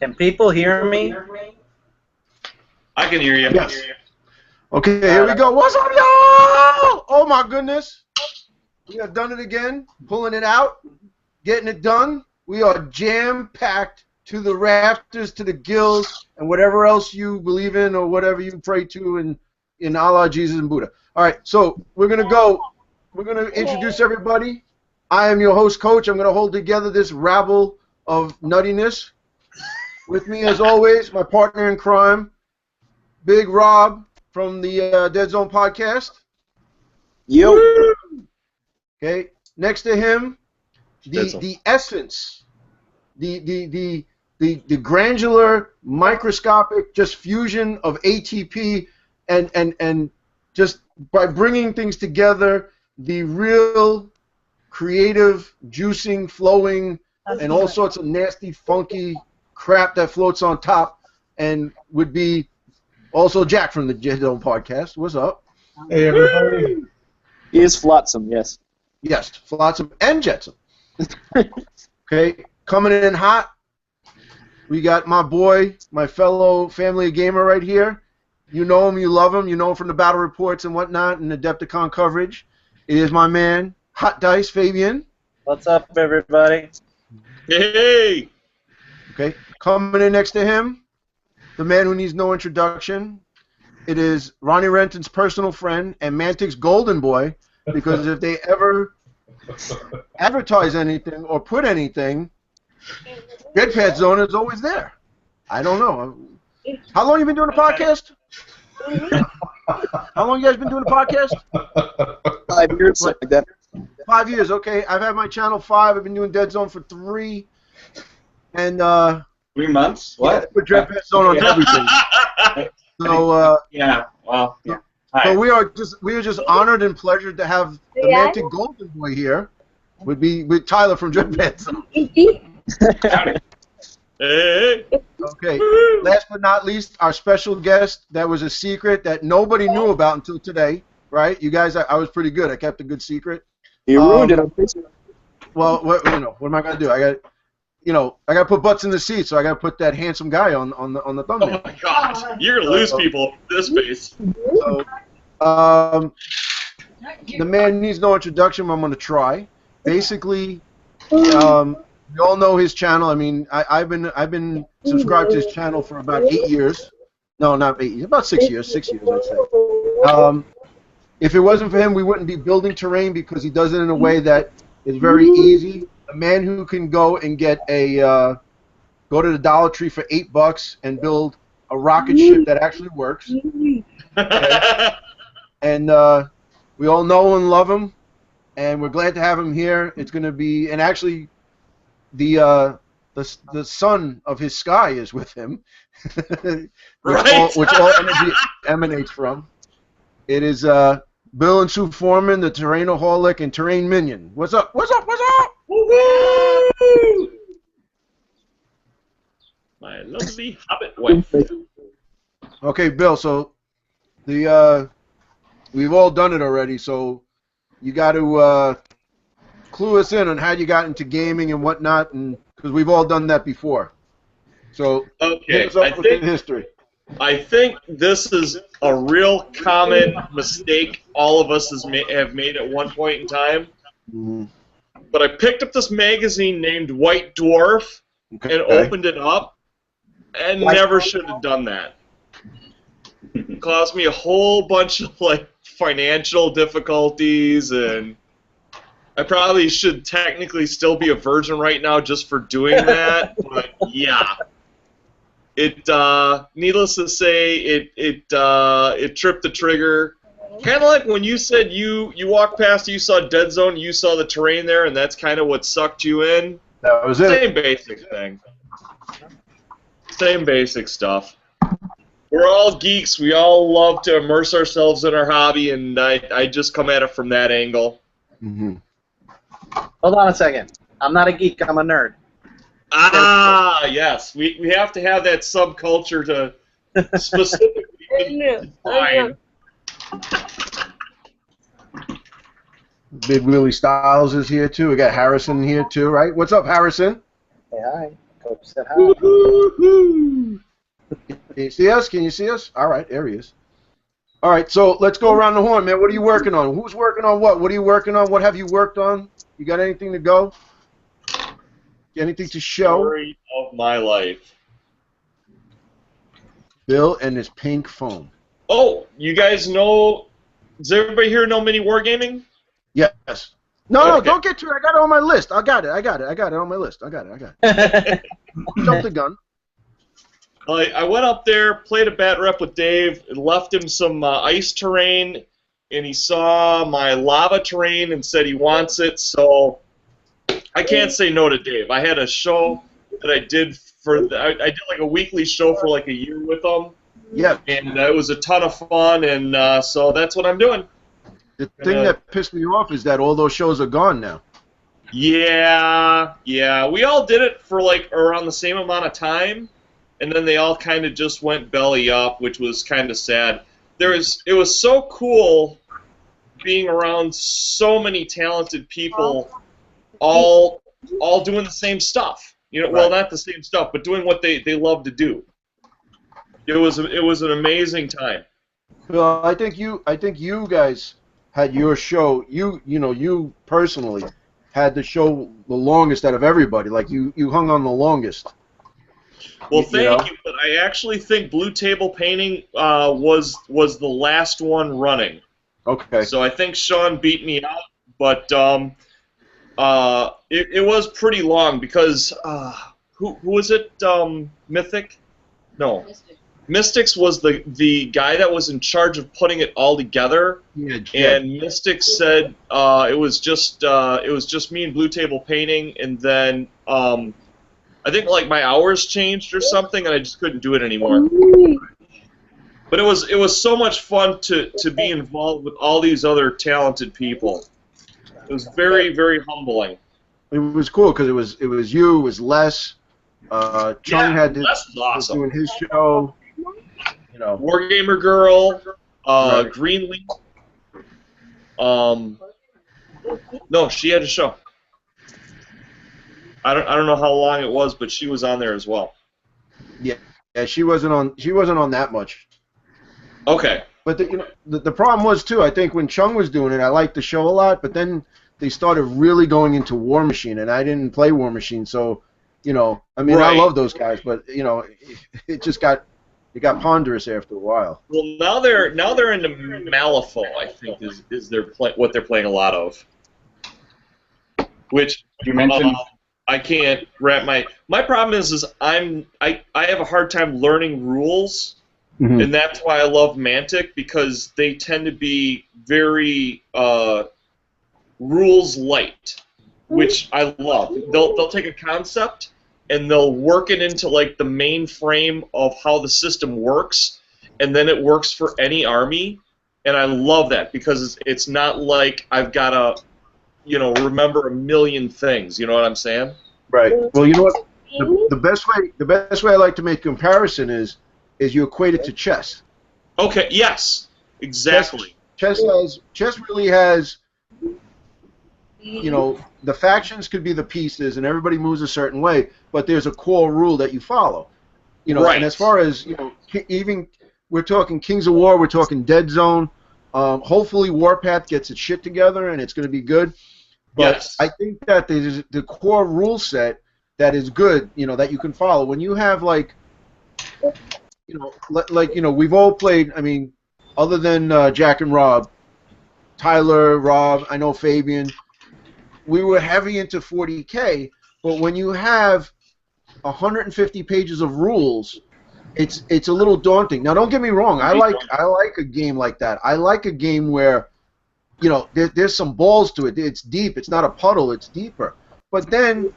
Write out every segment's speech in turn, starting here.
Can people hear me? I can hear you. Yes. Okay, here we go. What's up, y'all? Oh my goodness. We have done it again, pulling it out, getting it done. We are jam-packed to the rafters, to the gills, and whatever else you believe in or whatever you pray to in Allah, Jesus, and Buddha. All right, so we're going to go. We're going to introduce everybody. I am your host, Coach. I'm going to hold together this rabble of nuttiness. With me, as always, my partner in crime, Big Rob from the Deadzone podcast. Yo. Okay, next to him, the essence, the granular, microscopic, just fusion of ATP and just by bringing things together, the real creative, juicing, flowing, and all sorts of nasty, funky crap that floats on top, and would be also Jack from the Deadzone podcast. What's up? Hey, everybody. He is flotsam, yes. Yes, flotsam and jetsam. Okay, coming in hot, we got my boy, my fellow family gamer right here. You know him, you love him, you know him from the battle reports and whatnot, and the Adepticon coverage. It is my man, Hot Dice Fabian. What's up, everybody? Hey! Okay, coming in next to him, the man who needs no introduction. It is Ronnie Renton's personal friend and Mantic's golden boy, because if they ever advertise anything or put anything, Deadzone is always there. I don't know. How long you been doing the podcast? How long you guys been doing the podcast? 5 years, something like that. 5 years, okay. I've had my channel 5. I've been doing Deadzone for 3. And 3 months? What? Put Deadzone on everything. So yeah. Well. Yeah. So we are just honored and pleasured to have the Mantic Golden Boy here. Would be with Tyler from Deadzone. Hey. Okay. Last but not least, our special guest. That was a secret that nobody knew about until today, right? You guys, I was pretty good. I kept a good secret. You ruined it on Facebook. Well, what am I gonna do? I got to put butts in the seat, so I got to put that handsome guy on the thumbnail. Oh my God! You're gonna lose people with this face. So, the man needs no introduction. I'm gonna try. Basically, we all know his channel. I mean, I've been subscribed to his channel for about 8 years. No, not 8 years. About 6 years. 6 years, I'd say. If it wasn't for him, we wouldn't be building terrain because he does it in a way that is very easy. A man who can go and get go to the Dollar Tree for $8 and build a rocket ship that actually works. Okay? And we all know and love him, and we're glad to have him here. It's going to be, and actually, the sun of his sky is with him, which all energy emanates from. It is Bill and Sue Foreman, the Terrainaholic and Terrain Minion. What's up? What's up? What's up? Woo-hoo! My lovely hobbit wife. Okay, Bill. So we've all done it already. So you got to clue us in on how you got into gaming and whatnot, and because we've all done that before. So Okay, hit us up with the history. I think this is a real common mistake all of us have made at one point in time. Mm-hmm. But I picked up this magazine named White Dwarf and opened it up, and never should have done that. It caused me a whole bunch of financial difficulties, and I probably should technically still be a virgin right now just for doing that. But yeah. It, needless to say, it tripped the trigger. Kind of like when you said you walked past, you saw Deadzone, you saw the terrain there, and that's kind of what sucked you in. That was it. Same basic thing. Same basic stuff. We're all geeks. We all love to immerse ourselves in our hobby, and I just come at it from that angle. Mm-hmm. Hold on a second. I'm not a geek. I'm a nerd. Ah, yes. We have to have that subculture to specifically define. Big Willie Styles is here too. We got Harrison here too, right? What's up, Harrison? Hey, hi. Hope said hi. Woo-hoo-hoo. Can you see us? Can you see us? All right, there he is. All right, so let's go around the horn, man. What are you working on? Who's working on what? What are you working on? What have you worked on? You got anything to go? Anything to show? Story of my life. Bill and his pink phone. Oh, you guys know? Does everybody here know mini wargaming? Yes. No, Okay. don't get to it. I got it on my list. I got it on my list. I got it. Jump the gun. I went up there, played a bad rep with Dave, and left him some ice terrain, and he saw my lava terrain and said he wants it, so I can't say no to Dave. I had a show that I did I did like a weekly show for like a year with him, Yeah. and it was a ton of fun, and so that's what I'm doing. The thing that pissed me off is that all those shows are gone now. Yeah, we all did it for like around the same amount of time, and then they all kind of just went belly up, which was kind of sad. It was so cool being around so many talented people, all doing the same stuff. You know, well, not the same stuff, but doing what they love to do. It was an amazing time. Well, I think you guys had your show. You personally had the show the longest out of everybody. Like you hung on the longest. Well, thank you, but I actually think Blue Table Painting was the last one running. Okay. So I think Sean beat me out, but it was pretty long because who was it? Mythic? No. Mystics was the guy that was in charge of putting it all together. Yeah, Jed. And Mystics said it was just me and Blue Table Painting, and then I think like my hours changed or something, and I just couldn't do it anymore. But it was so much fun to be involved with all these other talented people. It was very, very humbling. It was cool because it was you, it was Les. Chung had Les was awesome. doing his show. You know. Wargamer Girl, Right. Greenlee. No, she had a show. I don't know how long it was, but she was on there as well. Yeah, she wasn't on that much. Okay. But the problem was too. I think when Chung was doing it, I liked the show a lot. But then they started really going into War Machine, and I didn't play War Machine, so I mean, I love those guys, but it just got ponderous after a while. Well, now they're into Malifaux, I think is what they're playing a lot of. Which You mentioned I can't wrap my problem is I have a hard time learning rules. Mm-hmm. And that's why I love Mantic, because they tend to be very rules light, which I love. They'll take a concept and they'll work it into like the main frame of how the system works, and then it works for any army. And I love that because it's not like I've got to remember a million things. You know what I'm saying? Right. Well, you know what? The best way I like to make comparison is you equate it to chess. Okay. Yes. Exactly. Chess really has, the factions could be the pieces and everybody moves a certain way, but there's a core rule that you follow. Right. And as far as even we're talking Kings of War, we're talking Deadzone. Hopefully Warpath gets its shit together and it's going to be good. But Yes. I think that there's the core rule set that is good, that you can follow. When you have we've all played. I mean, other than Jack and Rob, Tyler, Rob, I know Fabian, we were heavy into 40K. But when you have 150 pages of rules, it's a little daunting. Now, don't get me wrong. I like a game like that. I like a game where there's some balls to it. It's deep. It's not a puddle. It's deeper. But then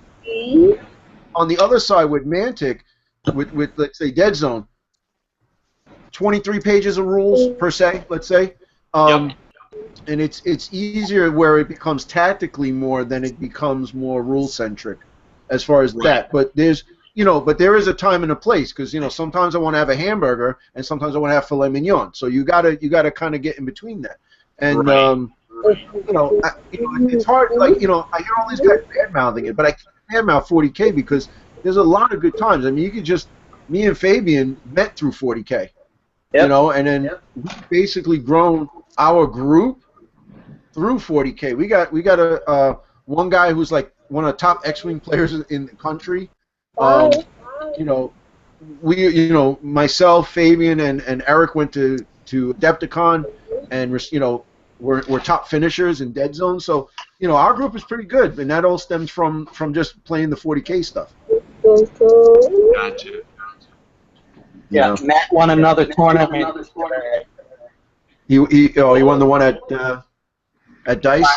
on the other side with Mantic, with let's say Deadzone, 23 pages of rules per se, let's say, and it's easier where it becomes tactically more than it becomes more rule centric, as far as that. But there is a time and a place, because sometimes I want to have a hamburger and sometimes I want to have filet mignon. So you gotta kind of get in between that. And it's hard. I hear all these guys bad mouthing it, but I can't bad mouth 40K because there's a lot of good times. I mean, you could just me and Fabian met through 40K, Yep. you know, and then we basically grown our group through 40K. We got a one guy who's like one of the top X-wing players in the country. You know, myself, Fabian, and Eric went to Adepticon, and we're top finishers in Deadzone. So our group is pretty good, and that all stems from just playing the 40K stuff. Gotcha. Yeah, Matt won another tournament. He won the one at Dice.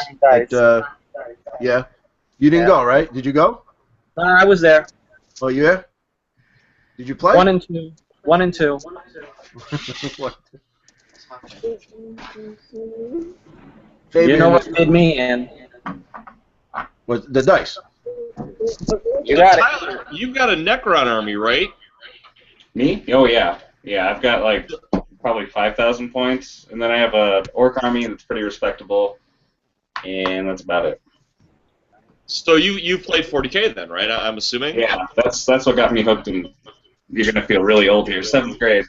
Yeah, you didn't go, right? Did you go? I was there. Oh, yeah. Did you play? 1 and 2. 1 and 2. You know what made me in? Was the Dice. You got it. Tyler, you've got a Necron army, right? Me? Oh yeah, yeah. I've got like probably 5,000 points, and then I have a Orc army that's pretty respectable, and that's about it. So you played 40K then, right? I'm assuming. Yeah, that's what got me hooked. And you're gonna feel really old here. 7th grade,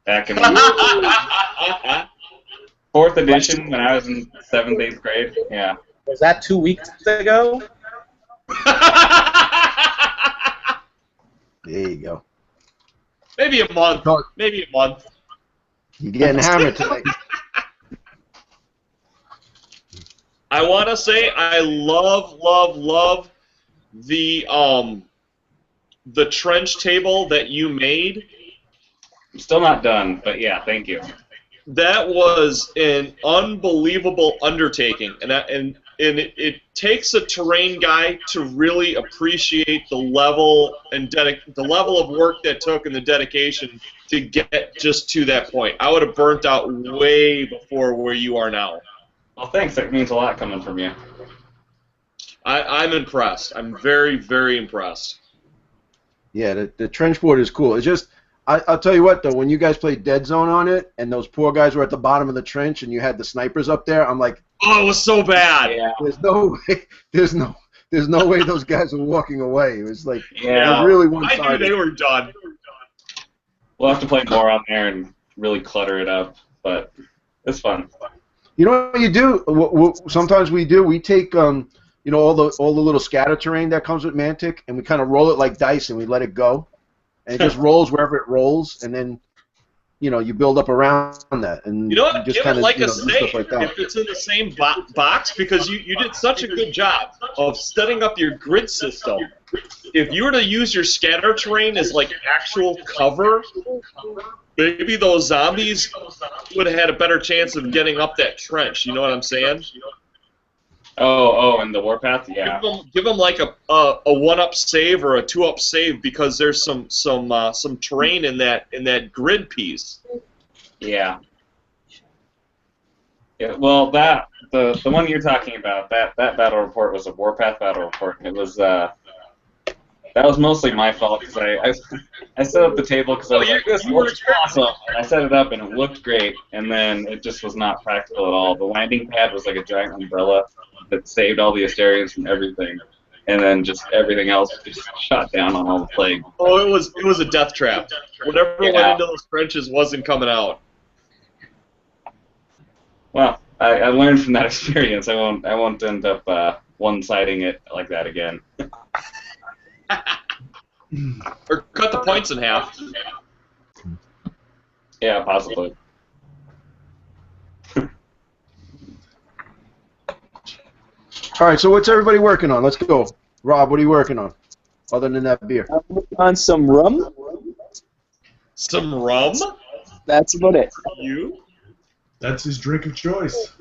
back in 4th edition when I was in 7th, 8th grade. Yeah. Was that 2 weeks ago? There you go. Maybe a month. Maybe a month. You're getting hammered tonight. I want to say I love the trench table that you made. I'm still not done, but yeah, thank you. That was an unbelievable undertaking, and it takes a terrain guy to really appreciate the level of work that took and the dedication to get just to that point. I would have burnt out way before where you are now. Well, thanks. That means a lot coming from you. I'm impressed. I'm very, very impressed. Yeah, the trench board is cool. It's just, I'll tell you what though, when you guys played Deadzone on it, and those poor guys were at the bottom of the trench, and you had the snipers up there, I'm like, oh, it was so bad. Yeah. there's no way those guys were walking away. It was like, Yeah. it was really I one-sided. knew they were done. We'll have to play more on there and really clutter it up, but it's fun. You know what you do? Sometimes we take all the little scatter terrain that comes with Mantic, and we kind of roll it like dice, and we let it go, and it just rolls wherever it rolls, and then you build up around that, and You know what? just Give kind it of like a stuff save like that. if it's in the same box, because you did such a good job of setting up your grid system. If you were to use your scatter terrain as like actual cover, maybe those zombies would have had a better chance of getting up that trench. You know what I'm saying? Oh, and the warpath, yeah. Give them like a 1-up save or a 2-up save, because there's some terrain in that grid piece. Yeah. Yeah. Well, the one you're talking about, that battle report was a warpath battle report. It was that was mostly my fault, because I set up the table because I was like, this looks awesome, and I set it up and it looked great, and then it just was not practical at all. The landing pad was like a giant umbrella that saved all the Asterians from everything, and then just everything else just shot down on all the plague. Oh, it was a death trap. Whatever went into those trenches wasn't coming out. Well, I learned from that experience. I won't end up one-siding it like that again. Or cut the points in half. Yeah, possibly. All right, so what's everybody working on? Let's go. Rob, what are you working on, other than that beer? I'm working on some rum. Some rum? That's about it. You? That's his drink of choice.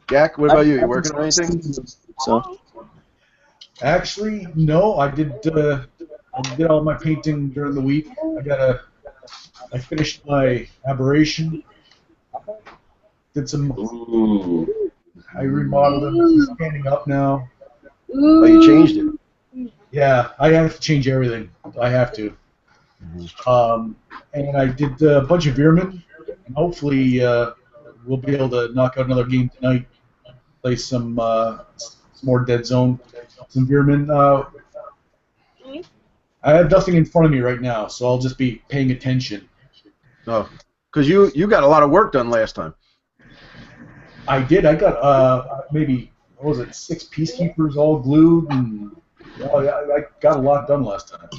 Jack, what about you? You working on anything? So. Actually, no. I did all my painting during the week. I finished my aberration. Did some. Ooh. I remodeled it. It's standing up now. Oh, you changed it. Yeah, I have to change everything. I have to. And I did a bunch of Veermen, and hopefully we'll be able to knock out another game tonight. Play some more Deadzone, some Veermen. I have nothing in front of me right now, so I'll just be paying attention. Oh, because you got a lot of work done last time. I did. I got maybe, what was it, 6 peacekeepers all glued, and I got a lot done last time.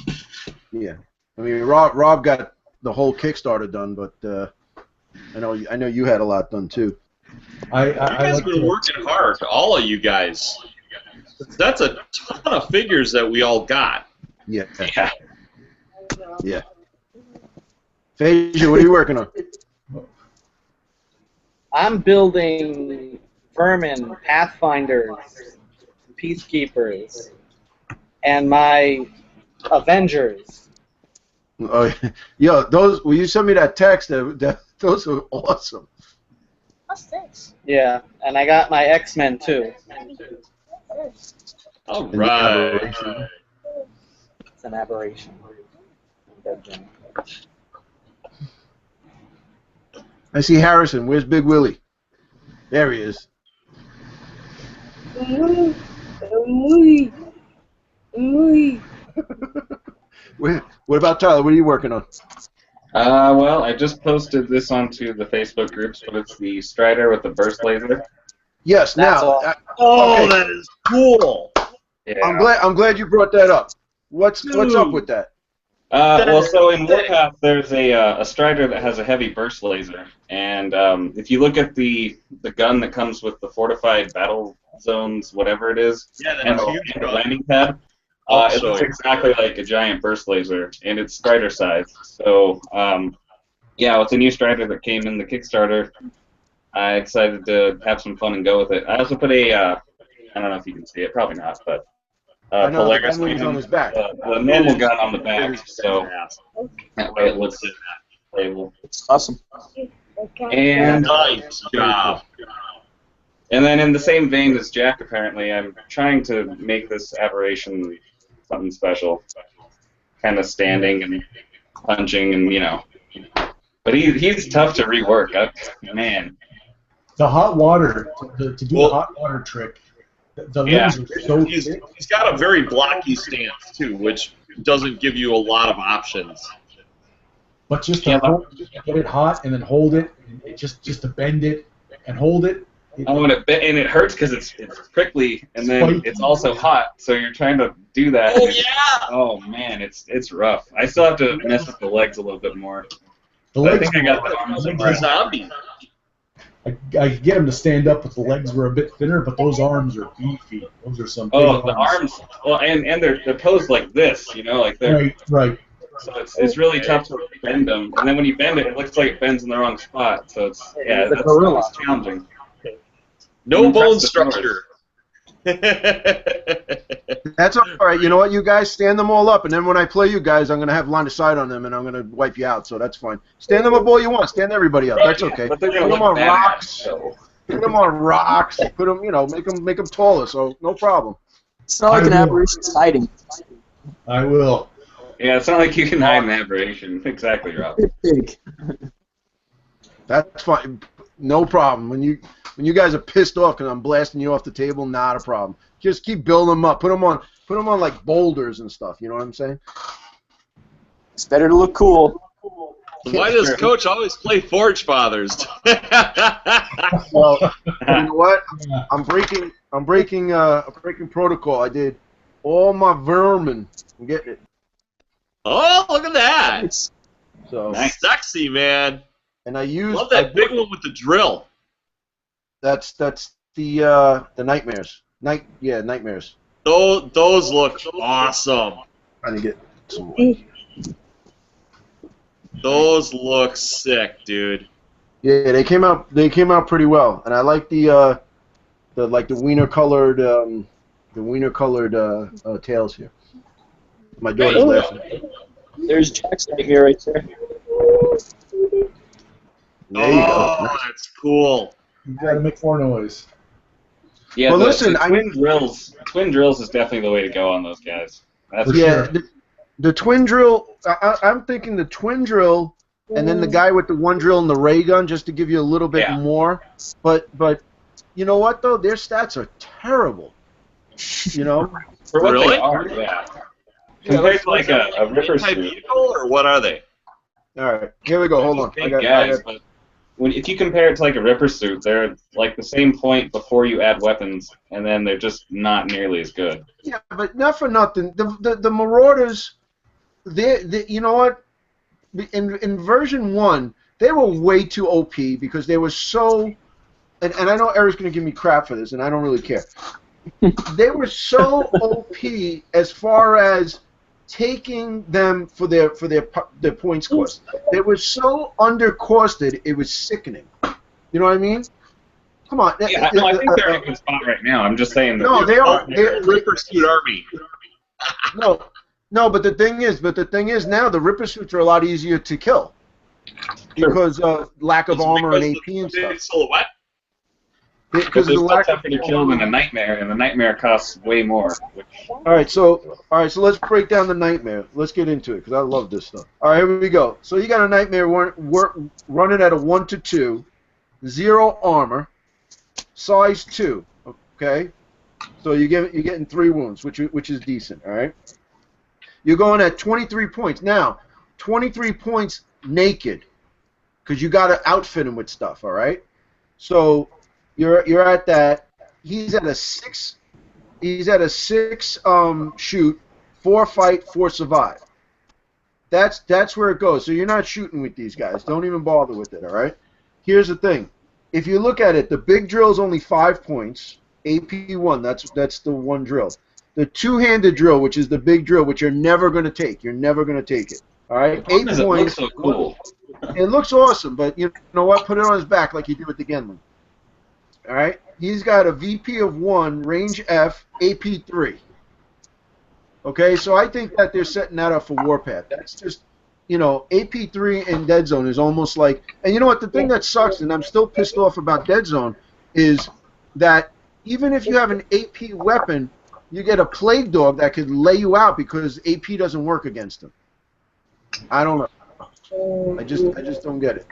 Yeah, I mean Rob got the whole Kickstarter done, but I know you had a lot done too. You guys have been working hard, all of you guys. That's a ton of figures that we all got. Yeah. Yeah. Phasia, what are you working on? I'm building vermin, pathfinders, peacekeepers, and my Avengers. Oh, yo, those. Will you send me that text? Those are awesome. Yeah, and I got my X-Men too. All And the right. aberration. It's an aberration. I see Harrison. Where's Big Willie? There he is. What about Tyler? What are you working on? Well, I just posted this onto the Facebook groups, but it's the Strider with the burst laser. Yes. That's Now, all. Oh, okay. that is cool. Yeah. I'm glad you brought that up. What's up with that? Well, so in Warpath, there's a Strider that has a heavy burst laser, and if you look at the gun that comes with the fortified battle zones, whatever it is, and the landing pad, it looks exactly like a giant burst laser, and it's Strider size. So, yeah, with the new Strider that came in the Kickstarter, I decided to have some fun and go with it. I also put a, I don't know if you can see it, probably not, but I know the Polaris gun wings on his back. the normal gun on the back, so that way it looks playable. It's awesome. And Nice job. and then in the same vein as Jack, apparently, I'm trying to make this aberration something special, kind of standing and punching and But he's tough to rework. Man. The hot water, to do the hot water trick, the limbs are so thick. He's got a very blocky stance too, which doesn't give you a lot of options. But just to get it hot and then hold it, and just to bend it and hold it. And it hurts because it's prickly, and then it's also hot, so you're trying to do that. Oh yeah! Oh man, it's rough. I still have to mess with the legs a little bit more. The legs, I think I got the arms right. Zombie. I could get him to stand up if the legs were a bit thinner, but those arms are beefy. Those are some. Oh, the arms. Well, and they're posed like this, like they're. Right. So it's really tough to bend them, and then when you bend it, it looks like it bends in the wrong spot. So it's that's challenging. No bone structure. That's all right. You know what, you guys? Stand them all up, and then when I play you guys, I'm going to have line of sight on them, and I'm going to wipe you out, so that's fine. Stand them up all you want. Stand everybody up. That's okay. But they're Put gonna them look on bad, rocks. so. Put them on rocks. Put them, make them taller, so no problem. It's not like an aberration's hiding. I will. Yeah, it's not like you can hide an aberration. Exactly, Rob. Big. That's fine. No problem. When you guys are pissed off because I'm blasting you off the table, not a problem. Just keep building them up. Put them on like boulders and stuff. You know what I'm saying? It's better to look cool. Why does Coach always play Forge Fathers? Well, you know what? I'm breaking protocol. I did all my vermin. I'm getting it. Oh, look at that! So Nice. Sexy, man. and I used Love that big one with the drill. That's the nightmares. Nightmares. Those look awesome. Trying to get some. Those look sick, dude. Yeah, they came out pretty well, and I like the wiener colored tails here. My daughter's laughing. There's Jack's nightmare right there. There you go. Oh, that's cool. You gotta make more noise. Yeah, Well, the listen, twin drills is definitely the way to go on those guys. That's For Yeah, sure. the twin drill. I'm thinking the twin drill, and then the guy with the one drill and the ray gun, just to give you a little bit more. But you know what though? Their stats are terrible. For what Really? they are, yeah. Compared to like a Ripper suit. Anti-vehicle, or what are they? All right, here we go. Hold on. Big guys, but if you compare it to like a Ripper suit, they're like the same point before you add weapons, and then they're just not nearly as good. Yeah, but not for nothing. The Marauders, they you know what? In version 1, they were way too OP because they were so. And I know Eric's going to give me crap for this, and I don't really care. They were so OP as far as taking them for their points cost. They were so undercosted, it was sickening. You know what I mean? Come on. Yeah, no, I think they're in a good spot right now. I'm just saying that. No, they are. They're Ripper Suit Army. No, but the thing is now the Ripper suits are a lot easier to kill because of lack of armor and AP and stuff. Silhouette. Because it's the lack tougher to kill than a Nightmare, and the Nightmare costs way more. All right, so let's break down the Nightmare. Let's get into it because I love this stuff. All right, here we go. So you got a Nightmare running at a 1 to 2, 0 armor, size 2. Okay, so you're getting 3 wounds, which is decent. All right, you're going at 23 points now. 23 points naked because you got to outfit him with stuff. All right, so. You're at that. He's at a 6. He's at a 6 shoot, 4 fight, 4 survive. That's where it goes. So you're not shooting with these guys. Don't even bother with it. All right. Here's the thing. If you look at it, the big drill is only 5 points. AP 1. That's the one drill. The two-handed drill, which is the big drill, which you're never going to take. You're never going to take it. All right. 8 points. It looks so cool. It looks awesome, but you know what? Put it on his back like you do with the Genlin. All right, he's got a VP of 1, range F, AP 3. Okay, so I think that they're setting that up for Warpath. That's just, you know, AP 3 in Deadzone is almost like, and you know what? The thing that sucks, and I'm still pissed off about Deadzone, is that even if you have an AP weapon, you get a Plague Dog that could lay you out because AP doesn't work against him. I don't know. I just don't get it.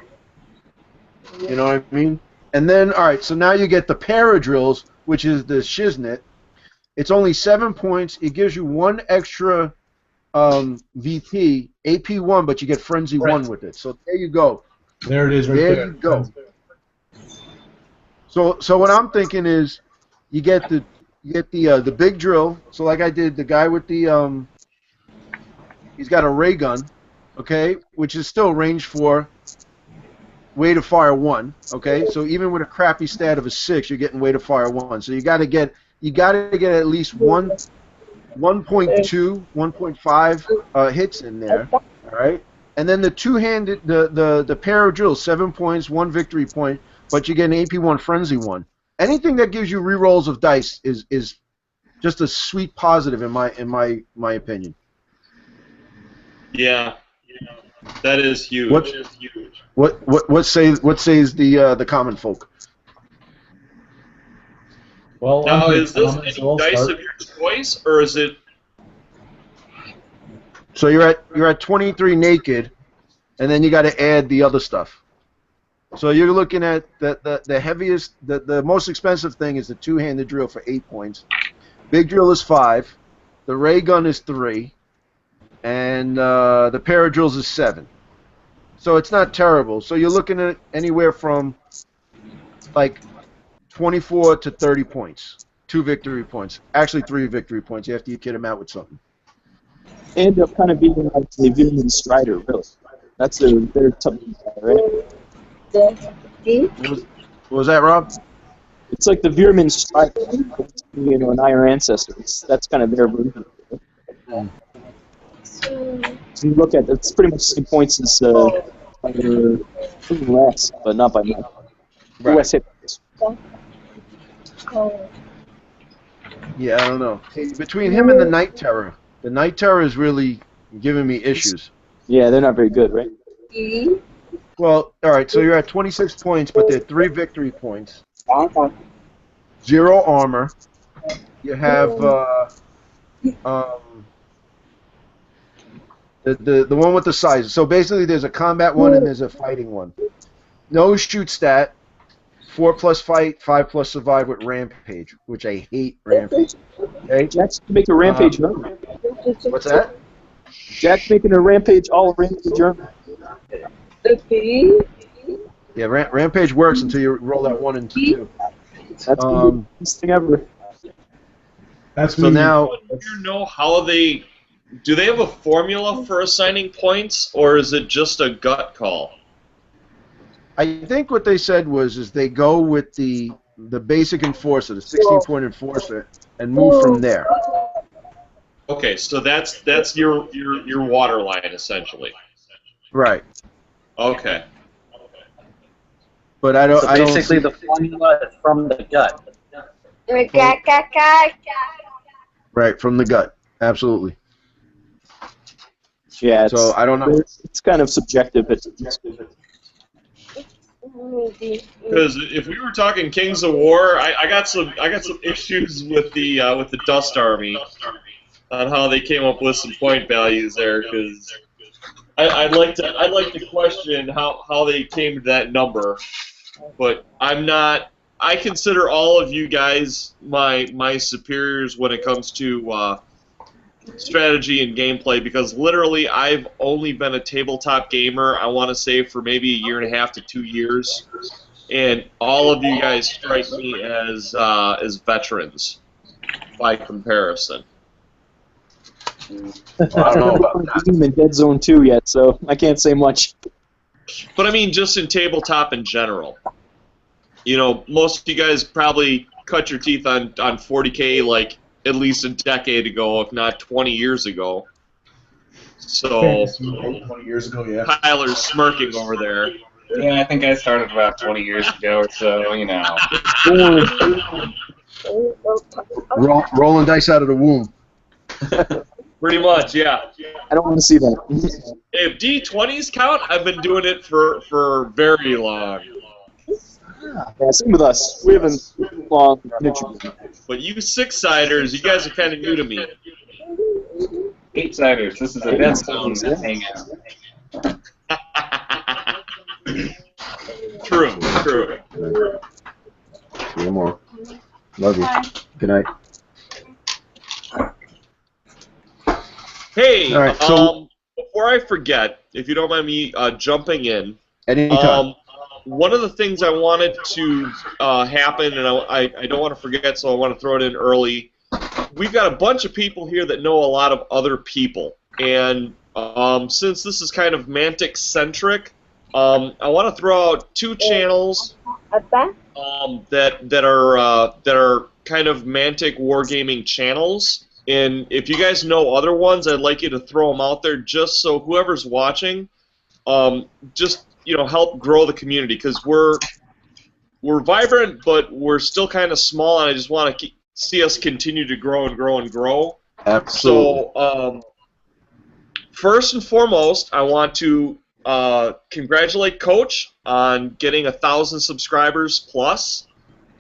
You know what I mean? And then, all right, so now you get the Paradrills, which is the Shiznit. It's only 7 points. It gives you 1 extra VP, AP 1, but you get Frenzy 1 with it. So there you go. There it is right there. There you go. So what I'm thinking is you get the big drill. So like I did, the guy with the he's got a ray gun, okay, which is still range 4. Weight of fire 1, okay? So even with a crappy stat of a 6, you're getting weight of fire 1. So you got to get at least 1.2, 1.5 hits in there, all right? And then the two-handed, the pair of drills, 7 points, 1 victory point, but you get an AP1 frenzy 1. Anything that gives you rerolls of dice is just a sweet positive in my opinion. Yeah. That is huge. What says the common folk? Well, now is this any dice of your choice, or is it? So you're at 23 naked, and then you got to add the other stuff. So you're looking at the heaviest, the most expensive thing is the two-handed drill for 8 points. Big drill is 5. The ray gun is 3. And the Paradrills is 7. So it's not terrible. So you're looking at anywhere from like 24 to 30 points. 2 victory points. Actually 3 victory points after you kid him out with something. End up kind of being like the Viridian Strider, really. That's their tough guy, right? What was that, Rob? It's like the Viridian Strider, you know, an Iron Ancestor. That's kind of their version. So you look at it, it's pretty much the same points as less, but not by much. Right. Less hit points. Yeah, I don't know. Between him and the Night Terror is really giving me issues. Yeah, they're not very good, right? Well, all right. So you're at 26 points, but they're 3 victory points. 0 armor. You have the one with the size. So basically, there's a combat one and there's a fighting one. No shoot stat. 4+ fight, 5+ survive with rampage, which I hate rampage. Okay? Jackson can make a rampage run. What's that? Jack making a rampage all Rampage Journal. Yeah, Rampage works until you roll that 1 and 2. That's the best thing ever. That's So me. now, Do you know how they... Do they have a formula for assigning points, or is it just a gut call? I think what they said is they go with the basic enforcer, the 16-point enforcer, and move from there. Okay, so that's your water line, essentially. Right. Okay. But I don't. So I don't basically, see, the formula is from the gut. right from the gut. Absolutely. Yeah, So I don't know. it's kind of subjective. Because if we were talking Kings of War, I got some issues with the Dust Army on how they came up with some point values there. Because I'd like to question how they came to that number, but I'm not. I consider all of you guys my superiors when it comes to strategy and gameplay, because literally I've only been a tabletop gamer, I want to say, for maybe 1.5 to 2 years, and all of you guys strike me as veterans by comparison. I don't know about that. I'm in Deadzone 2 yet, so I can't say much. But I mean, just in tabletop in general. You know, most of you guys probably cut your teeth on 40K like at least a decade ago, if not 20 years ago. So 20 years ago, yeah. Tyler's smirking over there. Yeah, I think I started about 20 years ago or so, you know. Rolling dice out of the womb. Pretty much, yeah. I don't want to see that. If D20s count, I've been doing it for very long. Yeah, same with us. We haven't long miniature. But you six-siders, you guys are kind of new to me. 8-siders, this is a Deadzone hangout. True. See you more. Love you. Good night. Hey, All right, so before I forget, if you don't mind me jumping in, anytime. one of the things I wanted to happen, and I don't want to forget, so I want to throw it in early. We've got a bunch of people here that know a lot of other people, and since this is kind of Mantic-centric, I want to throw out 2 channels that are kind of Mantic wargaming channels. And if you guys know other ones, I'd like you to throw them out there, just so whoever's watching, just help grow the community, because we're vibrant, but we're still kind of small, and I just want to see us continue to grow and grow and grow. Absolutely. So first and foremost, I want to congratulate Coach on getting 1,000 subscribers plus.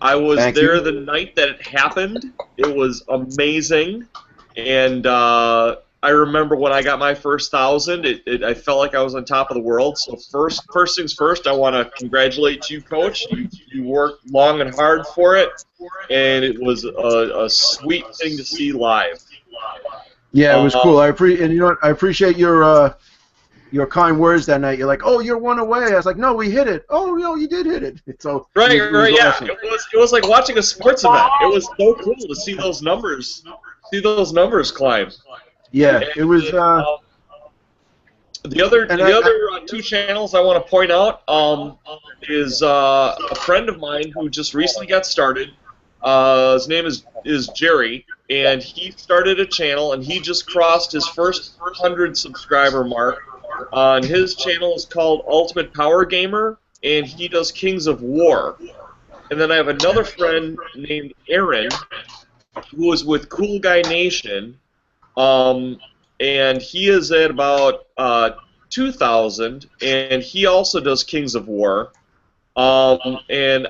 I was there the night that it happened. It was amazing, and I remember when I got my first 1,000, I felt like I was on top of the world. So first things first, I want to congratulate you, Coach. You worked long and hard for it, and it was a sweet thing to see live. Yeah, it was cool. I appreciate your kind words that night. You're like, "Oh, you're 1 away." I was like, "No, we hit it." "Oh, no, you did hit it." So right, yeah. Awesome. It was like watching a sports event. It was so cool to see those numbers climb. Yeah, it was. The other 2 channels I want to point out is a friend of mine who just recently got started. His name is Jerry, and he started a channel, and he just crossed his first 100 subscriber mark. And his channel is called Ultimate Power Gamer, and he does Kings of War. And then I have another friend named Aaron, who is with Cool Guy Nation, and he is at about 2,000, and he also does Kings of War. And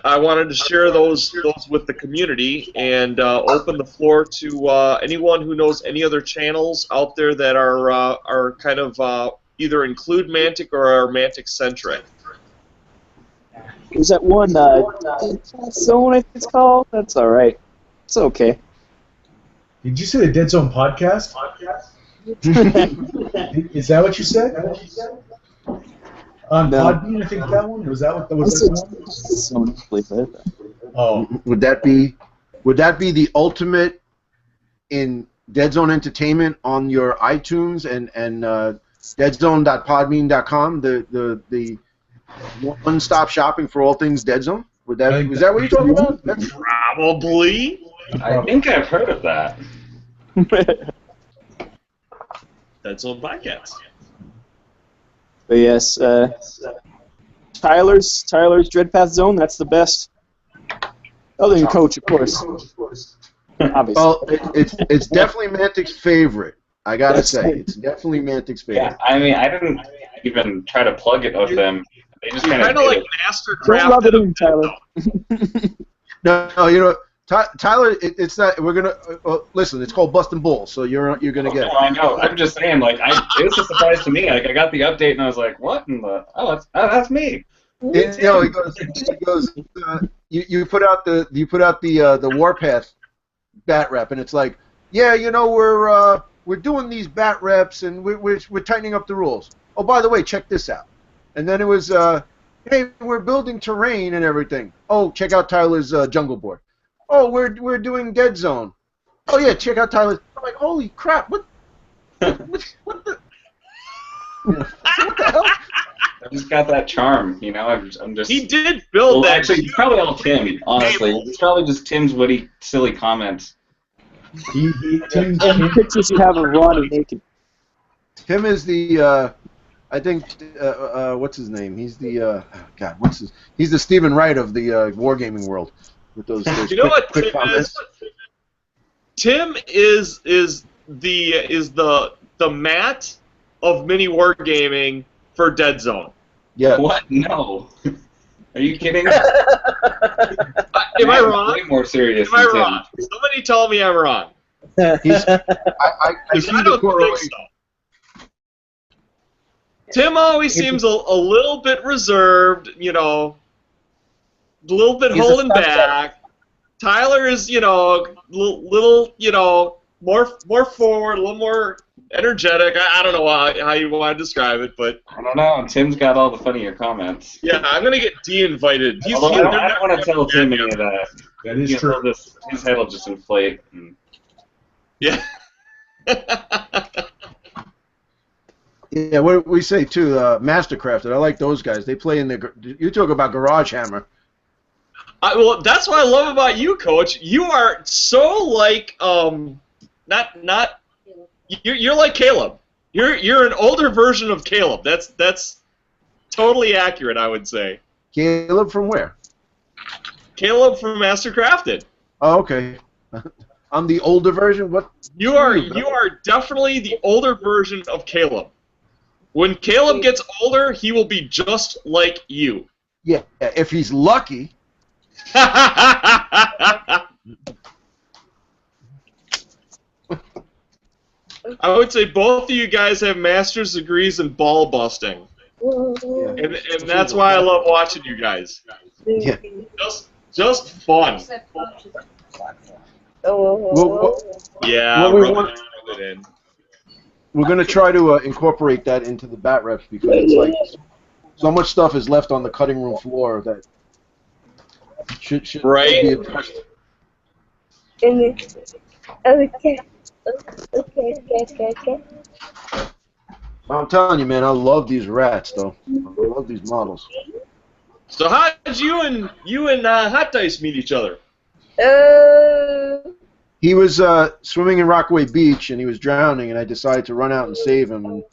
I wanted to share those with the community and open the floor to anyone who knows any other channels out there that are kind of either include Mantic or are Mantic-centric. There's that one Deadzone, I think it's called. That's all right. It's okay. Did you say the Deadzone podcast? Is that what you said? On No. Podbean, I think that one. Or was that what was that one? Oh, Would that be the ultimate in Deadzone Entertainment on your iTunes and deadzone.podbean.com, the one-stop shopping for all things Deadzone? Was that what you're talking about? That's Probably. I think I've heard of that. Deadzone Podcast. But yes, Tyler's Dreadpath Zone. That's the best. Other than Coach, of course. Obviously. well, it's definitely Mantic's favorite. I gotta say, it's definitely Mantic's favorite. Yeah, I mean, I didn't even try to plug it with them. They just kind of like Don't Mastercraft. rub it in, Tyler. No, you know, Tyler, it's not. We're gonna listen. It's called Bustin' Bulls, so you're gonna get it. I know. I'm just saying, like, it was a surprise to me. Like, I got the update and I was like, "What?" And that's me. He goes. You put out the Warpath bat rep, and it's like, yeah, you know, we're doing these bat reps, and we're tightening up the rules. Oh, by the way, check this out. And then it was, hey, we're building terrain and everything. Oh, check out Tyler's jungle board. Oh, we're doing Deadzone. Oh yeah, check out Tyler's. I'm like, holy crap! What the? What the hell? I just got that charm, you know. I'm just. He did build that. Actually, it's probably all Tim. Honestly, it's probably just Tim's witty, silly comments. And pictures you have of Ron and naked. Tim is the. I think. What's his name? He's the. God, he's the Stephen Wright of the wargaming world. With those You know what quick Tim comments. is? Tim is the Matt of mini wargaming for Deadzone. Yeah. What? No. Are you kidding? Am I wrong? Way more serious. Am I than Tim. wrong? Somebody tell me I'm wrong. I see I the don't think correlation. so. Tim always seems a little bit reserved, you know, a little bit holding back. Tyler is, you know, little, you know, more forward, a little more energetic. I don't know how you want to describe it, but I don't know. Tim's got all the funnier comments. yeah, I'm gonna get de-invited. Although I don't want to tell Tim any of that. that is You know, true. his head will just inflate. And Yeah. Yeah, what we say too, Mastercrafted. I like those guys. They play in the. You talk about Garage Hammer. Well, that's what I love about you, Coach. You are so like not. You're like Caleb. You're an older version of Caleb. That's totally accurate, I would say. Caleb from where? Caleb from Mastercrafted. Oh, okay. I'm the older version. What? You are definitely the older version of Caleb. When Caleb gets older, he will be just like you. Yeah, if he's lucky. I would say both of you guys have master's degrees in ball busting, Yeah. and that's why I love watching you guys. Yeah. Just fun. Well, Yeah, Well, we rub want- it in. we're gonna try to incorporate that into the bat reps because it's like so much stuff is left on the cutting room floor that should Right. be addressed. Okay. I'm telling you, man, I love these rats, though. I love these models. So how did you and Hot Dice meet each other? He was swimming in Rockaway Beach, and he was drowning, and I decided to run out and save him. And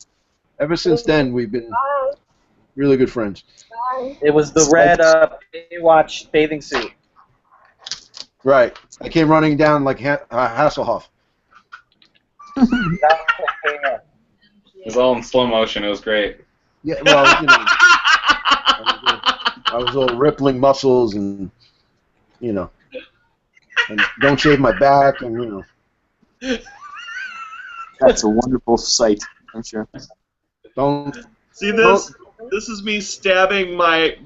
ever since then, we've been really good friends. It was the red Baywatch bathing suit. Right. I came running down like Hasselhoff. it was all in slow motion. It was great. Yeah, well, you know, I was all rippling muscles and, you know, and don't shave my back and, you know. That's a wonderful sight, I'm sure. Don't. See this? This is me stabbing my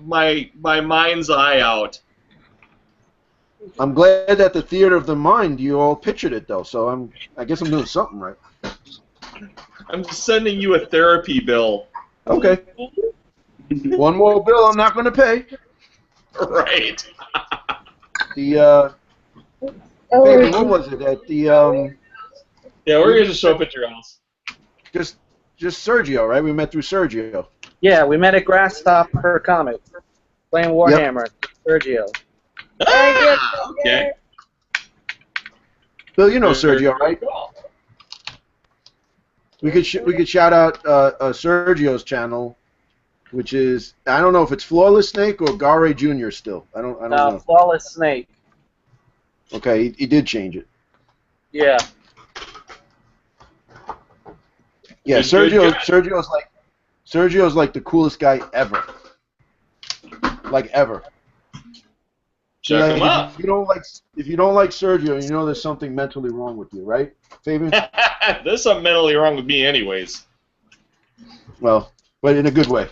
mind's eye out. I'm glad that the theater of the mind you all pictured it though, so I guess I'm doing something right. I'm sending you a therapy bill. Okay. One more bill I'm not going to pay. Right. The Fabian, what was it at the Yeah, we're gonna just show up at your house. just Sergio, right? We met through Sergio. Yeah, we met at Grasstop per comic, playing Warhammer. Sergio. Ah, okay. Bill, you know Sergio, right? We could shout out Sergio's channel, which is, I don't know if it's Flawless Snake or Gare Jr. still. I don't know. Flawless Snake. Okay, he did change it. Yeah. Yeah, Good guy. Sergio's like the coolest guy ever. Like ever. Check Like, him out. if you don't like Sergio, you know there's something mentally wrong with you, right, Fabian? There's something mentally wrong with me, anyways. Well, but in a good way.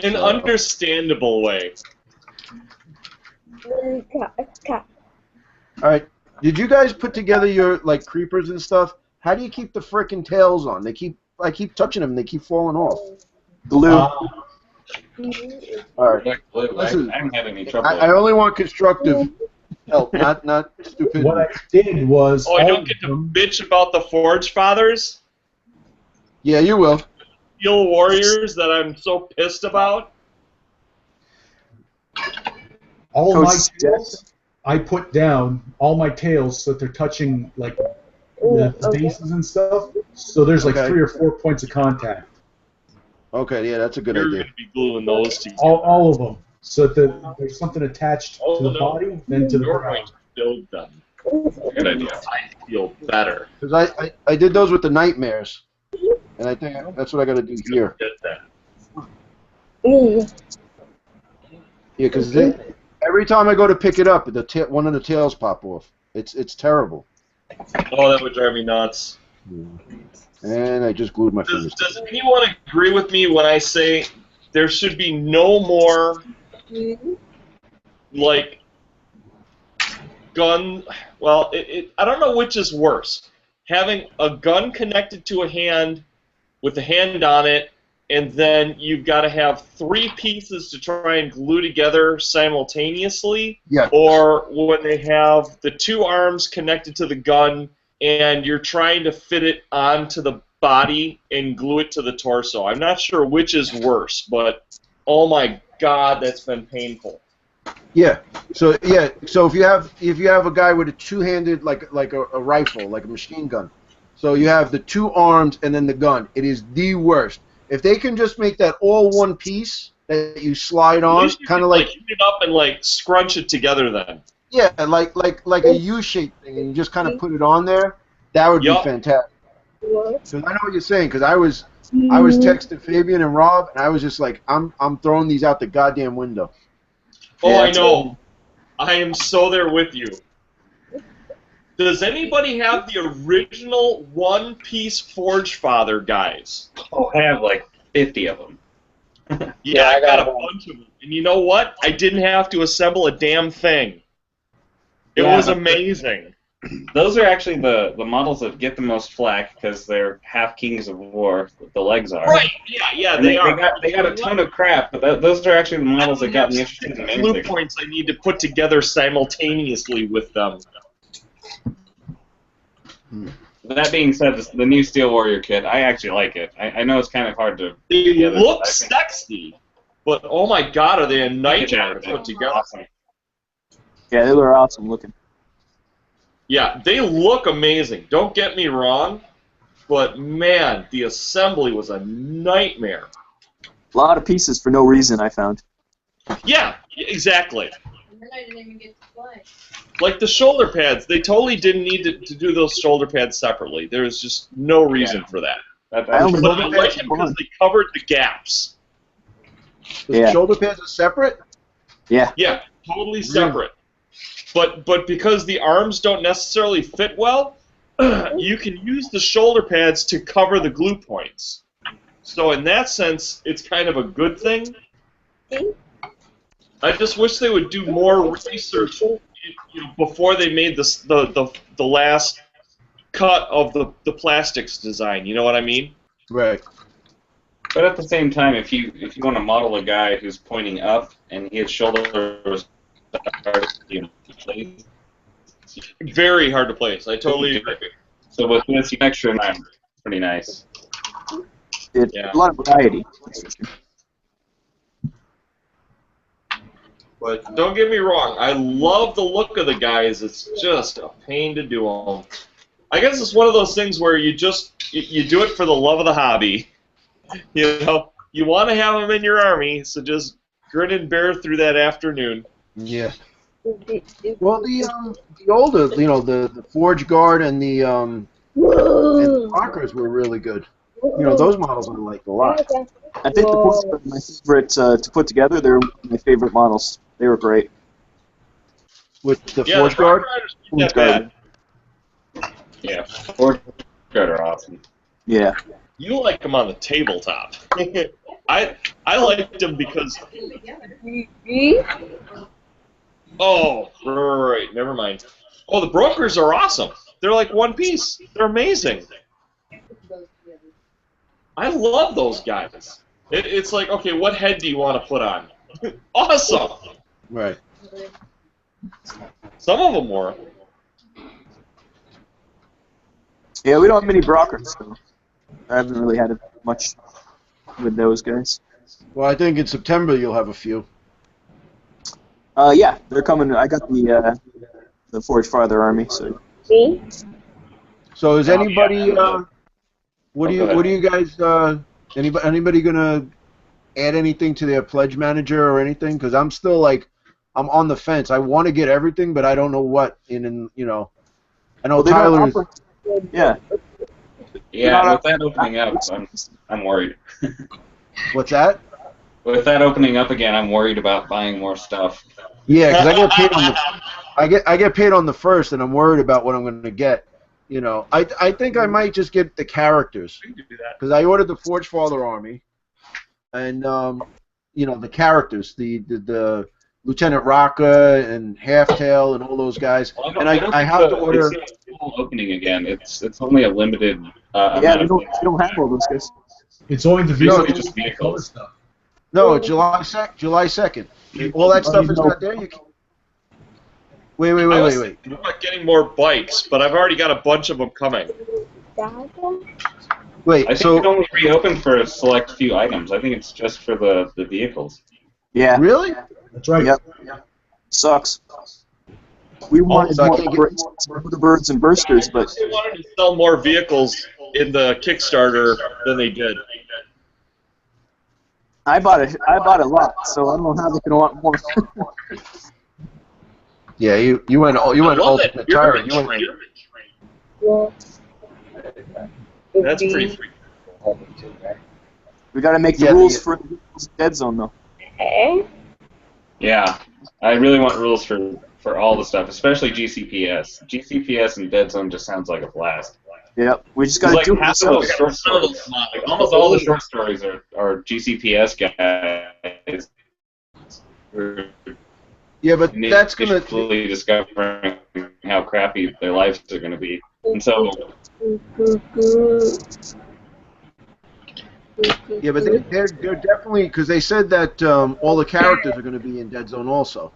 An understandable way. All right. Did you guys put together your like creepers and stuff? How do you keep the frickin' tails on? I keep touching them and they keep falling off. Glue. All right. I haven't had any trouble. I only want constructive help, not stupidity. What I did was. Oh, I all don't of get to them- bitch about the Forge Fathers? Yeah, you will. Steel Warriors that I'm so pissed about? all Coach my Jeff. tails, I put down all my tails so that they're touching like the bases and stuff. So there's like Okay. 3 or 4 points of contact. Okay, yeah, that's a good You're idea. going to be gluing those together. All of them. So that there's something attached to the body, then to the You're going ground. to build them. Good idea. I feel better. Because I did those with the nightmares, and I think that's what I got to do here. Did that. Yeah, because every time I go to pick it up, one of the tails pop off. It's terrible. Oh, that would drive me nuts. And I just glued my fingers. Does anyone agree with me when I say there should be no more, like, gun... Well, I don't know which is worse. Having a gun connected to a hand with a hand on it, and then you've got to have 3 pieces to try and glue together simultaneously, Yeah. or when they have the 2 arms connected to the gun and you're trying to fit it onto the body and glue it to the torso. I'm not sure which is worse, but oh my god, that's been painful. Yeah. So if you have a guy with a two-handed like a rifle, like a machine gun, so you have the 2 arms and then the gun. It is the worst. If they can just make that all one piece that you slide on, kind of like heat it up and like scrunch it together then. yeah, like a U-shaped thing, and you just kind of put it on there. That would be fantastic. Because I know what you're saying. Because I was texting Fabian and Rob, and I was just like, I'm throwing these out the goddamn window. Oh, Yeah, I know. I am so there with you. Does anybody have the original one-piece Forge Father guys? Oh, I have like 50 of them. Yeah, I got a bunch of them. And you know what? I didn't have to assemble a damn thing. It Yeah, was but amazing. Those are actually the models that get the most flack because they're half Kings of War. The legs are. Right? Yeah, And they are. They got a ton of crap, but those are actually the models that got me interested in Glue music. points I need to put together simultaneously with them. That being said, the new Steel Warrior kit, I actually like it. I know it's kind of hard to. They put together, look but I think sexy, but oh my god, are they a nightmare to they're put together? awesome. Yeah, they were awesome looking. Yeah, they look amazing. Don't get me wrong, but man, the assembly was a nightmare. A lot of pieces for no reason, I found. Yeah, exactly. And then I didn't even get to play. Like the shoulder pads, they totally didn't need to do those shoulder pads separately. There was just no reason for that. I That's only- But I like them because they covered the gaps. The Yeah. shoulder pads are separate. Yeah. Yeah, totally separate. But because the arms don't necessarily fit well, you can use the shoulder pads to cover the glue points. So in that sense, it's kind of a good thing. I just wish they would do more research before they made the last cut of the plastics design. You know what I mean? Right. But at the same time, if you want to model a guy who's pointing up and his shoulders are, Very hard to place. I totally agree. So with this extra time, pretty nice. It's Yeah. a lot of variety. That's for sure. But don't get me wrong, I love the look of the guys. It's just a pain to do them. I guess it's one of those things where you do it for the love of the hobby. You know, you want to have them in your army, so just grin and bear through that afternoon. Yeah. Well, the older, the Forge Guard and the Rockers were really good. Those models I liked a lot. I think the Forge are my favorite to put together. They're my favorite models. They were great. With the Yeah, Forge the Guard? Rock Riders Forge aren't that bad. Yeah, Forge Guard are awesome. Yeah. You like them on the tabletop. I liked them because. Oh, right. Never mind. Oh, the brokers are awesome. They're like one piece. They're amazing. I love those guys. It's like, okay, what head do you want to put on? Awesome. Right. Some of them were. Yeah, we don't have many Brockers, so I haven't really had much with those guys. Well, I think in September you'll have a few. Yeah, they're coming. I got the Forge Farther army, so. So is anybody? What do go you guys? Anybody gonna add anything to their pledge manager or anything? Because I'm still like, I'm on the fence. I want to get everything, but I don't know what. I know Well, they're Tyler is. not Yeah. Yeah, with that opening up, I'm worried. What's that? With that opening up again, I'm worried about buying more stuff. Yeah, because I get paid on the. I get paid on the first, and I'm worried about what I'm going to get. I think I might just get the characters because I ordered the Forge Father army, and the characters, the Lieutenant Rocca and Halftail and all those guys, Well, and I have to order. It's still opening again. It's only a limited Yeah, amount they don't have all those guys. It's only the Basically vehicles. just vehicles. Stuff. No, July 2nd. All that stuff is not there. You can... Wait. I was thinking about getting more bikes, but I've already got a bunch of them coming. Wait, I think it only reopened for a select few items. I think it's just for the vehicles. Yeah. Really? That's right. Yep. Sucks. We wanted so I more can't get... birds and bursters, but They wanted to sell more vehicles in the Kickstarter than they did. I bought a lot, so I don't know how they can want more. Yeah, you went ultimate tyrant. You went... That's pretty free. We got to make the rules for Deadzone, though. Yeah, I really want rules for all the stuff, especially GCPS. GCPS and Deadzone just sounds like a blast. Yep, we just got to Like do it half of ourselves. those short stories, like almost all the short stories are GCPS guys. Yeah, but that's gonna initially discovering how crappy their lives are gonna be, and so. Yeah, but they're definitely, because they said that all the characters are going to be in Deadzone also.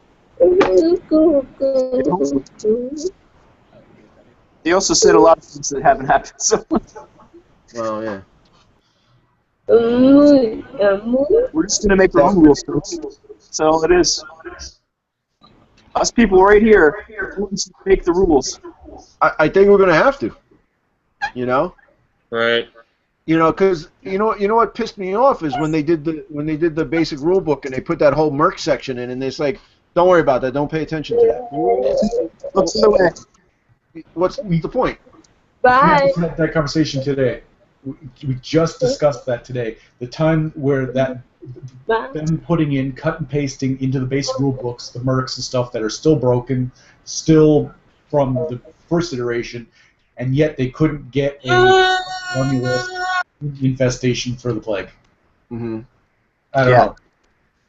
They also said a lot of things that haven't happened. So. Well, yeah. We're just gonna make our own rules, folks. That's all it is. Us people right here make the rules. I think we're going to have to. Right. Because you know what pissed me off is when they did the basic rule book and they put that whole Merc section in, and it's like, don't worry about that, don't pay attention to that. What's the way? What's the point? We just had that conversation today. We just discussed that today. The time where them putting in, cut and pasting into the basic rule books, the mercs and stuff that are still broken, still from the first iteration, and yet they couldn't get a formula infestation for the plague. Mm-hmm. I don't know.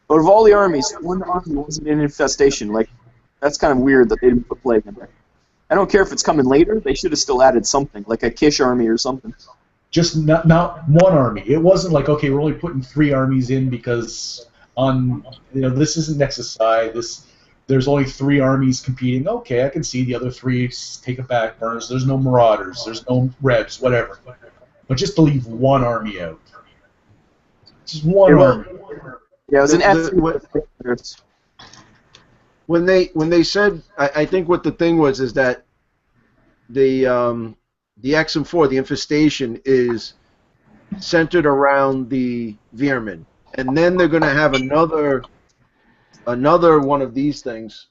But of all the armies, one army wasn't in infestation. Like, that's kind of weird that they didn't put plague in there. I don't care if it's coming later. They should have still added something, like a Kish army or something. Just not one army. It wasn't like, okay, we're only putting 3 armies in because this isn't Nexus I. There's only 3 armies competing. Okay, I can see the other 3 take it back burners. There's no Marauders. There's no Rebs. Whatever. But just to leave one army out. Just one army. Yeah, it was an F. When they said, I think what the thing was is that the XM4, the infestation, is centered around the Veerman, and then they're going to have another one of these things.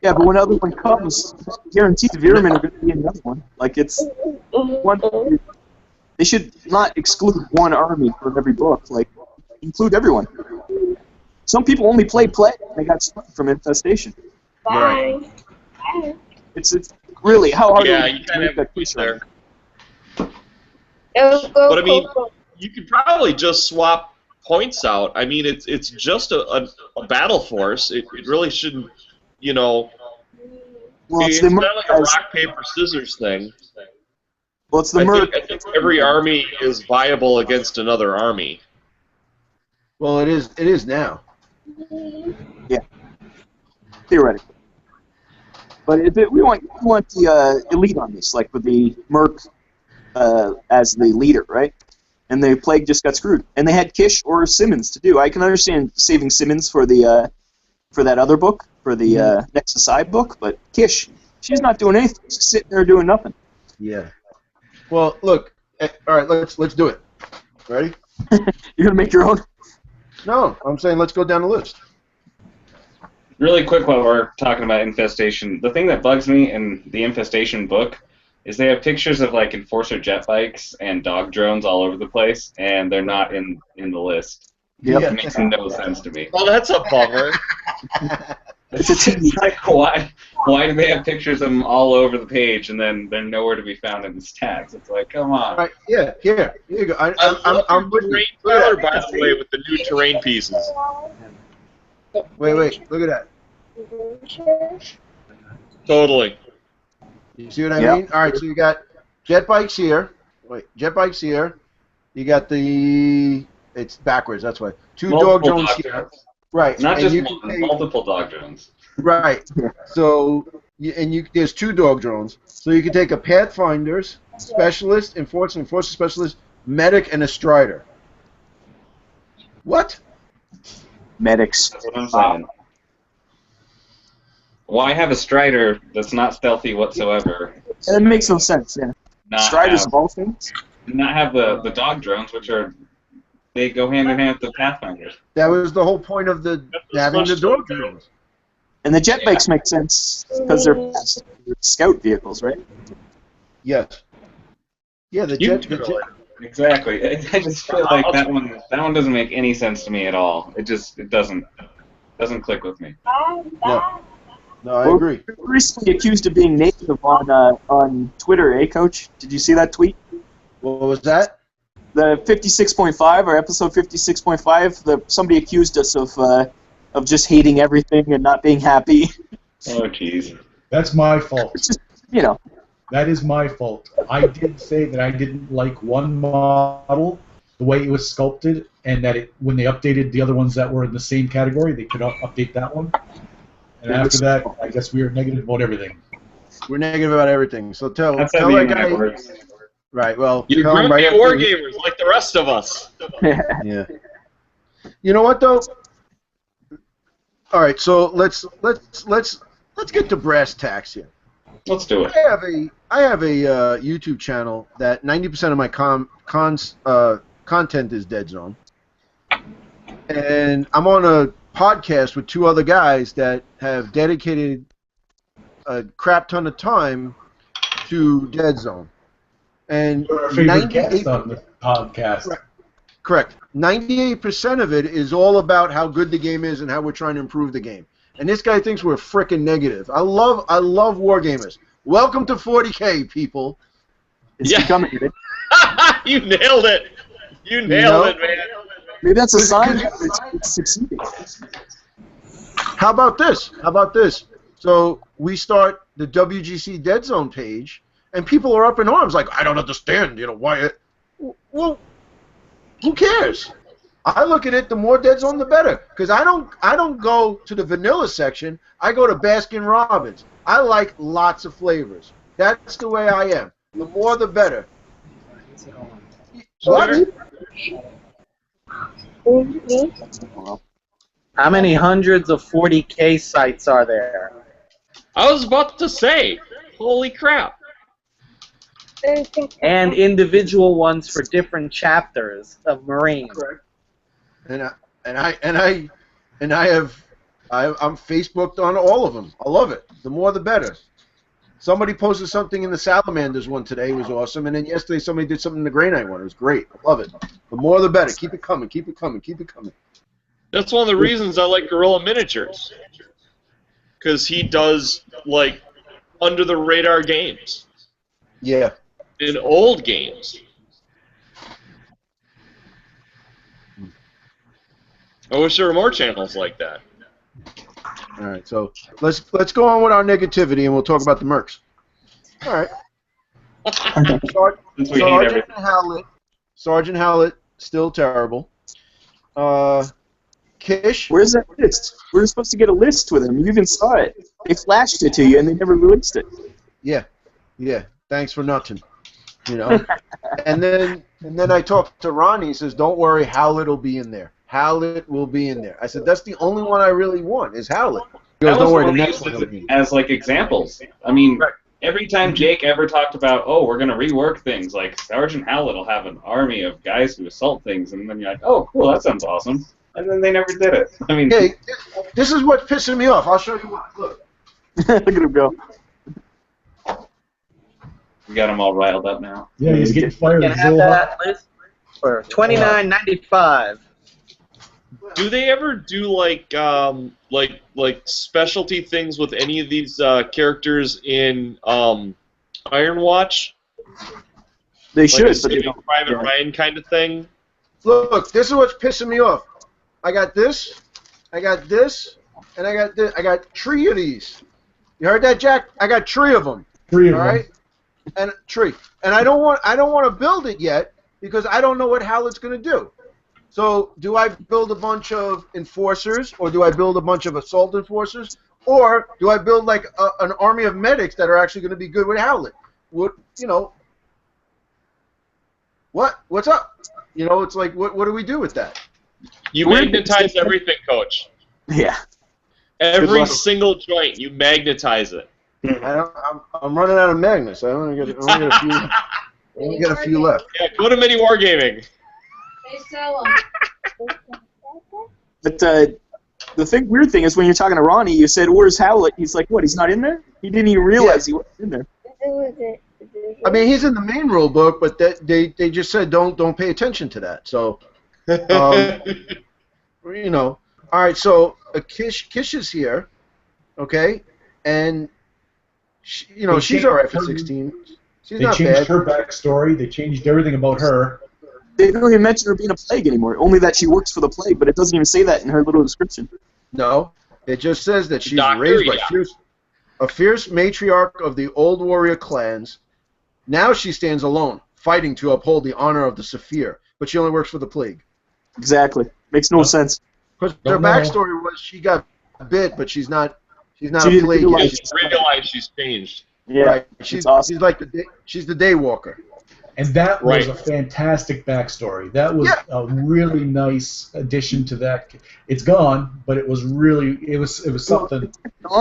Yeah, but when another one comes, guaranteed the Veermen are going to be in another one. Like it's one. They should not exclude one army from every book. Like include everyone. Some people only play and they got stuck from infestation. Right. It's really how hard. Yeah, you kind of have a point there. But I mean, you could probably just swap points out. I mean, it's just a battle force. It really shouldn't, Well, it's not like a rock paper scissors thing. Well, it's the I think every army is viable against another army. Well, it is now. Yeah, theoretically. But we want the elite armies, like with the Merc as the leader, right? And the Plague just got screwed. And they had Kish or Simmons to do. I can understand saving Simmons for the for that other book, for the Nexus I book, but Kish, she's not doing anything. She's sitting there doing nothing. Yeah. Well, look. All right, let's do it. Ready? You're gonna make your own. No, I'm saying let's go down the list. Really quick while we're talking about infestation, the thing that bugs me in the infestation book is they have pictures of like enforcer jet bikes and dog drones all over the place, and they're not in the list. Yep. It makes no sense to me. Well, that's a bummer. It's like why do they have pictures of them all over the page and then they're nowhere to be found in the stats? It's like, come on. All right, here you go. I'm with terrain you. color, by the way, with the new terrain pieces. Wait, look at that. Totally. You see what I mean? All right, so you got jet bikes here. Jet bikes here. You got it's backwards, that's why. Two dog drones here. Right. Not and just one, multiple dog drones. Right. So, there's 2 dog drones. So you can take a Pathfinder's specialist, enforcer specialist, medic, and a strider. What? Medics. That's what I'm saying. Why have a strider that's not stealthy whatsoever? It makes no sense, yeah. Striders of all things? Not have the dog drones, which they go hand in hand with the Pathfinders. That was the whole point of having the dog drones. And the jet bikes make sense because they're fast. They're scout vehicles, right? Yes. Yeah, the jet. Exactly. I just feel like that one doesn't make any sense to me at all. It doesn't click with me. No, I agree. We were recently accused of being native on Twitter, Coach? Did you see that tweet? What was that? The 56.5, or episode 56.5, somebody accused us of just hating everything and not being happy. Oh, jeez. That's my fault. It's just, That is my fault. I did say that I didn't like one model, the way it was sculpted, and that when they updated the other ones that were in the same category, they could update that one. And after that, I guess we were negative about everything. We're negative about everything. So tell that guy. Right. Well, you're grumpy wargamers like the rest of us. Yeah. You know what though? All right. So let's get to brass tacks here. Let's do it. I have a YouTube channel that 90% of my content is Deadzone, and I'm on a podcast with 2 other guys that have dedicated a crap ton of time to Deadzone. And our favorite guest on the podcast. Correct. 98% of it is all about how good the game is and how we're trying to improve the game. And this guy thinks we're frickin' negative. I love wargamers. Welcome to 40K, people. It's becoming. You nailed it. You nailed it, man. Maybe that's a sign it's succeeding. How about this? So we start the WGC Deadzone page, and people are up in arms like, I don't understand, why it... Well, who cares? I look at it, the more Deadzone, the better. Because I don't go to the vanilla section. I go to Baskin Robbins. I like lots of flavors. That's the way I am. The more, the better. What? How many hundreds of 40K sites are there? I was about to say, holy crap. And individual ones for different chapters of Marine. Correct. I'm Facebooked on all of them. I love it. The more, the better. Somebody posted something in the Salamanders one today. It was awesome. And then yesterday somebody did something in the Grey Knight one. It was great. I love it. The more, the better. Keep it coming. Keep it coming. Keep it coming. That's one of the reasons I like Gorilla Miniatures. Because he does, like, under-the-radar games. Yeah. In old games. I wish there were more channels like that. All right, so let's go on with our negativity, and we'll talk about the mercs. All right. Sergeant Howlett, still terrible. Kish. Where's that list? We're supposed to get a list with him. You even saw it. They flashed it to you, and they never released it. Yeah. Thanks for nothing. And then I talked to Ronnie. He says, "Don't worry, Howlett will be in there. Howlett will be in there." I said, "That's the only one I really want is Howlett." He goes, "Don't worry, the next one will be." As like examples. I mean, every time Jake ever talked about, oh, we're gonna rework things, like Sergeant Howlett will have an army of guys who assault things, and then you're like, oh, cool, that sounds awesome. And then they never did it. I mean, hey, this is what's pissing me off. I'll show you what. Look. Look at him go. we got him all riled up now. Yeah, he's getting fired. You can have that list for $29.95. Do they ever do like specialty things with any of these characters in Iron Watch? They should, like a but they Saving don't. Private Ryan kind of thing. Look, this is what's pissing me off. I got this, I got this, and I got this. I got 3 of these. You heard that, Jack? I got 3 of them. 3 of all them. right? And 3. And I don't want to build it yet because I don't know what Howlett's going to do. So do I build a bunch of enforcers, or do I build a bunch of assault enforcers, or do I build like an army of medics that are actually going to be good with Howlett? What's up? It's like what do we do with that? You magnetize everything, Coach. Yeah. Every single joint, you magnetize it. I'm running out of magnets. I only got a few left. Yeah, go to Mini Wargaming. They sell them. But the weird thing is when you're talking to Ronnie, you said, "Where's Howlett?" He's like, "What? He's not in there?" He didn't even realize he wasn't in there. I mean, he's in the main rule book, but they just said don't pay attention to that. So, all right. So Kish is here, okay, and she's all right for 16. She's not bad. They changed her backstory. They changed everything about her. They don't even mention her being a plague anymore. Only that she works for the plague, but it doesn't even say that in her little description. No, it just says that she's raised by a fierce matriarch of the old warrior clans. Now she stands alone, fighting to uphold the honor of the Saphir, but she only works for the plague. Exactly. Makes no sense. Because her backstory was she got bit, but she's not a plague. She realized she's changed. Yeah, right. She's awesome. She's the Daywalker. And that was a fantastic backstory. That was a really nice addition to that. It's gone, but it was something.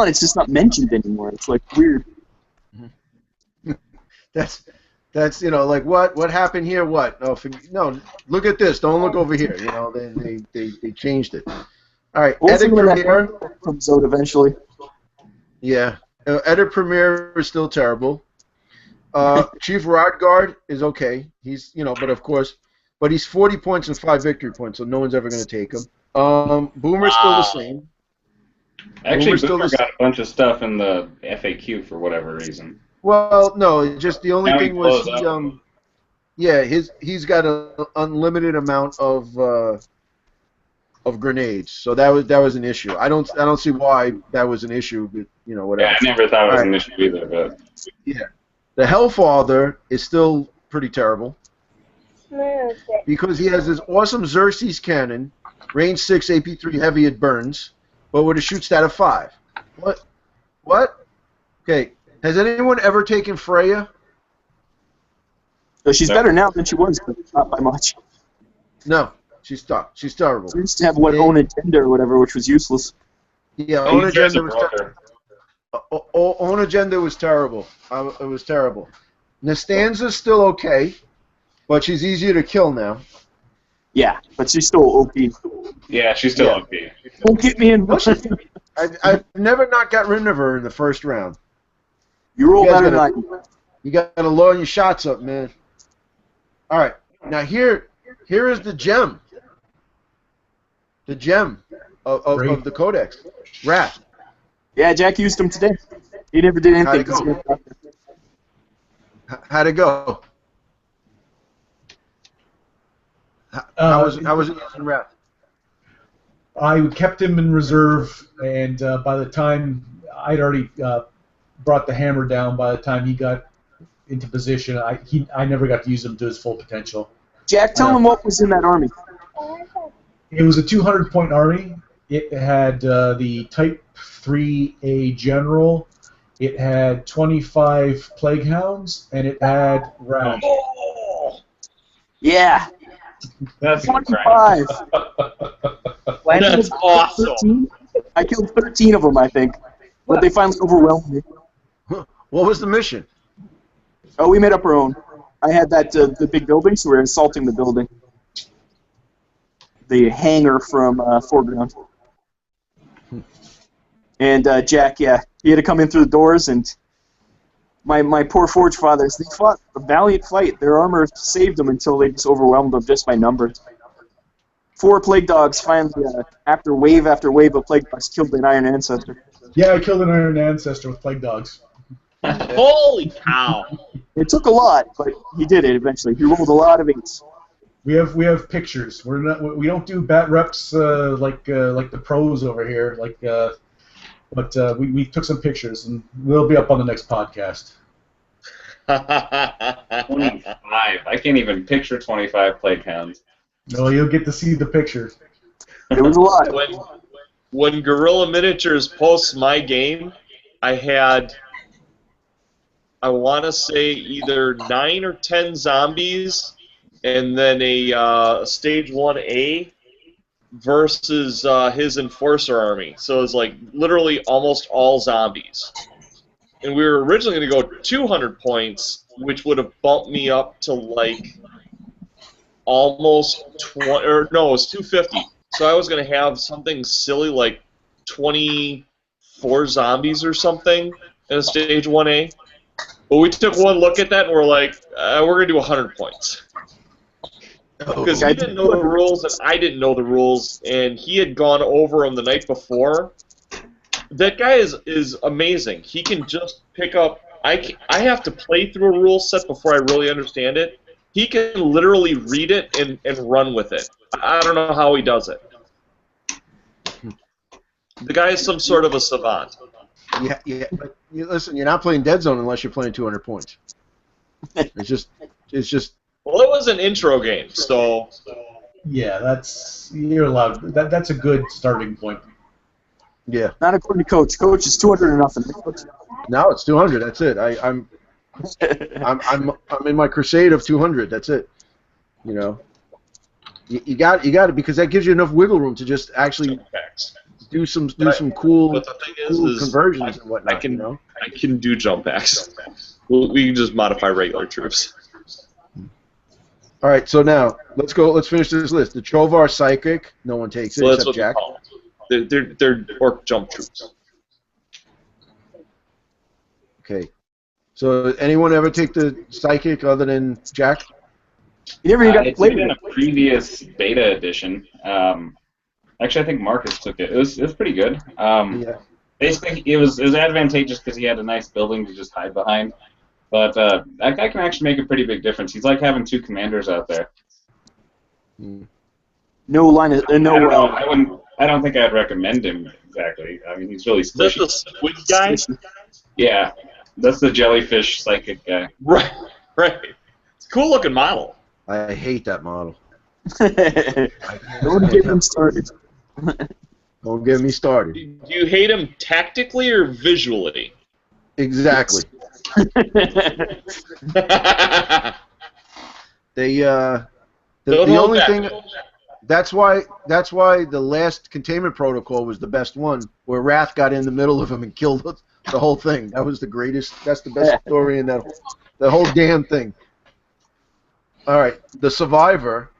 It's just not mentioned anymore. It's like weird. That's like what happened here? What? No, look at this. Don't look over here. They changed it. All right, Edit Premier comes out eventually. Yeah, Edit Premier is still terrible. Chief Rodgard is okay. He's but he's 40 points and 5 victory points, so no one's ever going to take him. Boomer's still the same. Actually, Boomer got a bunch of stuff in the FAQ for whatever reason. Well, no, just the only thing was he's got an unlimited amount of of grenades. So that was an issue. I don't see why that was an issue, but whatever. Yeah, I never thought it was All an right. issue either, but Yeah. The Hellfather is still pretty terrible because he has this awesome Xerxes cannon, range 6, AP3 heavy, it burns, but with a shoot stat of 5. What? Okay. Has anyone ever taken Freya? So she's better now than she was, but not by much. No. She's tough. She's terrible. She used to have own agenda or whatever, which was useless. Yeah, he own tries to agenda was broker. terrible. Own agenda was terrible. It was terrible. Nastanza's still okay, but she's easier to kill now. Yeah, but she's still OP. Yeah, she's still Yeah. OP. Don't get me in. I've never not got rid of her in the first round. You roll You guys better than I gotta- do. You got to load your shots up, man. All right, now here is the gem. The gem of the Codex. Wrath. Yeah, Jack used them today. He never did How'd anything. it go? How'd it go? How was it using Wrath? I kept him in reserve, and by the time I'd already brought the hammer down, by the time he got into position, I never got to use him to his full potential. Jack, tell him what was in that army. It was a 200-point army. It had the Type 3A General. It had 25 Plague Hounds, and it had Wrath. Yeah, That's 25. That's awesome. I killed 13 of them, I think. But they finally overwhelmed me. What was the mission? Oh, we made up our own. I had that the big building, so we were assaulting the building. The hangar from Foreground. And Jack, yeah, he had to come in through the doors, and my poor Forge Fathers, they fought a valiant fight. Their armor saved them until they just overwhelmed them just by numbers. 4 Plague Dogs finally, after wave of Plague Dogs, killed an Iron Ancestor. Yeah, I killed an Iron Ancestor with Plague Dogs. Holy cow! It took a lot, but he did it eventually. He rolled a lot of 8s. We have pictures. We don't do bat reps like the pros over here. But we took some pictures, and they'll be up on the next podcast. 25. I can't even picture 25 Plague Hounds. No, you'll get to see the pictures. It was a lot. When Guerrilla Miniatures posts my game, I had, I want to say, either 9 or 10 zombies, and then a stage 1A versus his Enforcer army. So it's like literally almost all zombies. And we were originally going to go 200 points, which would have bumped me up to like almost 20, or no, it was 250. So I was going to have something silly like 24 zombies or something in a stage 1A. But we took one look at that and we're like, we're going to do 100 points. Because he didn't know the rules and I didn't know the rules, and he had gone over them the night before. That guy is amazing. He can just pick up. I have to play through a rule set before I really understand it. He can literally read it and run with it. I don't know how he does it. The guy is some sort of a savant. Yeah. But listen, you're not playing Deadzone unless you're playing 200 points. It's just. Well, it was an intro game, so. Yeah, you're allowed. That's a good starting point. Yeah. Not according to Coach. Coach is 200 or nothing. No, it's 200. That's it. I'm in my crusade of 200. That's it. You know. You got it, because that gives you enough wiggle room to just actually do some cool, but the thing cool is conversions and whatnot. I can you know? I can do jump backs. We can just modify regular troops. All right, so now let's go. Let's finish this list. The Trovar Psychic, no one takes it So that's except what Jack. they call them. They're orc jump troops. Okay. So anyone ever take the Psychic other than Jack? You never even got to It's play been with a it. previous beta edition. Actually, I think Marcus took it. It was pretty good. Yeah. Basically, it was advantageous because he had a nice building to just hide behind. But that guy can actually make a pretty big difference. He's like having 2 commanders out there. No line of no. I don't know. I wouldn't. I don't think I'd recommend him exactly. I mean, he's really Is that squishy. the squid guy? Yeah, that's the jellyfish psychic guy. Right, right. It's a cool looking model. I hate that model. Don't get them started. Don't get me started. Do you hate him tactically or visually? Exactly. They Don't the hold only back. thing that's why the last containment protocol was the best one, where Wrath got in the middle of him and killed the whole thing. That was the greatest. That's the best story in that the whole damn thing. All right, the Survivor,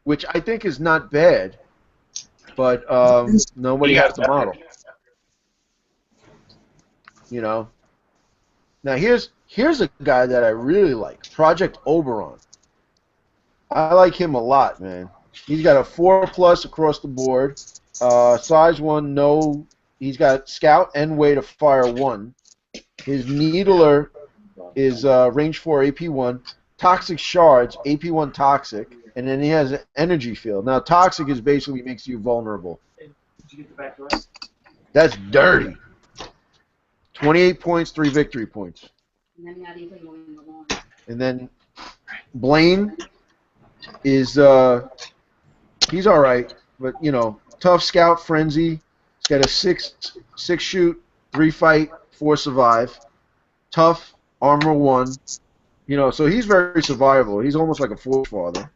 which I think is not bad, but nobody has the model. You know. Now here's a guy that I really like, Project Oberon. I like him a lot, man. He's got a 4+ across the board. Size 1, no. He's got Scout and Way to Fire 1. His Needler is range 4, AP1. Toxic Shards, AP1 Toxic. And then he has an Energy Field. Now, Toxic is basically makes you vulnerable. That's dirty. 28 points, 3 victory points. And then Blaine is he's all right, but you know, tough Scout, Frenzy. He's got a 6 shoot, 3 fight, 4 survive. Tough, Armor 1. You know, so he's very survivable. He's almost like a Force Father.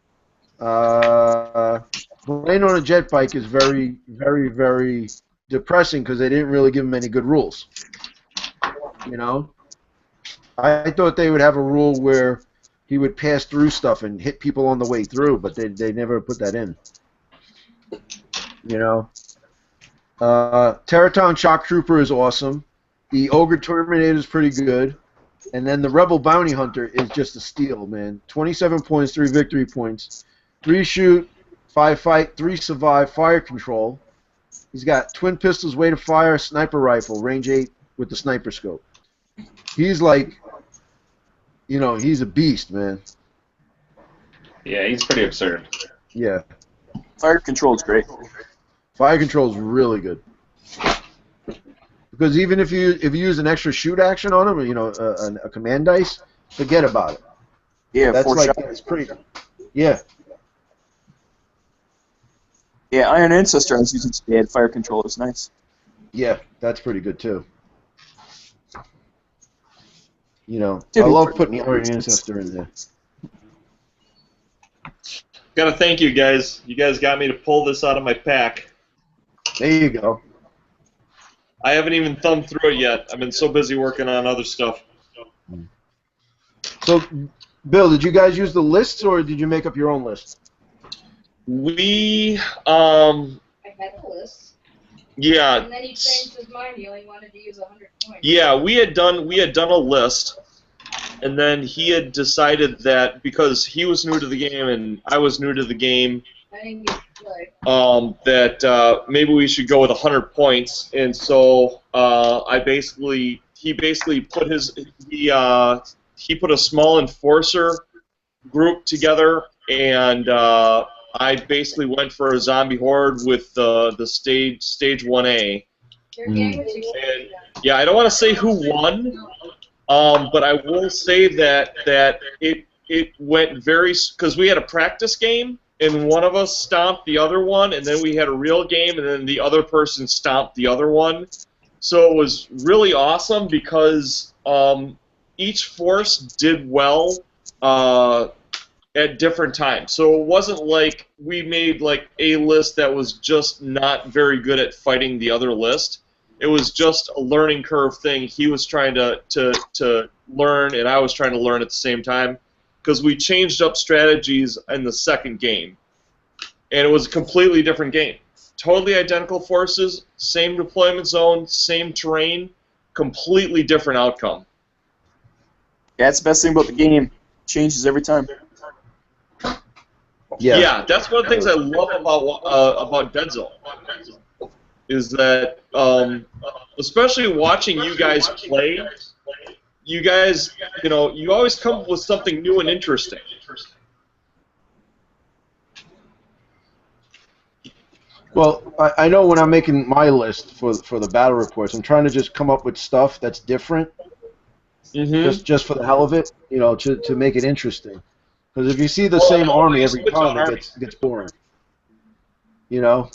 Blaine on a jet bike is very, very, very depressing because they didn't really give him any good rules. You know, I thought they would have a rule where he would pass through stuff and hit people on the way through, but they never put that in. You know, Teraton Shock Trooper is awesome. The Ogre Terminator is pretty good, and then the Rebel Bounty Hunter is just a steal, man. 27 points, 3 victory points, 3 shoot, 5 fight, 3 survive, fire control. He's got twin pistols, way to fire, sniper rifle, range 8 with the sniper scope. He's like, you know, he's a beast, man. Yeah, he's pretty absurd. Yeah. Fire control is great. Fire control is really good. Because even if you use an extra shoot action on him, you know, a command dice, forget about it. Yeah, That's 4 like shots. it's pretty. Yeah. Yeah, Iron Ancestor I was using today had fire control. It was nice. Yeah, that's pretty good too. You know, I love putting the Iron Ancestor in there. Gotta thank you guys. You guys got me to pull this out of my pack. There you go. I haven't even thumbed through it yet. I've been so busy working on other stuff. So, Bill, did you guys use the lists or did you make up your own list? We, I had a list. yeah. And then he changed his mind. He only wanted to use 100 points. Yeah, we had done a list, and then he had decided that because he was new to the game and I was new to the game, I didn't get to play. that maybe we should go with 100 points, and so he basically put he put a small enforcer group together, and I basically went for a zombie horde with the stage 1A. Your game was And, yeah, I don't want to say who won, but I will say that it went very, because we had a practice game, and one of us stomped the other one, and then we had a real game, and then the other person stomped the other one. So it was really awesome because each force did well at different times. So it wasn't like we made like a list that was just not very good at fighting the other list. It was just a learning curve thing. He was trying to learn, and I was trying to learn at the same time, because we changed up strategies in the second game, and it was a completely different game. Totally identical forces, same deployment zone, same terrain, completely different outcome. Yeah, that's the best thing about the game. Changes every time. Yeah, that's one of the things I love about Deadzone, is that especially watching you guys play, you guys, you know, you always come up with something new and interesting. Well, I know when I'm making my list for the battle reports, I'm trying to just come up with stuff that's different, just for the hell of it, you know, to make it interesting. Because if you see the same army every time, it gets boring. You know.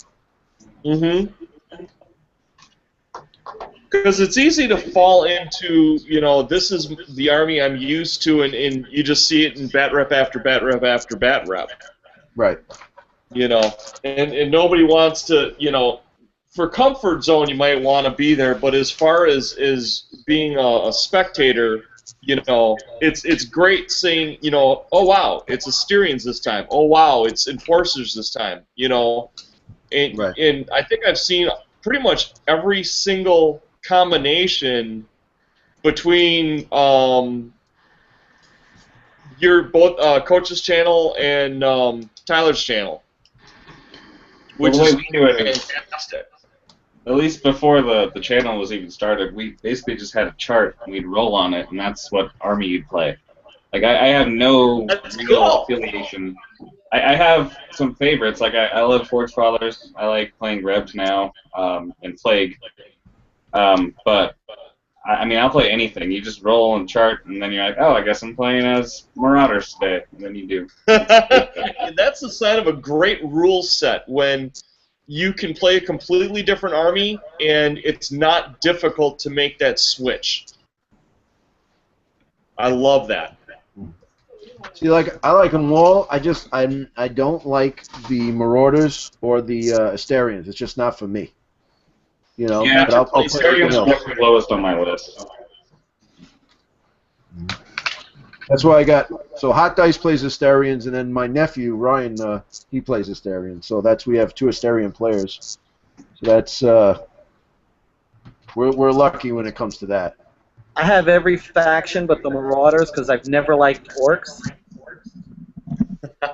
Because it's easy to fall into, you know, this is the army I'm used to, and you just see it in bat rep after bat rep after bat rep. Right. You know, and nobody wants to, you know, for comfort zone you might want to be there, but as far as being a spectator, you know, it's great seeing, you know, oh wow, it's Asterians this time. Oh wow, it's Enforcers this time. You know, and I think I've seen pretty much every single combination between your both Coach's channel and Tyler's channel, which is we do it fantastic. At least before the channel was even started, we basically just had a chart and we'd roll on it, and that's what army you'd play. Like I have no real affiliation. I have some favorites. Like I love Forge Fathers. I like playing Rebs now and Plague. But I mean, I'll play anything. You just roll and chart, and then you're like, oh, I guess I'm playing as Marauders today, and then you do. And that's the sign of a great rule set, when you can play a completely different army, and it's not difficult to make that switch. I love that. See, like I like them all. I don't like the Marauders or the Asterians. It's just not for me. You know, yeah, but I'll play Asterians are the lowest on my list. That's why I got Hot Dice plays Asterians, and then my nephew Ryan he plays Asterians. So we have 2 Asterian players. So that's we're lucky when it comes to that. I have every faction but the Marauders because I've never liked orcs.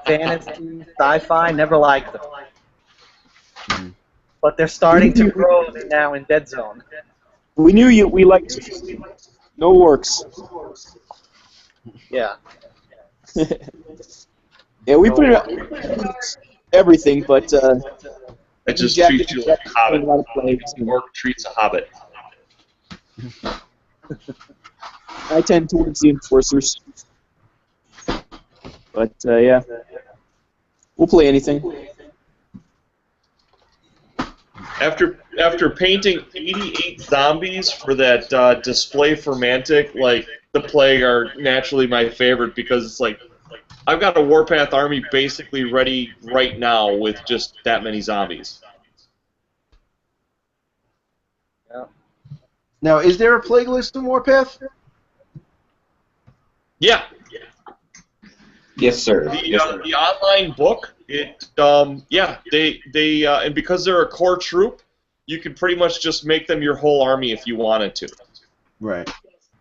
Fantasy, sci-fi, never liked them. But they're starting to grow. They're now in Deadzone. We knew you. We liked you. No orcs. Yeah. Yeah, we put it everything, but it just treats you like a hobbit. Orc treats a hobbit. I tend towards the Enforcers. But, yeah. We'll play anything. After painting 88 zombies for that display for Mantic, like, the Plague are naturally my favorite, because it's like, I've got a Warpath army basically ready right now with just that many zombies. Yeah. Now, is there a Plague list in Warpath? Yeah. Yes, sir. The online book, and because they're a core troop, you can pretty much just make them your whole army if you wanted to. Right.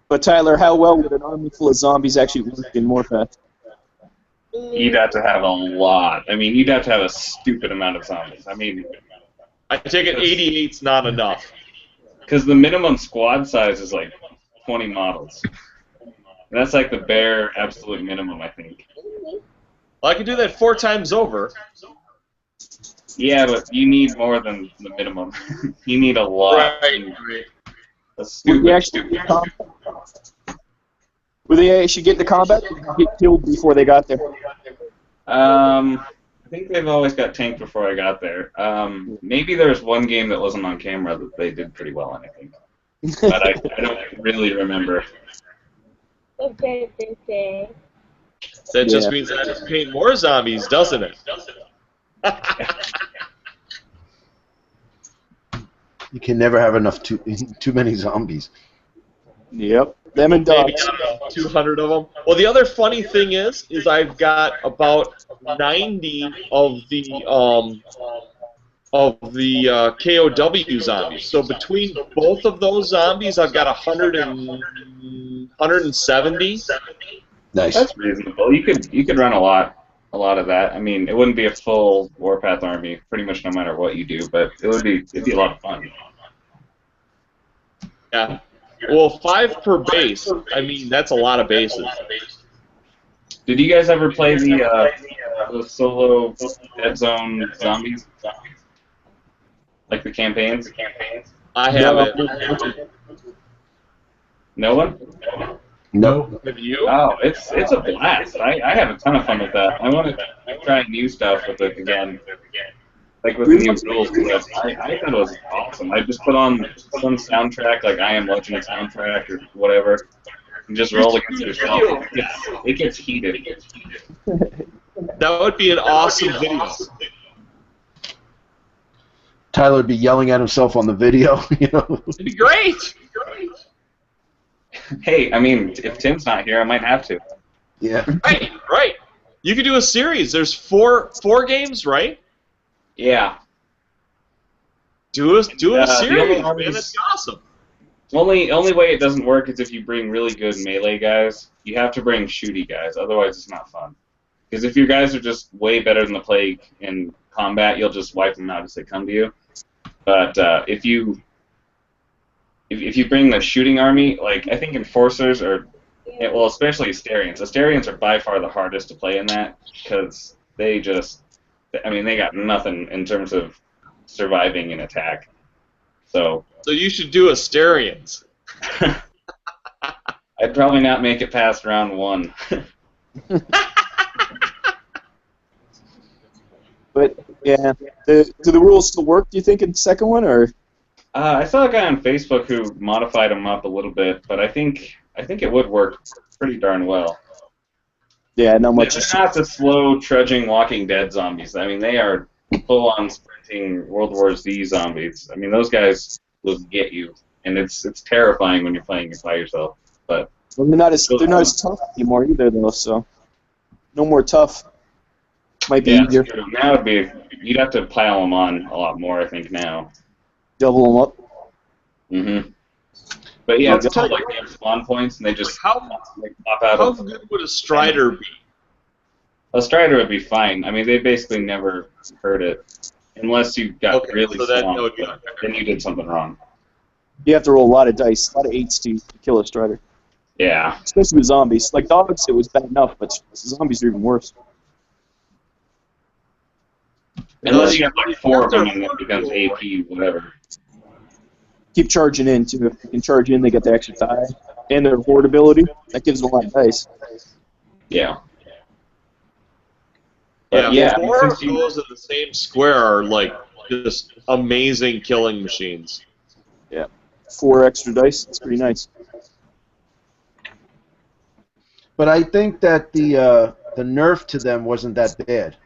But Tyler, how well would an army full of zombies actually work in Warpath? You'd have to have a lot. I mean, you'd have to have a stupid amount of zombies. I mean, I take it 88's not enough. Because the minimum squad size is like 20 models. That's like the bare absolute minimum, I think. Well, I can do that 4 times over. Yeah, but you need more than the minimum. You need a lot. Right. That's stupid. Were they actually get to combat, or get killed before they got there? I think they've always got tanked before I got there. Maybe there's one game that wasn't on camera that they did pretty well in, I think. But I don't really remember. That just means I just paint more zombies, doesn't it? You can never have enough too many zombies. Yep. Them and Maybe dogs. 200 of them. Well, the other funny thing is I've got about 90 of the KOW zombies. So between both of those zombies, I've got 170. Nice. That's reasonable. You could run a lot of that. I mean, it wouldn't be a full Warpath army, pretty much no matter what you do, but it'd be a lot of fun. Yeah. Well, 5 per base. I mean, that's a lot of bases. Did you guys ever play the solo Deadzone zombies? Like the campaigns? I No. haven't. No one? No. Have you? Oh, it's a blast. I have a ton of fun with that. I want to try new stuff with it again, like with the new rules. But I thought it was awesome. I just put on some soundtrack, like I Am Legend soundtrack or whatever, and just roll against yourself. It gets heated. That would be an awesome video. Tyler would be yelling at himself on the video. You know. It'd be great. Hey, I mean, if Tim's not here, I might have to. Yeah. Right. You could do a series. There's four games, right? Yeah. Do a the series, only- man. That's awesome. Only way it doesn't work is if you bring really good melee guys. You have to bring shooty guys, otherwise it's not fun. Because if your guys are just way better than the plague in combat, you'll just wipe them out as they come to you. But if you bring the shooting army, like I think enforcers are, well, especially Asterians. Asterians are by far the hardest to play in that because they got nothing in terms of surviving an attack. So you should do Asterians. I'd probably not make it past round 1. But yeah, do the rules still work? Do you think in the second one, or? I saw a guy on Facebook who modified them up a little bit, but I think it would work pretty darn well. Yeah, not much. They're not the slow, trudging Walking Dead zombies. I mean, they are full-on sprinting World War Z zombies. I mean, those guys will get you, and it's terrifying when you're playing it by yourself. But Well, they're not as tough anymore either, though. So no more tough. Might be easier. true. Now you'd have to pile them on a lot more, I think, now. Double them up. Mm-hmm. But yeah, it's like they have spawn points, and they just pop out. How good would a Strider be? A Strider would be fine. I mean, they basically never hurt it, unless you got really strong. Then you did something wrong. You have to roll a lot of dice, a lot of 8s to kill a Strider. Yeah. Especially with zombies. Like dogs, it was bad enough, but zombies are even worse. Unless you have like 4 of them and it becomes AP, whatever. Keep charging in, too. If you can charge in, they get the extra die. And their horde ability, that gives them a lot of dice. Yeah. Yeah, 4 of those in the same square are like just amazing killing machines. Yeah. 4 extra dice, it's pretty nice. But I think that the nerf to them wasn't that bad.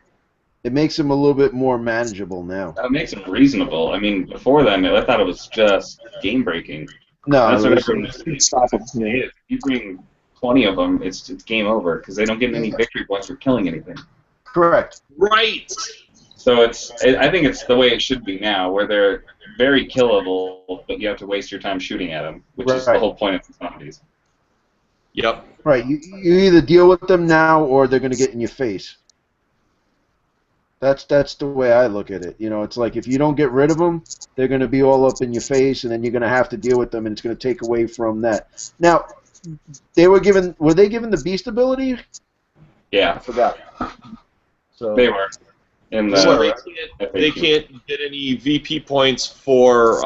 It makes them a little bit more manageable now. It makes them reasonable. I mean, before then, I thought it was just game-breaking. No, Stop them. Yeah. If you bring 20 of them, it's game over, because they don't get any victory points for killing anything. Correct. Right! So I think it's the way it should be now, where they're very killable, but you have to waste your time shooting at them, which is the whole point of the zombies. Yep. Right. You either deal with them now or they're going to get in your face. That's the way I look at it. You know, it's like if you don't get rid of them, they're going to be all up in your face, and then you're going to have to deal with them, and it's going to take away from that. Now, were they given the beast ability? Yeah. I forgot. So they were. So they can't get any VP points for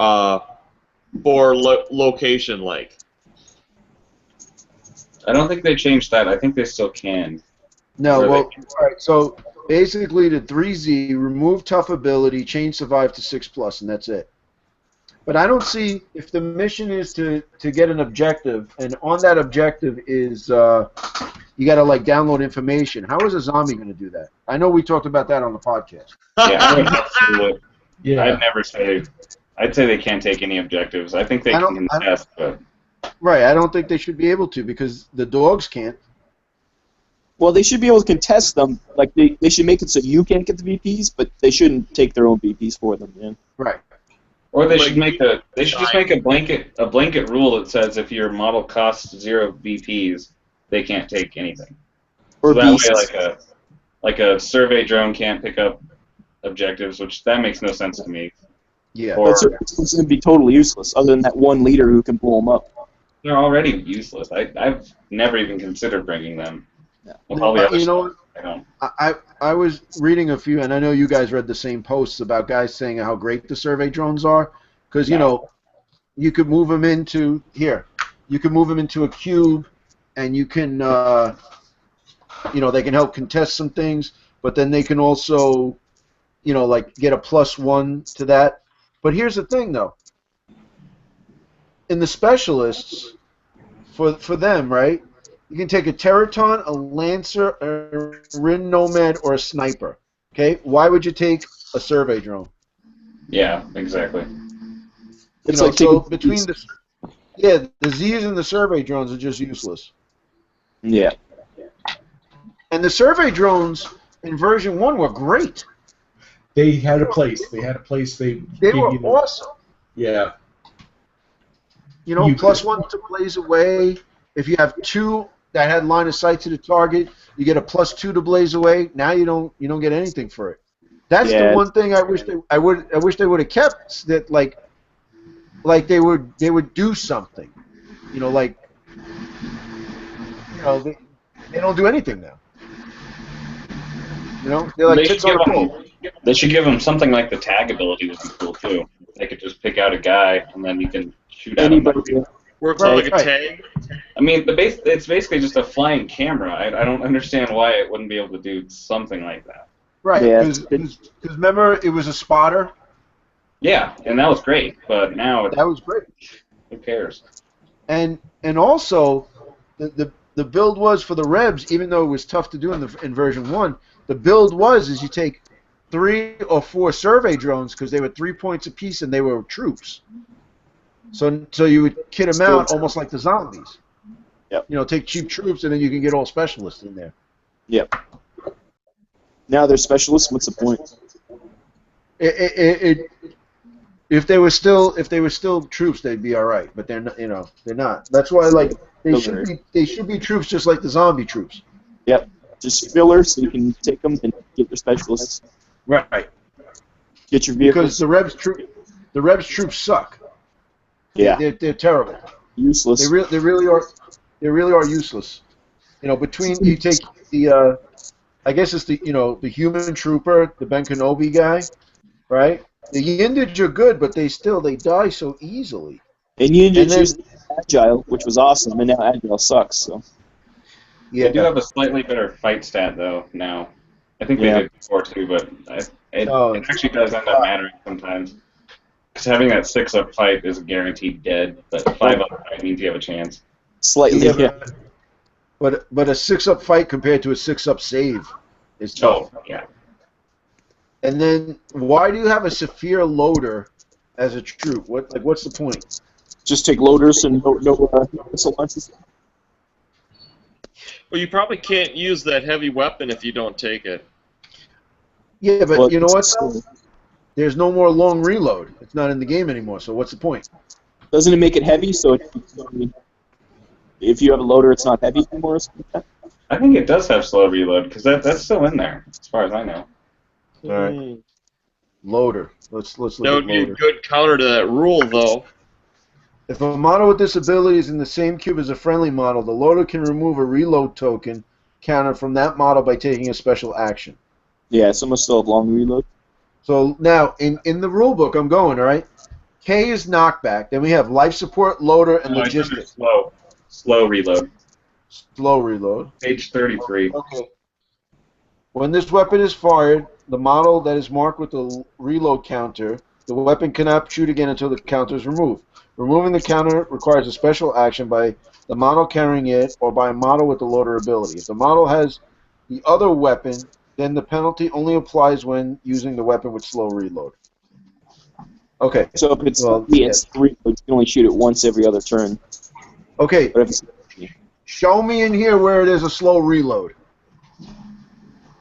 location, like. I don't think they changed that. I think they still can. No, well, all right. So basically, the 3Z remove tough ability, change survive to 6+, and that's it. But I don't see if the mission is to get an objective, and on that objective is you got to like download information. How is a zombie going to do that? I know we talked about that on the podcast. Yeah, I'd never say. I'd say they can't take any objectives. I think they can contest, but. Right, I don't think they should be able to because the dogs can't. Well, they should be able to contest them. Like they should make it so you can't get the VPs, but they shouldn't take their own VPs for them. Yeah. Right. Or they should just make a blanket rule that says if your model costs 0 VPs, they can't take anything. Or so that way, like a survey drone can't pick up objectives, which that makes no sense to me. Yeah. It's going to be totally useless, other than that one leader who can blow them up. They're already useless. I've never even considered bringing them. Yeah. You know, I was reading a few, and I know you guys read the same posts about guys saying how great the survey drones are, because you know you could move them into here. You can move them into a cube, and you can, they can help contest some things, but then they can also, like get a +1 to that. But here's the thing, though. In the specialists, for them, right? You can take a Teraton, a Lancer, a Rin Nomad, or a Sniper. Okay, why would you take a survey drone? Yeah, exactly. It's So between the Z's and the survey drones are just useless. Yeah. And the survey drones in version 1 were great. They had a place. They They were awesome. Yeah. +1 to blaze away. If you have 2 that had line of sight to the target, you get a +2 to blaze away. Now you don't get anything for it. That's the one thing I wish they would have kept, that like they would do something. They don't do anything now. They're like tits on a pole. They should give them something like the tag ability would be cool too. They could just pick out a guy and then you can shoot at him. Works like a tag. I mean, it's basically just a flying camera. I don't understand why it wouldn't be able to do something like that. Right, because remember it was a spotter. Yeah, and that was great, but now that was great. Who cares? And also the build was for the Rebs, even though it was tough to do in version 1. The build is you take 3 or 4 survey drones because they were 3 points apiece and they were troops. So you would kit them out almost like the zombies. Yep. Take cheap troops and then you can get all specialists in there. Yep. Now they're specialists. What's the point? If they were still troops, they'd be all right. But they're not. They're not. That's why they should be troops just like the zombie troops. Yep. Just fillers so you can take them and get your specialists. Right. Get your vehicles. Because the Rebs troops suck. Yeah. They're terrible. Useless. They really are useless. Between you take the I guess it's the the human trooper, the Ben Kenobi guy, right? The Yindage are good, but they die so easily. And Yindage used Agile, which was awesome, and now Agile sucks. So. Yeah. They do have a slightly better fight stat though now. I think they did before too, but it actually does end up mattering sometimes. Because having that 6-up fight is guaranteed dead, but 5-up fight means you have a chance. Slightly, yeah. But a 6-up fight compared to a 6-up save is tough. Oh, yeah. And then why do you have a Saphir loader as a troop? What's the point? Just take loaders and no missile launchers. Well, you probably can't use that heavy weapon if you don't take it. Yeah, but you know what? There's no more long reload. It's not in the game anymore, so what's the point? Doesn't it make it heavy? So if you have a loader, it's not heavy anymore? I think it does have slow reload, because that's still in there, as far as I know. All right. Loader. Let's look at That would be loader. a good counter to that rule, though. If a model with this ability is in the same cube as a friendly model, the loader can remove a reload token counter from that model by taking a special action. Yeah, some must still have long reload. So now, in the rule book, I'm going, all right? K is knockback. Then we have life support, loader, and logistics. Slow reload. Slow reload. Page 33. Okay. When this weapon is fired, the model that is marked with the reload counter, the weapon cannot shoot again until the counter is removed. Removing the counter requires a special action by the model carrying it or by a model with the loader ability. If the model has the other weapon, then the penalty only applies when using the weapon with slow reload. Okay. So if it's it's 3, but you can only shoot it once every other turn. Okay. Show me in here where there's a slow reload.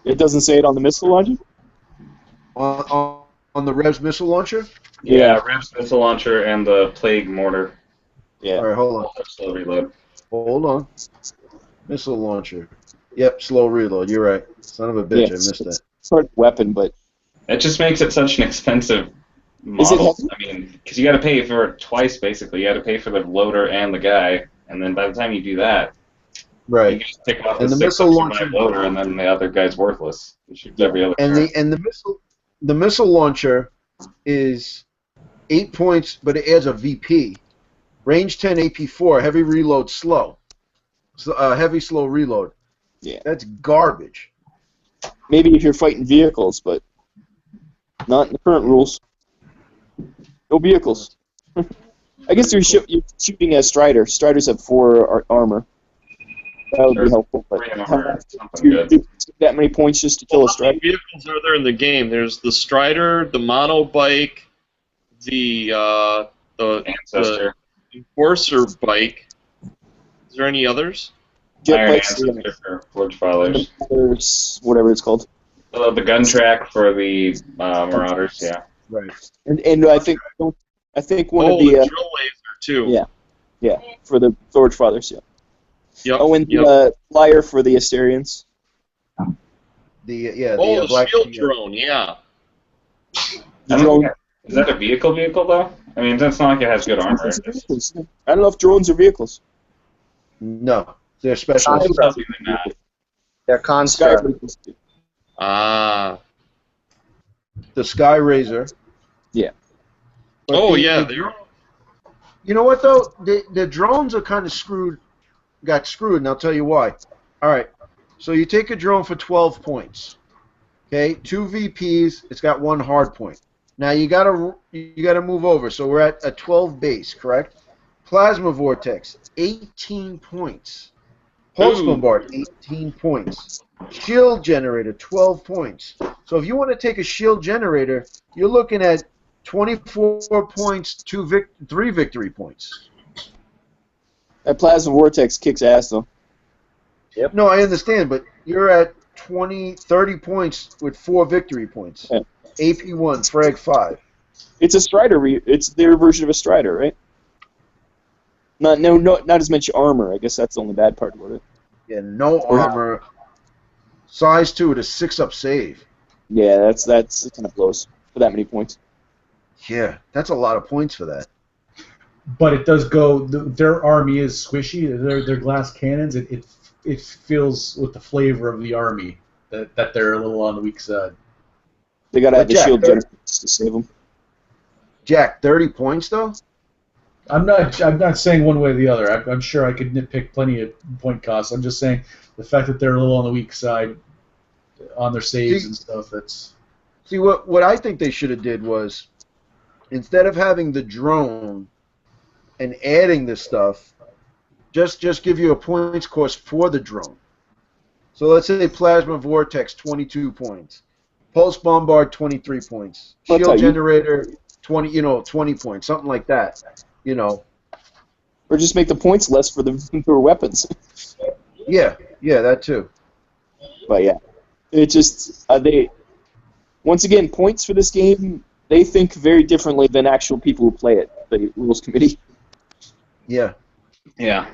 It doesn't say it on the missile launcher? On the Revs missile launcher? Yeah, Revs missile launcher and the Plague mortar. Yeah. All right, hold on. Slow reload. Hold on. Missile launcher. Yep, slow reload. You're right. Son of a bitch, I missed that. It's not a weapon, but... It just makes it such an expensive model. I mean, because you got to pay for it twice, basically. You got to pay for the loader and the guy, and then by the time you do that... You Right. can just pick off And the the 6 missile up launcher. survive loader, and then the other guy's worthless. He shoots every other And turn. the missile launcher is 8 points, but it adds a VP. Range 10, AP 4, heavy reload, slow. So, heavy slow reload. Yeah. That's garbage. Maybe if you're fighting vehicles, but not in the current rules. No vehicles. I guess you're shooting as Strider. Striders have 4 armor. That would be helpful. But 3 how armor, much something do good. you take that many points just to kill a How many Strider? vehicles are there in the game? There's the Strider, the mono bike, the Ancestor. Enforcer bike. Is there any others? Jet Iron bikes, Ancestor for Forge Fathers. whatever it's called. The gun track for the Marauders, yeah. Right. And I think one of the the drill laser too. yeah for the Forge Fathers, yeah. Yep. Oh, and yep. the flyer for the Asterians. The black shield drone, yeah. I don't think is that a vehicle though? I mean, it's not like it has good armor. I don't know if drones are vehicles. No, they're special. Construct. Probably not. They're construct. Ah. The Sky Razor. Yeah. But Oh the- yeah. the- you know what though? The drones are kind of screwed. Got screwed, and I'll tell you why. All right. So you take a drone for 12 points. Okay, 2 VPs. It's got 1 hard point. Now you gotta move over. So we're at a 12 base, correct? Plasma vortex, 18 points. Pulse bombard, 18 points. Shield generator, 12 points. So if you want to take a shield generator, you're looking at 24 points, 3 victory points. That plasma vortex kicks ass though. Yep. No, I understand, but you're at 30 points with 4 victory points. Yeah. AP1, frag 5. It's a Strider. It's their version of a Strider, right? Not as much armor. I guess that's the only bad part about it. Yeah, no armor. Size 2 at a 6-up save. Yeah, that's kind of blows for that many points. Yeah, that's a lot of points for that. But it does go. Their army is squishy. Their glass cannons. It feels with the flavor of the army that they're a little on the weak side. They gotta have the Jack, shield generators to save them. Jack, 30 points though? I'm not saying one way or the other. I'm sure I could nitpick plenty of point costs. I'm just saying the fact that they're a little on the weak side on their saves and stuff. That's See what I think they should have did was instead of having the drone and adding this stuff, just give you a points cost for the drone. So let's say plasma vortex 22 points, pulse bombard 23 points, shield generator 20 points, something like that. Or just make the points less for weapons. Yeah, that too. But yeah, it just once again, points for this game, they think very differently than actual people who play it. The rules committee. Yeah. Yeah.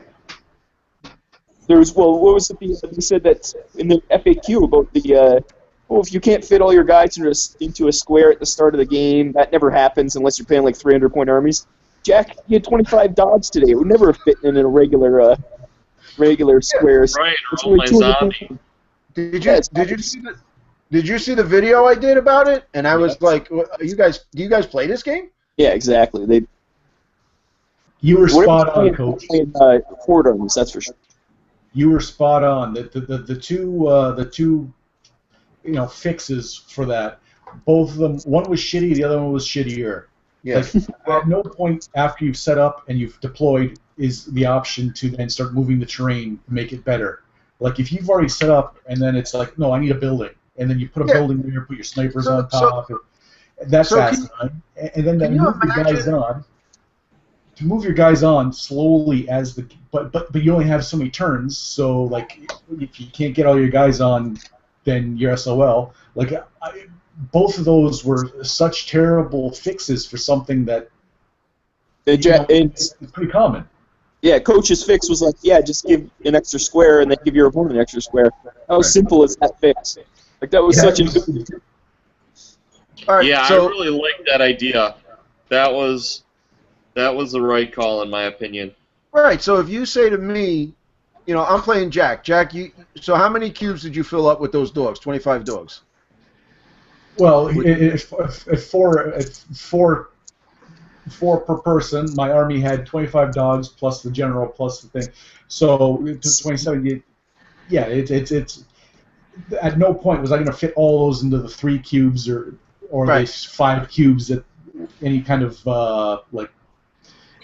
What was it? They said that in the FAQ about the if you can't fit all your guys into a square at the start of the game, that never happens unless you're playing like 300-point armies. Jack, you had 25 dogs today. It would never fit in a regular squares. Right. It's Or only my 200 zombie. points. Did you see the video I did about it? And I was like, do you guys play this game? Yeah, exactly. you were spot on, Coach. Playing horde armies, that's for sure. You were spot on. The two fixes for that. Both of them. One was shitty. The other one was shittier. Yeah. Like, at no point after you've set up and you've deployed is the option to then start moving the terrain to make it better. Like if you've already set up and then it's like, no, I need a building, and then you put a building there, put your snipers on top. That's asinine. And then move your guys on. To move your guys on slowly but you only have so many turns, so like if you can't get all your guys on, then you're SOL. Like both of those were such terrible fixes for something that it's pretty common. Yeah, Coach's fix was like, just give an extra square and then give your opponent an extra square. How simple is that fix? Like that was such a good. All right, Yeah, so, I really like that idea. That was the right call in my opinion. right, so if you say to me, you know, I'm playing Jack. Jack, so how many cubes did you fill up with those dogs? 25 dogs. Well, if four per person, my army had 25 dogs plus the general plus the thing, so to 27. Yeah, it's at no point was I going to fit all those into the 3 cubes or Right. the 5 cubes that any kind of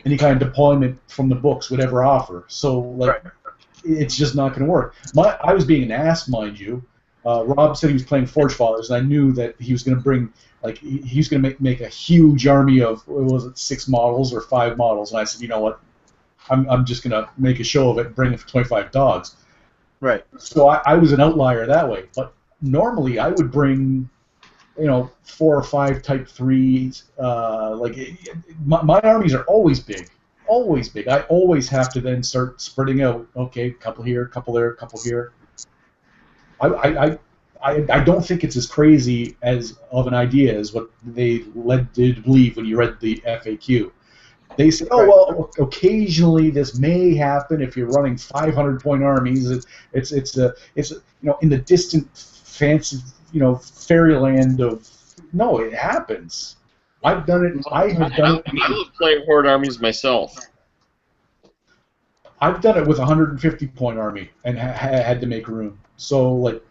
any kind of deployment from the books would ever offer. So like, it's just not going to work. I was being an ass, mind you. Rob said he was playing Forge Fathers, and I knew that he was going to bring, like, he was going to make a huge army of, what was it, 6 models or 5 models, and I said, you know what, I'm just going to make a show of it and bring it for 25 dogs. Right. So I was an outlier that way, but normally I would bring, you know, 4 or 5 Type 3s. My armies are always big. Always big. I always have to then start spreading out. Okay, couple here, couple there, couple here. I don't think it's as crazy as of an idea as what they led you to believe when you read the FAQ. They say, oh well, occasionally this may happen if you're running 500-point armies. It's you know, in the distant fancy, you know, fairyland of, no, it happens. I've done it. I have done it. I love playing horde armies myself. I've done it with a 150-point army and had to make room. So like,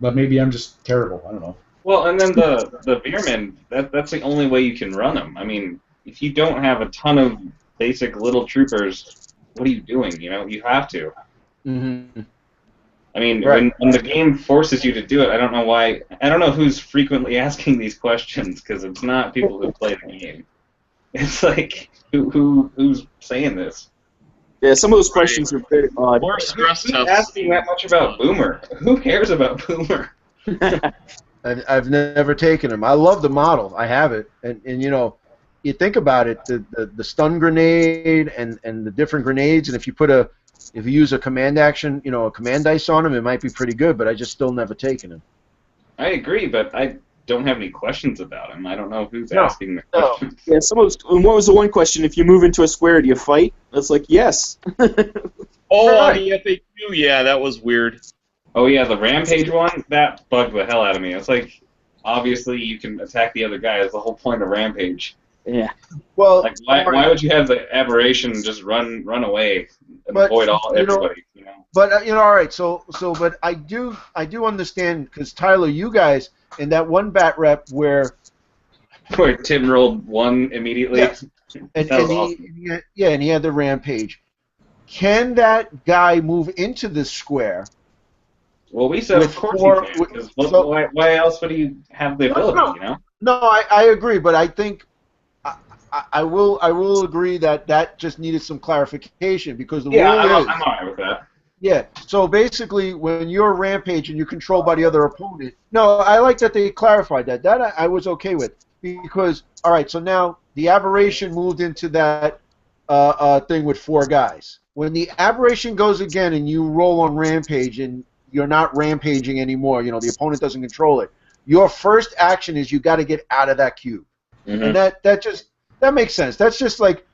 but maybe I'm just terrible. I don't know. Well, and then the Veermen, that's the only way you can run them. I mean, if you don't have a ton of basic little troopers, what are you doing? You know, you have to. Mm-hmm. I mean, Right. when the game forces you to do it, I don't know why. I don't know who's frequently asking these questions, because it's not people who play the game. It's like, who's saying this? Yeah, some of those questions are very odd. Or stress Who's tests. asking that much about Boomer? Who cares about Boomer? I've never taken them. I love the model. I have it, and you know, you think about it, the stun grenade and the different grenades, and if you use a command action, you know, a command dice on them, it might be pretty good. But I just still never taken them. I agree, but I don't have any questions about him. I don't know who's asking the No. questions. Yeah, some of those, and what was the one question? If you move into a square, do you fight? It's like, yes. Oh, Right. the FAQ, yeah, that was weird. Oh yeah, the Rampage one, that bugged the hell out of me. It's like, obviously you can attack the other guy. That's the whole point of Rampage. Yeah. Well, Like, why would you have the aberration just run away and But, avoid everybody? You know? But you know, all right. So, but I do understand, because Tyler, you guys in that one bat rep where Where Tim rolled 1 immediately. Yeah. and That was he had the Rampage. Can that guy move into this square? Well, we said With of course four- he can. 'Cause so- why else would he have the ability? No. You know? No, I agree, but I think I will agree that just needed some clarification, because the Yeah, rule is I'm alright with that. yeah. So basically, when you're Rampage and you're controlled by the other opponent, no, I like that they clarified that. That I was okay with, because all right. So now the aberration moved into that thing with 4 guys. When the aberration goes again and you roll on Rampage and you're not rampaging anymore, you know, the opponent doesn't control it. Your first action is you got to get out of that cube, and that makes sense. That's like,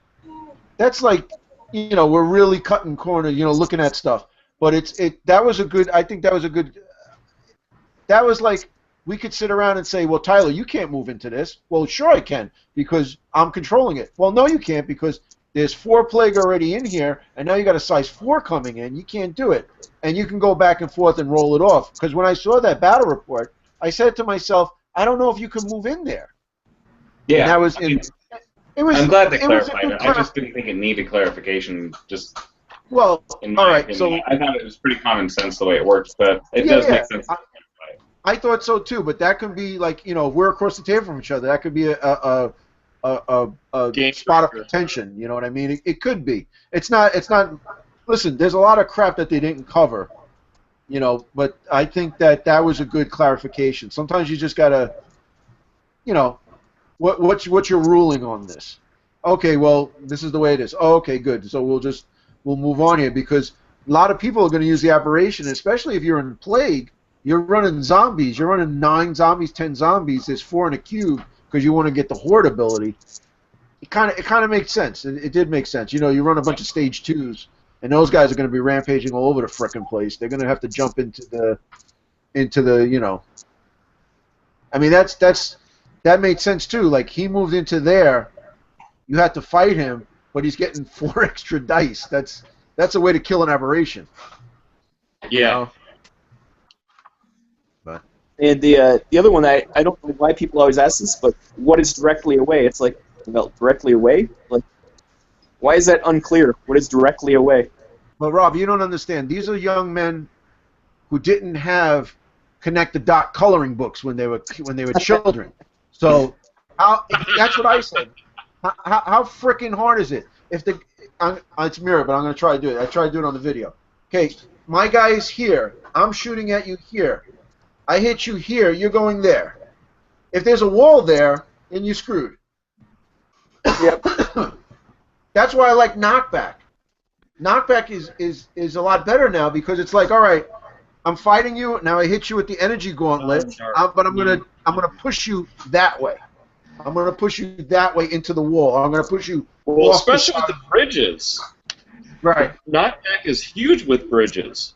you know, we're really cutting corners, you know, looking at stuff. But that was a good. I think that was a good. That was like, we could sit around and say, well, Tyler, you can't move into this. Well, sure I can, because I'm controlling it. Well, no, you can't, because there's 4 plague already in here, and now you got a size 4 coming in. You can't do it, and you can go back and forth and roll it off. Because when I saw that battle report, I said to myself, I don't know if you can move in there. Yeah. And that was I'm glad they it was a clarified good it. I just didn't think it needed clarification. Just well, in my all right. opinion. So I thought it was pretty common sense the way it works, but it does make sense. I thought so too, but that could be like, you know, if we're across the table from each other, that could be a spot of contention. You know what I mean? It could be. It's not. Listen, there's a lot of crap that they didn't cover, you know. But I think that was a good clarification. Sometimes you just gotta, you know, what's your ruling on this? Okay, well, this is the way it is. Oh, okay, good. So we'll move on here, because a lot of people are going to use the aberration, especially if you're in Plague. You're running zombies. You're running 9 zombies, 10 zombies. There's 4 in a cube because you want to get the horde ability. It kind of makes sense. It did make sense. You know, you run a bunch of stage 2s, and those guys are going to be rampaging all over the frickin' place. They're going to have to jump into the you know. I mean, that made sense too. Like he moved into there, you had to fight him, but he's getting 4 extra dice. That's a way to kill an aberration. Yeah. You know? But And the other one, I don't know why people always ask this, but what is directly away? It's like, well, directly away? Like, why is that unclear? What is directly away? Well, Rob, you don't understand. These are young men who didn't have connect-the-dot coloring books when they were children. So that's what I said. How freaking hard is it? It's mirror, but I'm going to try to do it. I tried to do it on the video. Okay, my guy is here. I'm shooting at you here. I hit you here. You're going there. If there's a wall there, then you're screwed. Yep. That's why I like knockback. Knockback is a lot better now because it's like, all right, I'm fighting you. Now I hit you with the energy gauntlet, but I'm gonna push you that way. I'm gonna push you that way into the wall. I'm gonna push you. Well, especially with the bridges. Right. Knockback is huge with bridges.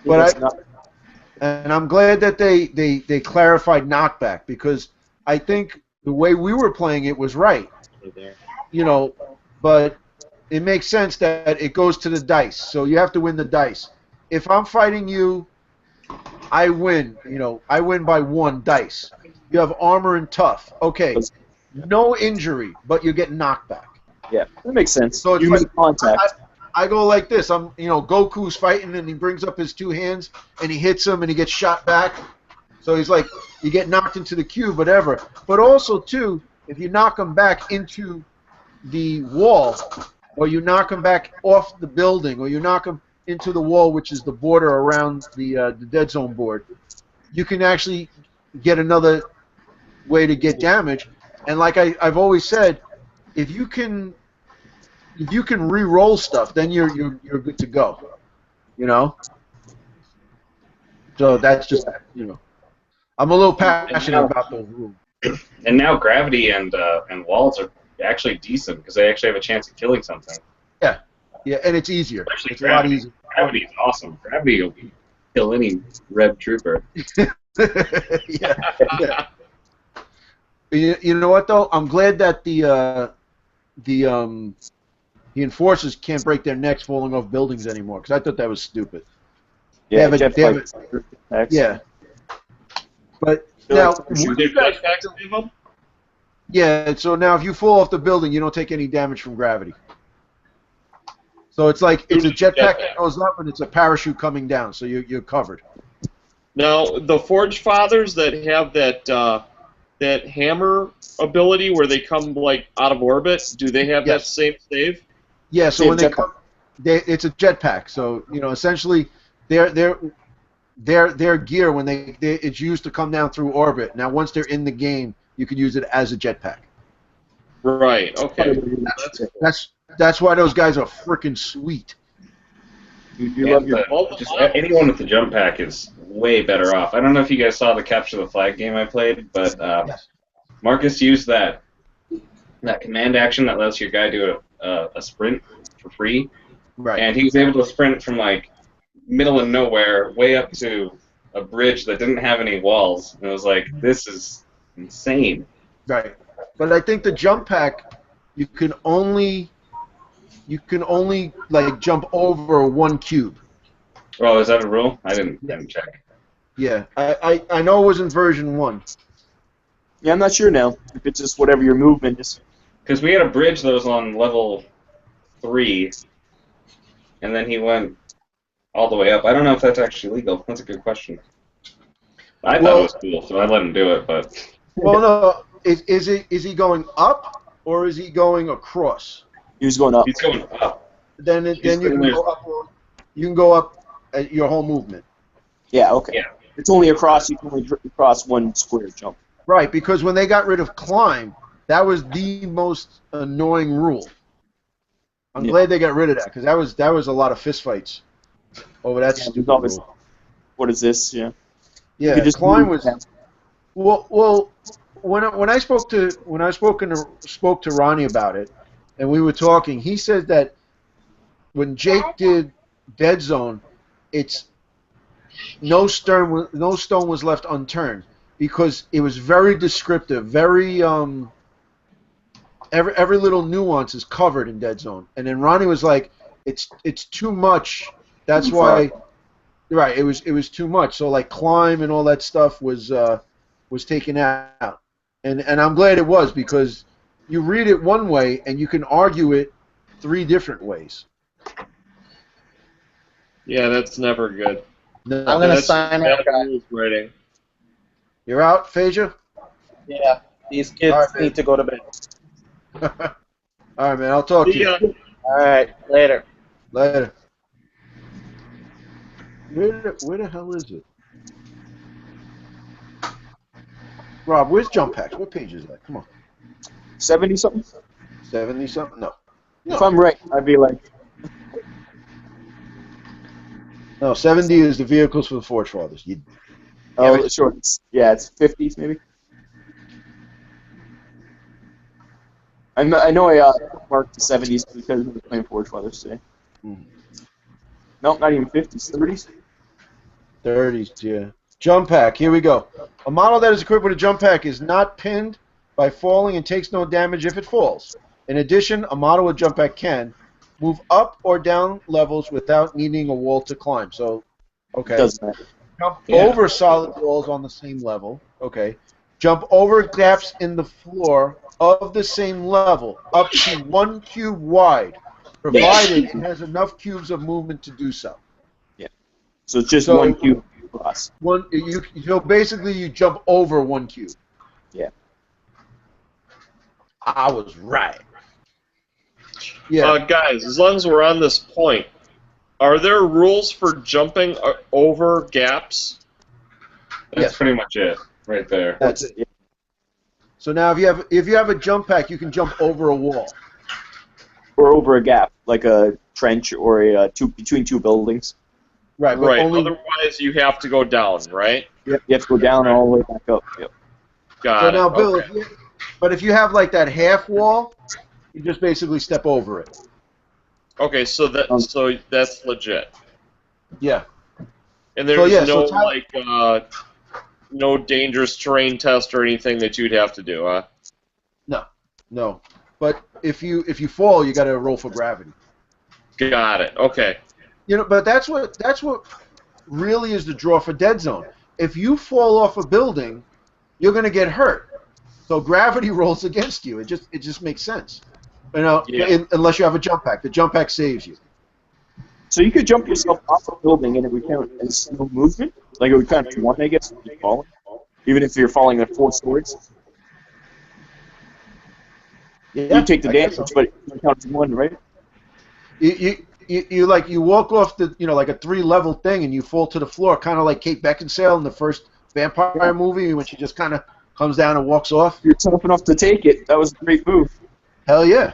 But and I'm glad that they clarified knockback because I think the way we were playing it was right. You know, but it makes sense that it goes to the dice. So you have to win the dice. If I'm fighting you, I win. You know, I win by 1 dice. You have armor and tough. Okay, no injury, but you get knocked back. Yeah, that makes sense. So it's you like, make contact. I go like this. Goku's fighting and he brings up his 2 hands and he hits him and he gets shot back. So he's like, you get knocked into the cube, whatever. But also too, if you knock him back into the wall, or you knock him back off the building, or you knock him into the wall, which is the border around the Deadzone board, you can actually get another way to get damage. And like I've always said, if you can re-roll stuff, then you're good to go. You know. So that's just I'm a little passionate about those rules. And now gravity and walls are actually decent because they actually have a chance of killing something. Yeah, and it's easier. Especially It's a lot easier. Gravity is awesome. Gravity will kill any Red Trooper. yeah. You know what though? I'm glad that the enforcers can't break their necks falling off buildings anymore because I thought that was stupid. Yeah, yeah. But now, yeah. So now, if you fall off the building, you don't take any damage from gravity. So it's like it's a jetpack that goes up and it's a parachute coming down, so you're covered. Now, the Forge Fathers that have that hammer ability where they come like out of orbit, do they have that same save? Yeah. So when they come, it's a jetpack. So essentially, their gear when it's used to come down through orbit. Now, once they're in the game, you can use it as a jetpack. Right. Okay. That's why those guys are freaking sweet. You love your anyone with the jump pack is way better off. I don't know if you guys saw the Capture the Flag game I played, but Marcus used that command action that lets your guy do a sprint for free. Right. And he was able to sprint from like middle of nowhere way up to a bridge that didn't have any walls, and I was like, this is insane. Right. But I think the jump pack, you can only like jump over 1 cube. Oh, is that a rule? I didn't check. Yeah, I know it was in version 1. Yeah, I'm not sure now if it's just whatever your movement is. Because we had a bridge that was on level 3, and then he went all the way up. I don't know if that's actually legal. That's a good question. I thought it was cool, so I let him do it. But well, no, is he going up or is he going across? He was going up. He's going up. Then you can go up. You can go up at your whole movement. Yeah. Okay. Yeah. It's only across. You can only cross 1 square jump. Right, because when they got rid of climb, that was the most annoying rule. I'm glad they got rid of that because that was a lot of fistfights over that stupid rule. What is this? Yeah. Yeah. Climb was. Well, when I spoke to Ronnie about it, and we were talking, he said that when Jake did Deadzone, it's no stone was left unturned because it was very descriptive, very every little nuance is covered in Deadzone. And then Ronnie was like, it's too much. That's why, right? It was too much. So like climb and all that stuff was taken out. And I'm glad it was because you read it one way and you can argue it 3 different ways. Yeah, that's never good. No. I'm gonna That's sign bad out, guys. rules writing. You're out, Phaedra? Yeah, these kids All right, man. need to go to bed. All right, man. I'll talk to See you ya. All right, later. later. Where the hell is it? Rob, where's Jump Packs? What page is that? Come on. 70 something. 70 something? No. If I'm right, I'd be like, No, 70 is the vehicles for the Forge Fathers. oh, sure. It's 50s maybe. I know I marked the 70s because we were playing Forge Fathers today. Mhm. No, not even 50s, 30s. 30s, yeah. Jump Pack, here we go. A model that is equipped with a Jump Pack is not pinned by falling and takes no damage if it falls. In addition, a model with Jump Pack can move up or down levels without needing a wall to climb. So, okay. Doesn't matter. Jump Yeah. over solid walls on the same level. Okay. Jump over gaps in the floor of the same level, up to 1 cube wide, provided it has enough cubes of movement to do so. So it's just So- 1 cube across. So basically, you jump over 1 cube. Yeah. I was right. Yeah. Guys, as long as we're on this point, are there rules for jumping over gaps? That's Yes. pretty much it, right there. That's it. Yeah. So now, if you have a jump pack, you can jump over a wall. Or over a gap, like a trench or between 2 buildings. Right. But Right. only, Otherwise, you have to go down, right? Yep. You have to go down and all the way back up. Yep. Got so it. now, Bill, Okay. if you have like that half wall, you just basically step over it. Okay, so that's legit. Yeah. And there's yeah, no so Tyler- like no dangerous terrain test or anything that you'd have to do, huh? No. But if you fall, you got to roll for gravity. Got it. Okay. You know, but that's what really is the draw for Deadzone. If you fall off a building, you're going to get hurt. So gravity rolls against you. It just makes sense. You know, Yeah. unless you have a jump pack. The jump pack saves you. So you could jump yourself off a building and it would count as no movement? Like it would count as 1, I guess, if you're falling? Even if you're falling at 4 stories? Yeah, You take the I guess damage, so. but it would count as 1, right? You walk off the like a 3-level thing and you fall to the floor, kind of like Kate Beckinsale in the first vampire movie when she just kind of comes down and walks off. You're tough enough to take it. That was a great move. Hell yeah.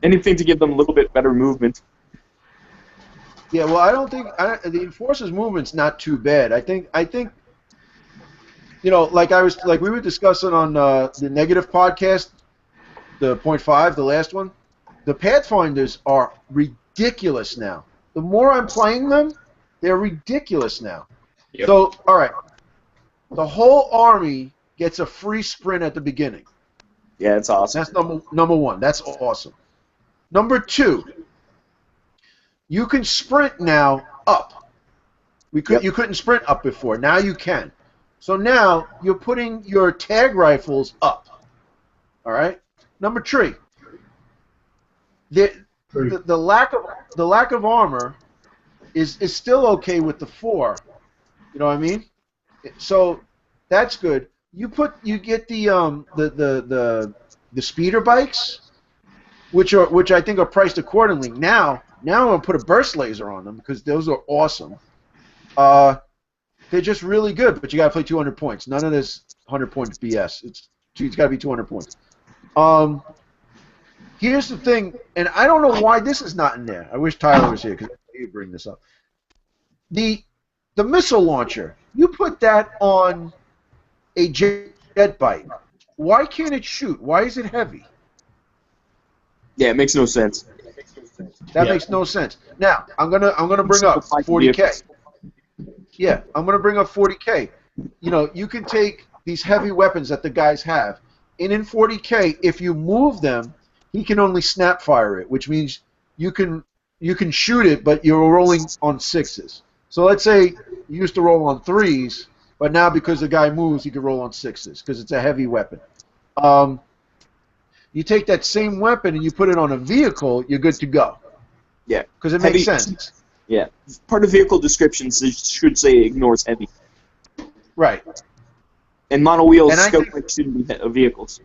Anything to give them a little bit better movement. Yeah, well, I don't think the Enforcer's movement's not too bad. I think you know, like we were discussing on the Negative podcast, the 0.5, the last one. The Pathfinders are ridiculous now. The more I'm playing them, they're ridiculous now. Yep. So, all right, the whole army gets a free sprint at the beginning. Yeah, it's awesome. That's number 1. That's awesome. Number 2, you can sprint now up. You couldn't sprint up before. Now you can. So now you're putting your tag rifles up. All right. Number 3, the lack of armor is still okay with the 4. You know what I mean? So that's good. You get the speeder bikes, which I think are priced accordingly. Now I'm gonna put a burst laser on them because those are awesome. They're just really good, but you gotta play 200 points. None of this 100 points BS. It's gotta be 200 points. Here's the thing, and I don't know why this is not in there. I wish Tyler was here because he'd bring this up. The missile launcher, you put that on a jet bike. Why can't it shoot? Why is it heavy? Yeah, it makes no sense. That Yeah. makes no sense. Now, I'm gonna bring up 40K. Yeah, I'm gonna bring up 40K. You know, you can take these heavy weapons that the guys have, and in 40K, if you move them, he can only snap fire it, which means you can shoot it, but you're rolling on 6s. So let's say you used to roll on 3s, but now because the guy moves, he can roll on 6s because it's a heavy weapon. You take that same weapon and you put it on a vehicle, you're good to go. Yeah. Because it Heavy- makes sense. Yeah. Part of vehicle descriptions should say ignores heavy. Right. And mono wheels And I scope think- like shouldn't be vehicles.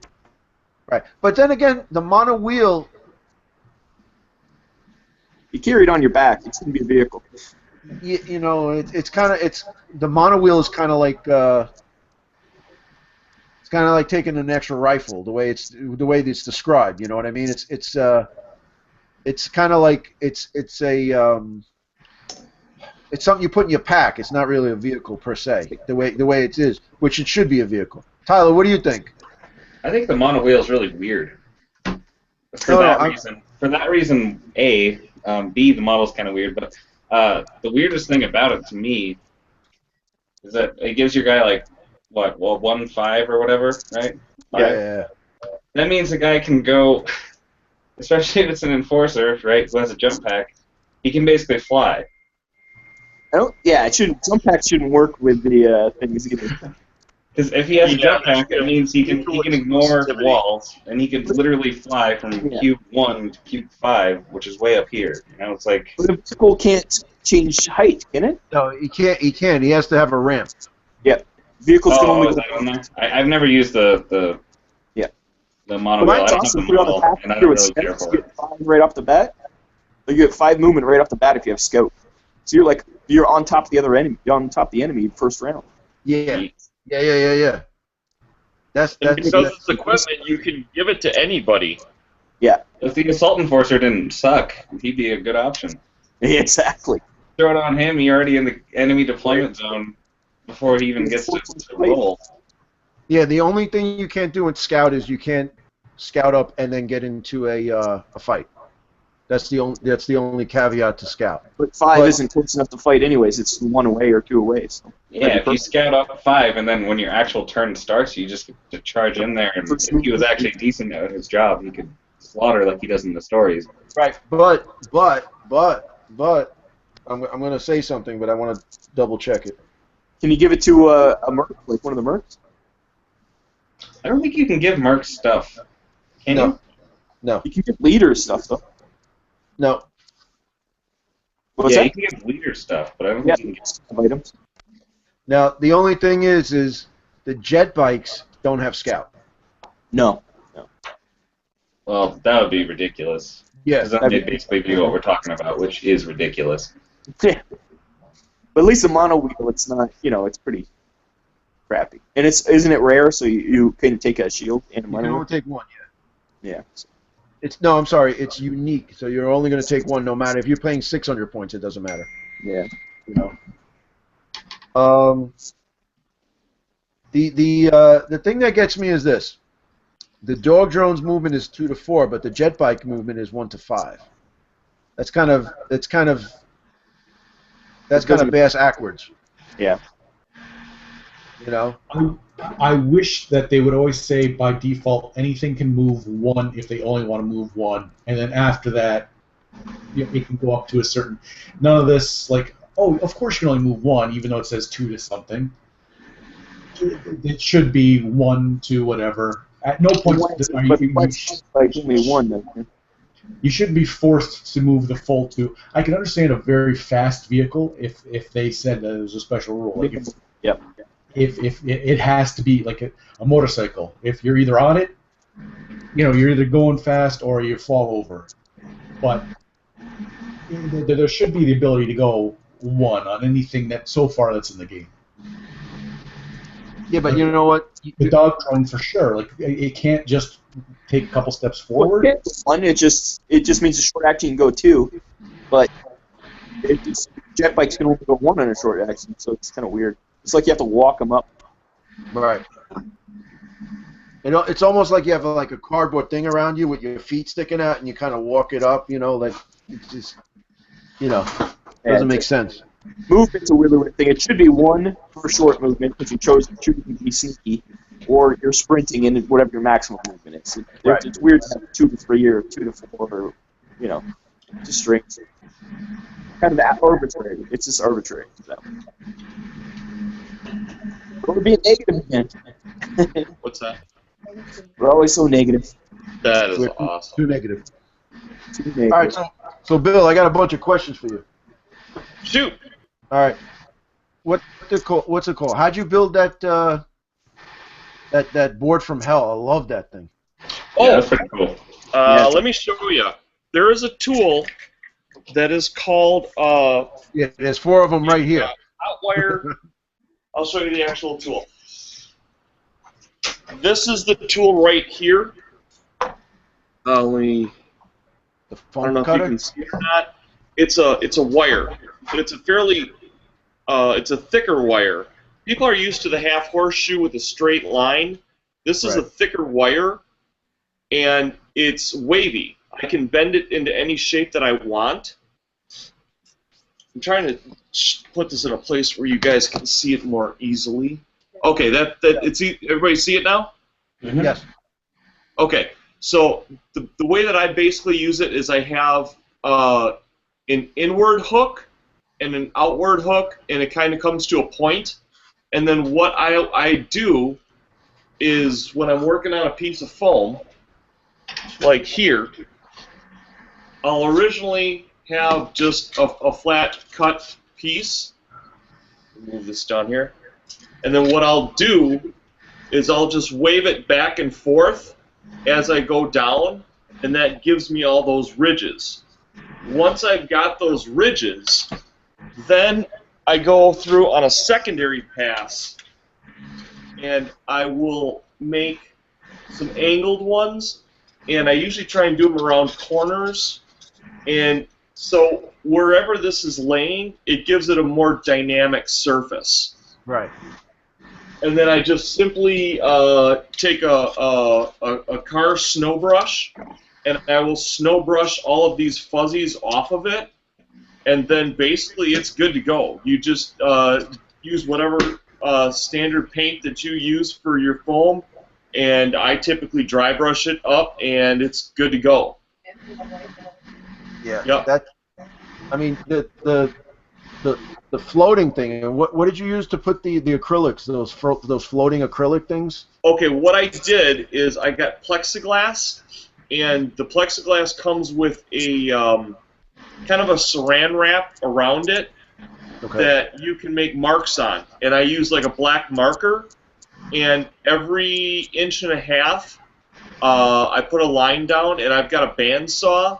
Right. But then again, the mono wheel, You carry it on your back. It shouldn't be a vehicle. you know, it's kind of the mono wheel is kind of like it's kind of like taking an extra rifle the way it's described. You know what I mean? It's kind of like it's something you put in your pack. It's not really a vehicle per se. The way it is, which it should be a vehicle. Tyler, what do you think? I think the mono wheel is really weird. For that reason, A, B, the model's kind of weird, but the weirdest thing about it to me is that it gives your guy like, what, well, 1-5 or whatever, right? Yeah. That means the guy can go, especially if it's an enforcer, right, who has a jump pack, he can basically fly. It shouldn't. Jump packs shouldn't work with the things either. Because if he has a jump pack, Yeah. it means he can ignore Sensitivity. walls, and he can literally fly from cube 1 to cube 5, which is way up here. You know, it's like... But a vehicle can't change height, can it? No, he can't. He can. He has to have a ramp. Yeah. Vehicles can only is go. that on there? I've never used the mono wheel. I Mine's don't awesome. have Put the it on the model, pack. and I You don't really care for get it. 5 right off the bat. Or you get 5 movement right off the bat if you have scope. So you're on top of the other enemy. You're on top of the enemy first round. Yeah. That's And because it's equipment, you can give it to anybody. Yeah. If the assault enforcer didn't suck, he'd be a good option. Exactly. Throw it on him, you're already in the enemy deployment zone before he even gets to roll. Yeah, the only thing you can't do in scout is you can't scout up and then get into a fight. That's the only caveat to scout. But 5 isn't close enough to fight anyways. It's 1 away or 2 away. So. Yeah, if you scout up 5 and then when your actual turn starts, you just get to charge in there, and if he was actually decent at his job, he could slaughter like he does in the stories. Right. But I'm going to say something, but I want to double check it. Can you give it to a merc, like one of the mercs? I don't think you can give mercs stuff. Can you? No. You can give leaders stuff though. No. What's Yeah, that? you can give leader stuff, but I don't think you can give... Some items. Now, the only thing is the jet bikes don't have scout. No. Well, that would be ridiculous. Yes. Because then they basically do what we're talking about, which is ridiculous. Yeah. But at least the mono wheel, it's not. It's pretty crappy. And isn't it rare? So you can take a shield and a You mono can wheel? only take one. Yeah. I'm sorry. It's unique, so you're only going to take one, no matter if you're playing 600 points. It doesn't matter. Yeah. You know. The thing that gets me is this: the dog drone's movement is 2 to 4, but the jet bike movement is 1 to 5. That's kind of bass backwards. Yeah. You know. I wish that they would always say by default anything can move 1 if they only want to move 1, and then after that it can go up to a certain. None of this like, oh, of course you can only move 1 even though it says 2 to something. It should be 1 to whatever. At no point are But you like only 1 then. you shouldn't be forced to move the full 2. I can understand a very fast vehicle if they said that it was a special rule. Like Yep. if it has to be like a motorcycle. If you're either on it, you're either going fast or you fall over. But there should be the ability to go 1 on anything that so far that's in the game. Yeah, but you know what? The dog drone for sure. Like it can't just take a couple steps forward. It just means a short action can go 2, but jet bikes can only go 1 on a short action, so it's kind of weird. It's like you have to walk them up. Right. It's almost like you have like a cardboard thing around you with your feet sticking out, and you kind of walk it up. Like it's just, doesn't make sense. Movement's a really weird thing. It should be one for short movement because you chose to be sneaky, or you're sprinting in whatever your maximum movement is. It's weird to have 2 to 3 or 2 to 4, or just strings. Kind of arbitrary. It's just arbitrary. So. We're being negative again. What's that? We're always so negative. That is awesome. Too negative. Too negative. All right, so Bill, I got a bunch of questions for you. Shoot. All right. What's it called? How'd you build that that board from hell? I love that thing. Oh, yeah, that's pretty cool. Let me show you. There is a tool that is called. Yeah, there's 4 of them right here. Outwire. I'll show you the actual tool. This is the tool right here. The I don't know if you can see it or not. It's a wire, but it's a fairly it's a thicker wire. People are used to the half horseshoe with a straight line. This is a thicker wire, and it's wavy. I can bend it into any shape that I want. I'm trying to put this in a place where you guys can see it more easily. Okay, everybody see it now? Mm-hmm. Yes. Okay, so the way that I basically use it is I have an inward hook and an outward hook, and it kind of comes to a point. And then what I do is when I'm working on a piece of foam, like here, I'll originally have just a flat cut piece. Move this down here. And then what I'll do is I'll just wave it back and forth as I go down, and that gives me all those ridges. Once I've got those ridges, then I go through on a secondary pass, and I will make some angled ones, and I usually try and do them around corners. And so wherever this is laying, it gives it a more dynamic surface. Right. And then I just simply take a car snow brush, and I will snow brush all of these fuzzies off of it, and then basically it's good to go. You just use whatever standard paint that you use for your foam, and I typically dry brush it up, and it's good to go. Yeah. Yep. I mean, the floating thing. What did you use to put the acrylics? Those floating acrylic things. Okay, what I did is I got plexiglass, and the plexiglass comes with a kind of a saran wrap around it that you can make marks on. And I use like a black marker, and every 1.5 inches, I put a line down, and I've got a bandsaw.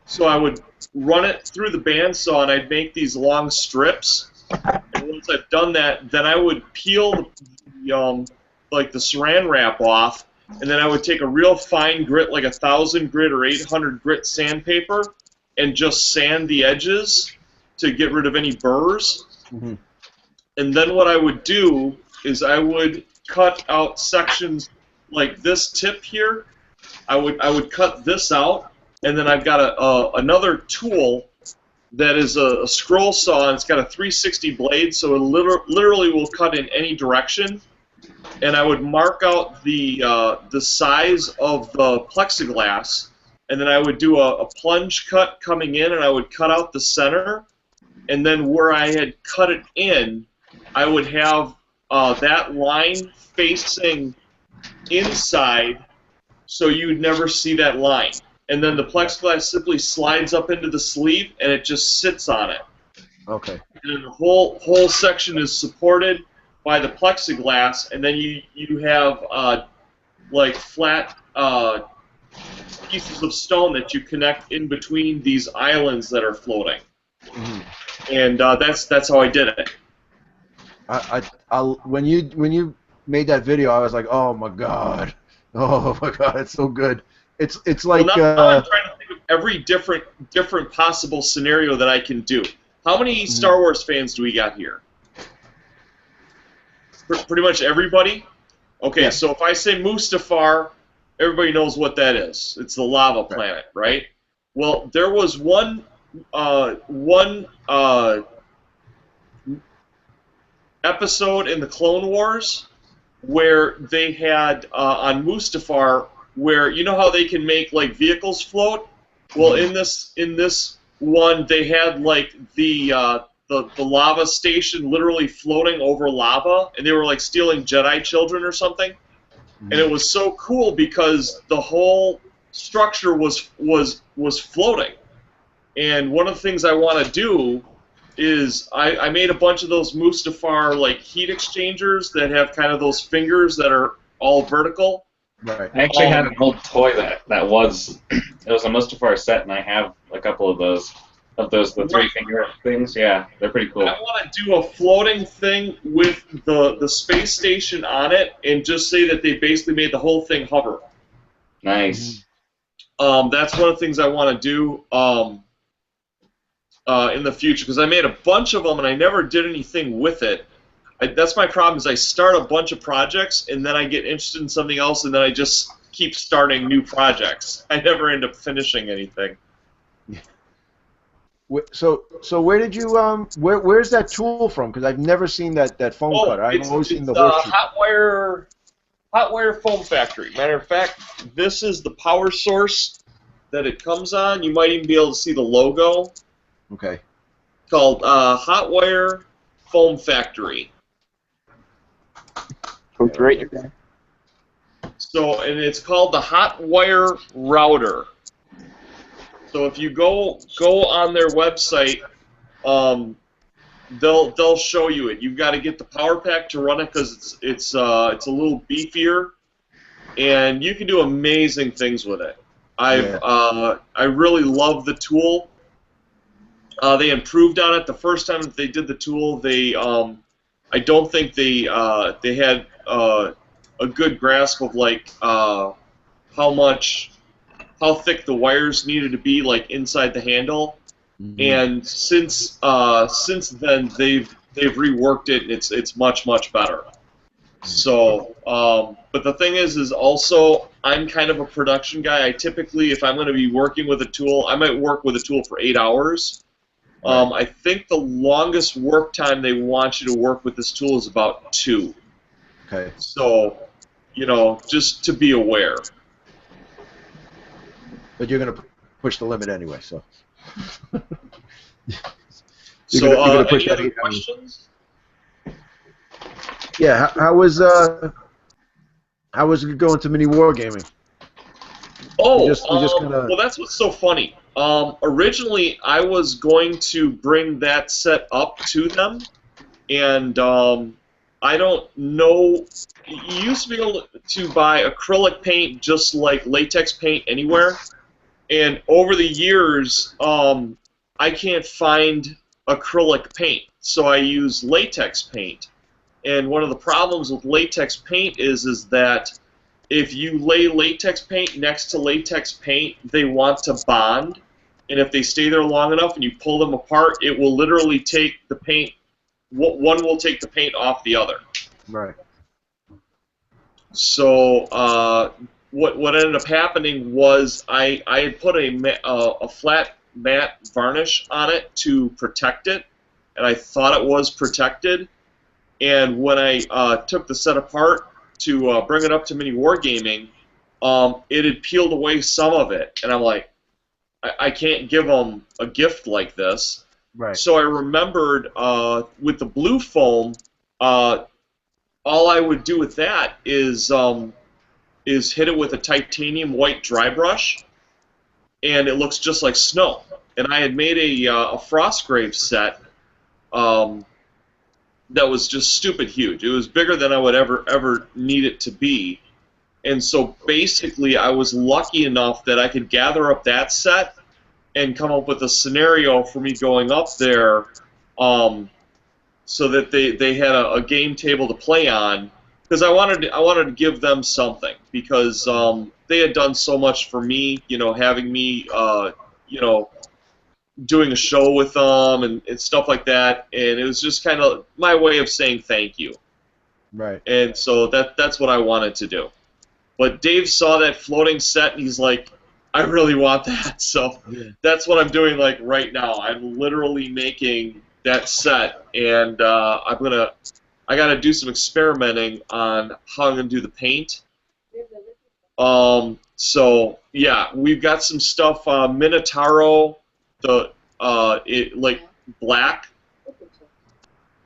So I would run it through the bandsaw, and I'd make these long strips. And once I've done that, then I would peel the saran wrap off, and then I would take a real fine grit, like 1,000 grit or 800 grit sandpaper, and just sand the edges to get rid of any burrs. Mm-hmm. And then what I would do is I would cut out sections like this tip here. I would cut this out. And then I've got another tool that is a scroll saw, and it's got a 360 blade, so it literally will cut in any direction. And I would mark out the size of the plexiglass, and then I would do a plunge cut coming in, and I would cut out the center. And then where I had cut it in, I would have that line facing inside, so you'd never see that line. And then the plexiglass simply slides up into the sleeve, and it just sits on it. Okay. And then the whole section is supported by the plexiglass, and then you have like flat pieces of stone that you connect in between these islands that are floating. Mm-hmm. And that's how I did it. When you made that video, I was like, oh my god, it's so good. It's like. Well, now I'm trying to think of every different possible scenario that I can do. How many Star Wars fans do we got here? Pretty much everybody. Okay, Yeah. so if I say Mustafar, everybody knows what that is. It's the lava planet, right? Well, there was one episode in the Clone Wars where they had on Mustafar, where you know how they can make like vehicles float. Well, in this one, they had like the lava station literally floating over lava, and they were like stealing Jedi children or something. And it was so cool because the whole structure was floating. And one of the things I want to do is I made a bunch of those Mustafar like heat exchangers that have kind of those fingers that are all vertical. Right. I actually had an old toy that was it was a Mustafar set, and I have a couple of those the 3-finger things. Yeah, they're pretty cool. I want to do a floating thing with the space station on it, and just say that they basically made the whole thing hover. Nice. That's one of the things I want to do in the future, because I made a bunch of them and I never did anything with it. That's my problem, is I start a bunch of projects and then I get interested in something else and then I just keep starting new projects. I never end up finishing anything. So where did you where's that tool from? Because I've never seen that foam cutter. I've always seen the horseshoe. Hot wire foam factory. Matter of fact, this is the power source that it comes on. You might even be able to see the logo. Okay. Called Hot Wire Foam Factory. Right. So, and it's called the Hot Wire Router. So if you go on their website, they'll show you it. You've got to get the power pack to run it because it's a little beefier, and you can do amazing things with it. I really love the tool. They improved on it the first time that they did the tool. They I don't think they had a good grasp of like how thick the wires needed to be like inside the handle. And since then they've reworked it, and it's much better. So, but the thing is also I'm kind of a production guy. I typically, if I'm going to be working with a tool, I might work with a tool for 8 hours. I think the longest work time they want you to work with this tool is about 2. Okay. So, you know, just to be aware. But you're gonna push the limit anyway, so. So, you're gonna push any that other questions? Yeah. How was it going to mini wargaming? Oh, we just kinda... well, that's what's so funny. Originally, I was going to bring that set up to them, and I don't know. You used to be able to buy acrylic paint just like latex paint anywhere, and over the years, I can't find acrylic paint, so I use latex paint. And one of the problems with latex paint is that if you lay latex paint next to latex paint, they want to bond. And if they stay there long enough and you pull them apart, it will literally take the paint, one will take the paint off the other. Right. So what ended up happening was I had put a flat matte varnish on it to protect it, and I thought it was protected. And when I took the set apart to bring it up to mini wargaming, it had peeled away some of it, and I'm like, I can't give them a gift like this. Right. So I remembered with the blue foam, all I would do with that is hit it with a titanium white dry brush, and it looks just like snow. And I had made a Frostgrave set that was just stupid huge. It was bigger than I would ever need it to be. And so basically I was lucky enough that I could gather up that set and come up with a scenario for me going up there so that they had a game table to play on, because I wanted to give them something, because they had done so much for me, you know, having me you know, doing a show with them and stuff like that, and it was just kind of my way of saying thank you. Right. And so that's what I wanted to do. But Dave saw that floating set, and he's like, I really want that. So Yeah. that's what I'm doing like right now. I'm literally making that set, and I got to do some experimenting on how I'm gonna do the paint. So yeah, we've got some stuff. Minotauro, like black.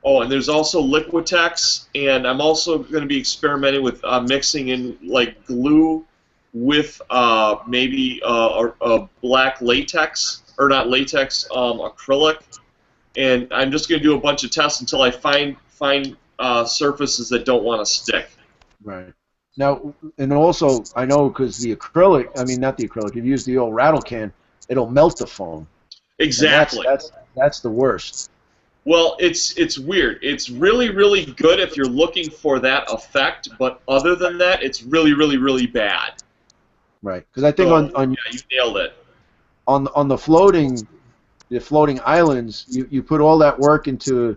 Oh, and there's also Liquitex, and I'm also going to be experimenting with mixing in like glue with maybe a black latex, or not latex, acrylic, and I'm just going to do a bunch of tests until I find surfaces that don't want to stick. Right. Now, and also, I know because the acrylic, I mean, not the acrylic, if you use the old rattle can, it'll melt the foam. Exactly. And that's the worst. Well, it's weird. It's really, really good if you're looking for that effect, but other than that, it's really, really, really bad. Right. Because I think So, on yeah, you nailed it. on the floating islands, you put all that work into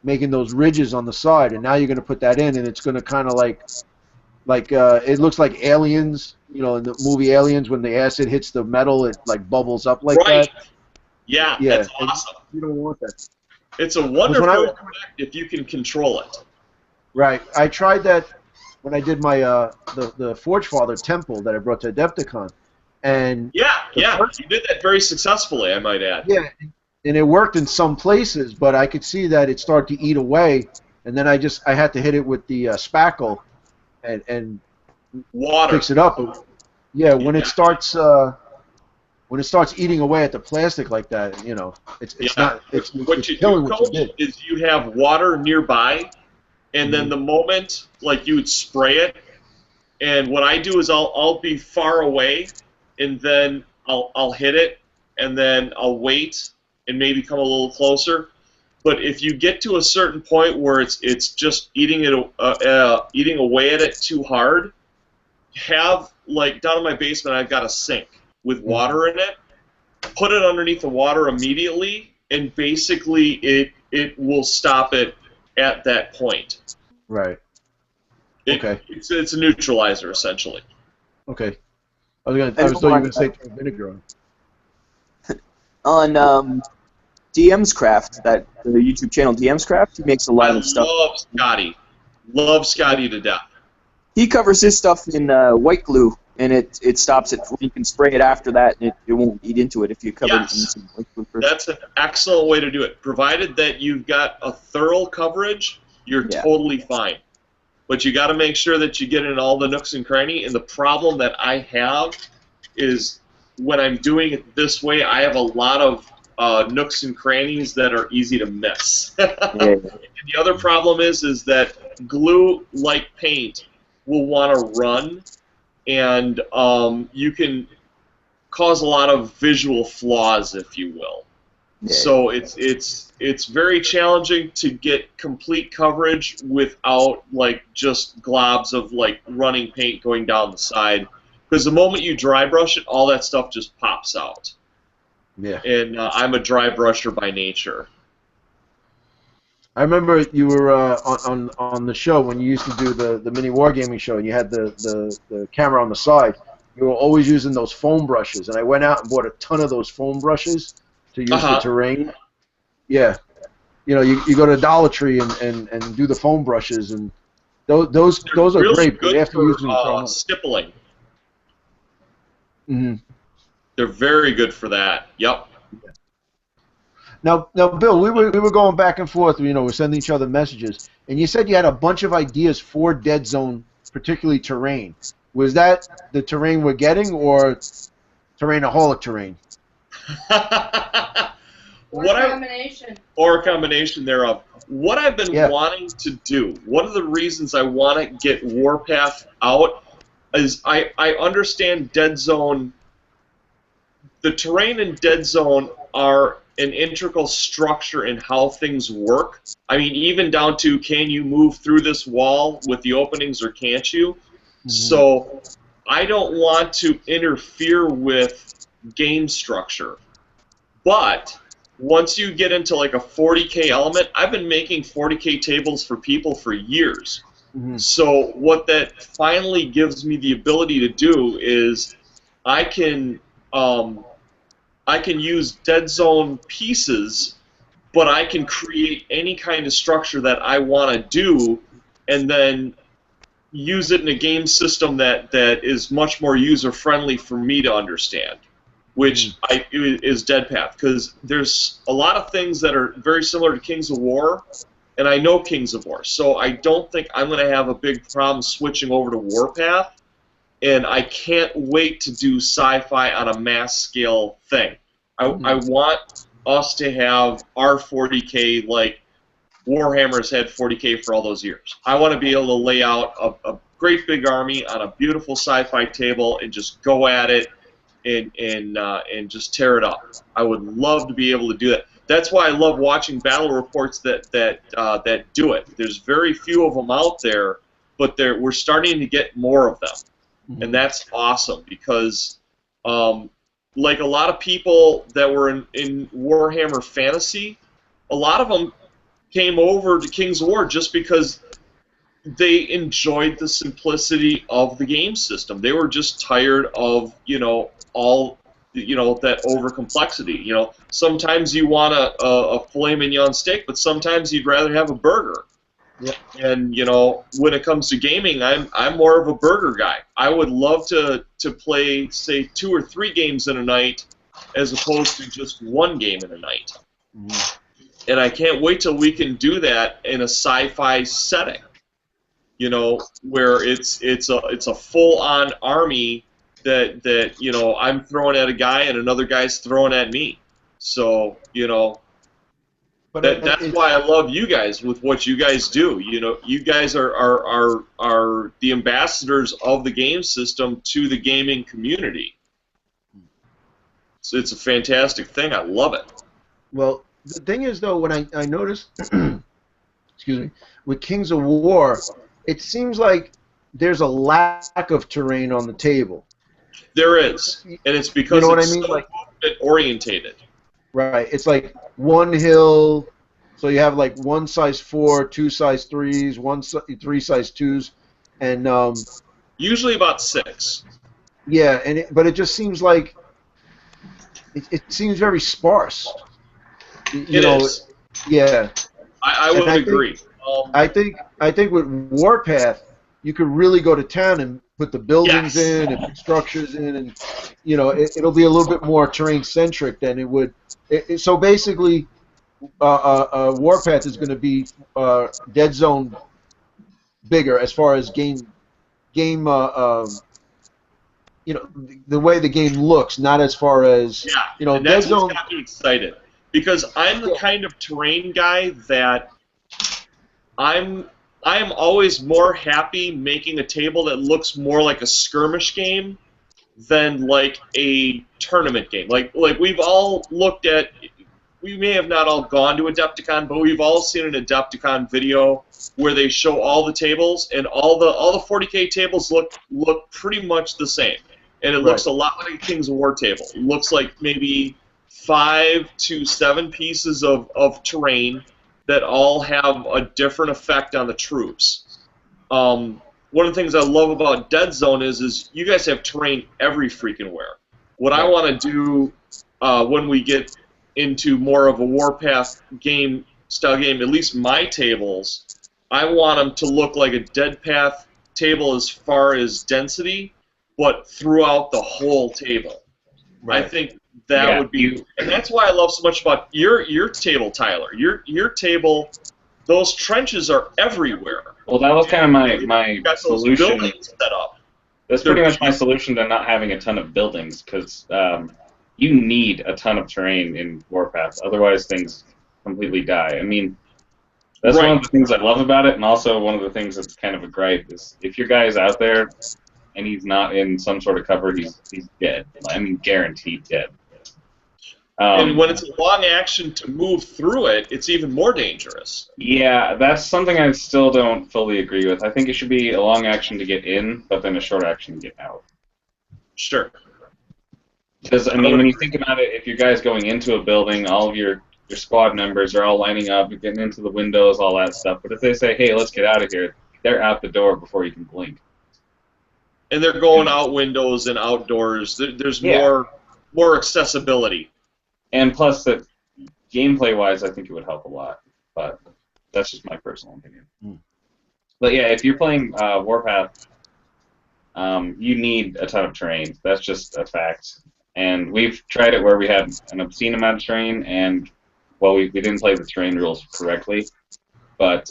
making those ridges on the side, and now you're going to put that in, and it's going to kind of like it looks like Aliens, you know, in the movie Aliens, when the acid hits the metal, it like bubbles up like Right. that. Yeah, Yeah, that's awesome. You don't want that. It's a wonderful when I was- effect if you can control it. Right. I tried that when I did my the Forge Father temple that I brought to Adepticon, and Yeah, the yeah, first- you did that very successfully, I might add. yeah, and it worked in some places, but I could see that it started to eat away, and then I had to hit it with the spackle and Water. fix it up. But, yeah, when it starts eating away at the plastic like that, you know, it's not it's What you killing do, what you Coach, did. is you have water nearby, and then the moment, like, you would spray it, and what I do is I'll be far away, and then I'll hit it, and then I'll wait and maybe come a little closer. But if you get to a certain point where it's just eating away at it too hard, have, like, down in my basement I've got a sink with water in it. Put it underneath the water immediately, and basically it will stop it at that point. Right. Okay. It's a neutralizer essentially. Okay. I was thought you were gonna say throw vinegar on. On DM's Craft, the YouTube channel DM's Craft, he makes a lot of stuff. I love Scotty. Love Scotty to death. He covers his stuff in white glue, and it stops it. You can spray it after that, and it won't eat into it if you cover it in some white glue first. That's an excellent way to do it. Provided that you've got a thorough coverage, you're totally fine. But you got to make sure that you get in all the nooks and crannies. And the problem that I have is when I'm doing it this way, I have a lot of nooks and crannies that are easy to miss. And the other problem is that glue, like paint, will want to run, and you can cause a lot of visual flaws, if you will. So it's very challenging to get complete coverage without like just globs of like running paint going down the side, because the moment you dry brush it, all that stuff just pops out. Yeah. And I'm a dry brusher by nature. I remember you were on the show when you used to do the mini wargaming show, and you had the camera on the side. You were always using those foam brushes, and I went out and bought a ton of those foam brushes to use the terrain. Yeah, you know, you go to Dollar Tree and do the foam brushes, and those are really great. Good but after for using them, stippling. Mm-hmm. They're very good for that. Yep. Now, Bill, we were going back and forth. You know, we're sending each other messages, and you said you had a bunch of ideas for Deadzone, particularly terrain. Was that the terrain we're getting, or terrainaholic terrain? Or a combination. Or a combination thereof. What I've been wanting to do, one of the reasons I want to get Warpath out, is I understand Deadzone. The terrain in Deadzone are an integral structure in how things work. I mean, even down to, can you move through this wall with the openings or can't you? Mm-hmm. So I don't want to interfere with game structure. But once you get into like a 40K element, I've been making 40K tables for people for years. So what that finally gives me the ability to do is I can use Deadzone pieces, but I can create any kind of structure that I want to do, and then use it in a game system that is much more user friendly for me to understand, which is Dead Path, because there's a lot of things that are very similar to Kings of War, and I know Kings of War, so I don't think I'm going to have a big problem switching over to Warpath, and I can't wait to do sci-fi on a mass scale thing. I want us to have our 40K like Warhammer's had 40K for all those years. I want to be able to lay out a great big army on a beautiful sci-fi table and just go at it and just tear it up. I would love to be able to do that. That's why I love watching battle reports that do it. There's very few of them out there, but we're starting to get more of them, and that's awesome because, like a lot of people that were in Warhammer Fantasy, a lot of them came over to Kings of War just because they enjoyed the simplicity of the game system. They were just tired of, all, that over complexity. Sometimes you want a filet mignon steak, but sometimes you'd rather have a burger. Yep. And when it comes to gaming, I'm more of a burger guy. I would love to play, say, 2 or 3 games in a night, as opposed to just one game in a night. And I can't wait till we can do that in a sci-fi setting. Where it's a full-on army that I'm throwing at a guy and another guy's throwing at me. So But that's why I love you guys with what you guys do. You guys are the ambassadors of the game system to the gaming community. So it's a fantastic thing. I love it. Well, the thing is, though, when I noticed, excuse me, with Kings of War, it seems like there's a lack of terrain on the table. There is, and it's because you know what it's I mean? so Like, orientated. Right. It's like one hill, so you have like 1 size 4, 2 size 3s, 3 size 2s, and usually about 6. Yeah, but it just seems like it seems very sparse. You know, is. Yeah. I would agree. I think with Warpath, you could really go to town and put the buildings in and put structures in, and it'll be a little bit more terrain centric than it would. So basically, Warpath is going to be Deadzone bigger as far as game. The way the game looks, not as far as and that's what's got me excited, because I'm the kind of terrain guy that I am always more happy making a table that looks more like a skirmish game than like a tournament game. Like we've all looked at. We may have not all gone to Adepticon, but we've all seen an Adepticon video where they show all the tables, and all the 40K tables look pretty much the same, and it looks a lot like a Kings of War table. It looks like maybe 5 to 7 pieces of terrain that all have a different effect on the troops. One of the things I love about Deadzone is you guys have terrain every freaking where. What I want to do when we get into more of a Warpath style game, at least my tables, I want them to look like a Dead Path table as far as density, but throughout the whole table. I think that would be, and that's why I love so much about your table, Tyler. Your table, those trenches are everywhere. Well, that was kind of my solution. Set up. That's pretty much my solution to not having a ton of buildings, because you need a ton of terrain in Warpath, otherwise things completely die. I mean, that's one of the things I love about it, and also one of the things that's kind of a gripe is if your guy is out there and he's not in some sort of cover, he's dead. I mean, guaranteed dead. And when it's a long action to move through it, it's even more dangerous. Yeah, that's something I still don't fully agree with. I think it should be a long action to get in, but then a short action to get out. Sure. Because, I mean, when you think about it, if your guy's going into a building, all of your squad members are all lining up, you're getting into the windows, all that stuff. But if they say, hey, let's get out of here, they're out the door before you can blink. And they're going out windows and outdoors. There's Yeah. more accessibility. And plus, that gameplay-wise, I think it would help a lot. But that's just my personal opinion. But yeah, if you're playing Warpath, you need a ton of terrain. That's just a fact. And we've tried it where we had an obscene amount of terrain, and well, we didn't play the terrain rules correctly. But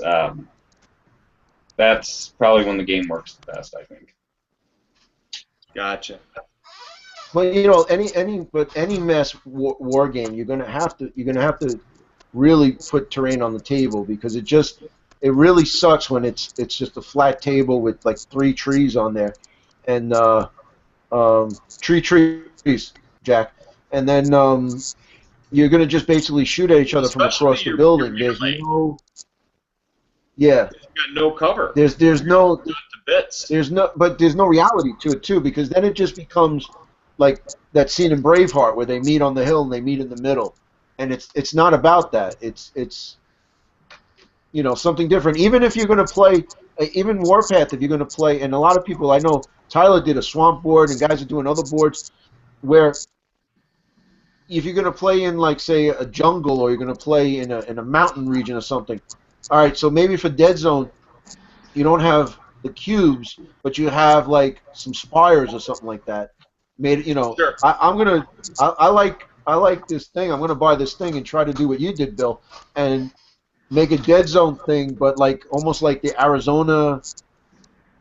that's probably when the game works the best, I think. Gotcha. Well, any mass war game, you're gonna have to really put terrain on the table, because it really sucks when it's just a flat table with like 3 trees on there, and trees, Jack, and then you're gonna just basically shoot at each other from across the building. There's no, yeah. You've got no cover. There's no. To bits. There's no reality to it too, because then it just becomes like that scene in Braveheart where they meet on the hill and they meet in the middle, and it's not about that. It's something different. Even if you're going to play, even Warpath, if you're going to play, and a lot of people I know, Tyler did a swamp board, and guys are doing other boards where if you're going to play in, like, say, a jungle, or you're going to play in a mountain region or something. All right, so maybe for Deadzone, you don't have the cubes, but you have like some spires or something like that. Sure. I like this thing. I'm gonna buy this thing and try to do what you did, Bill, and make a Deadzone thing, but like almost like the Arizona,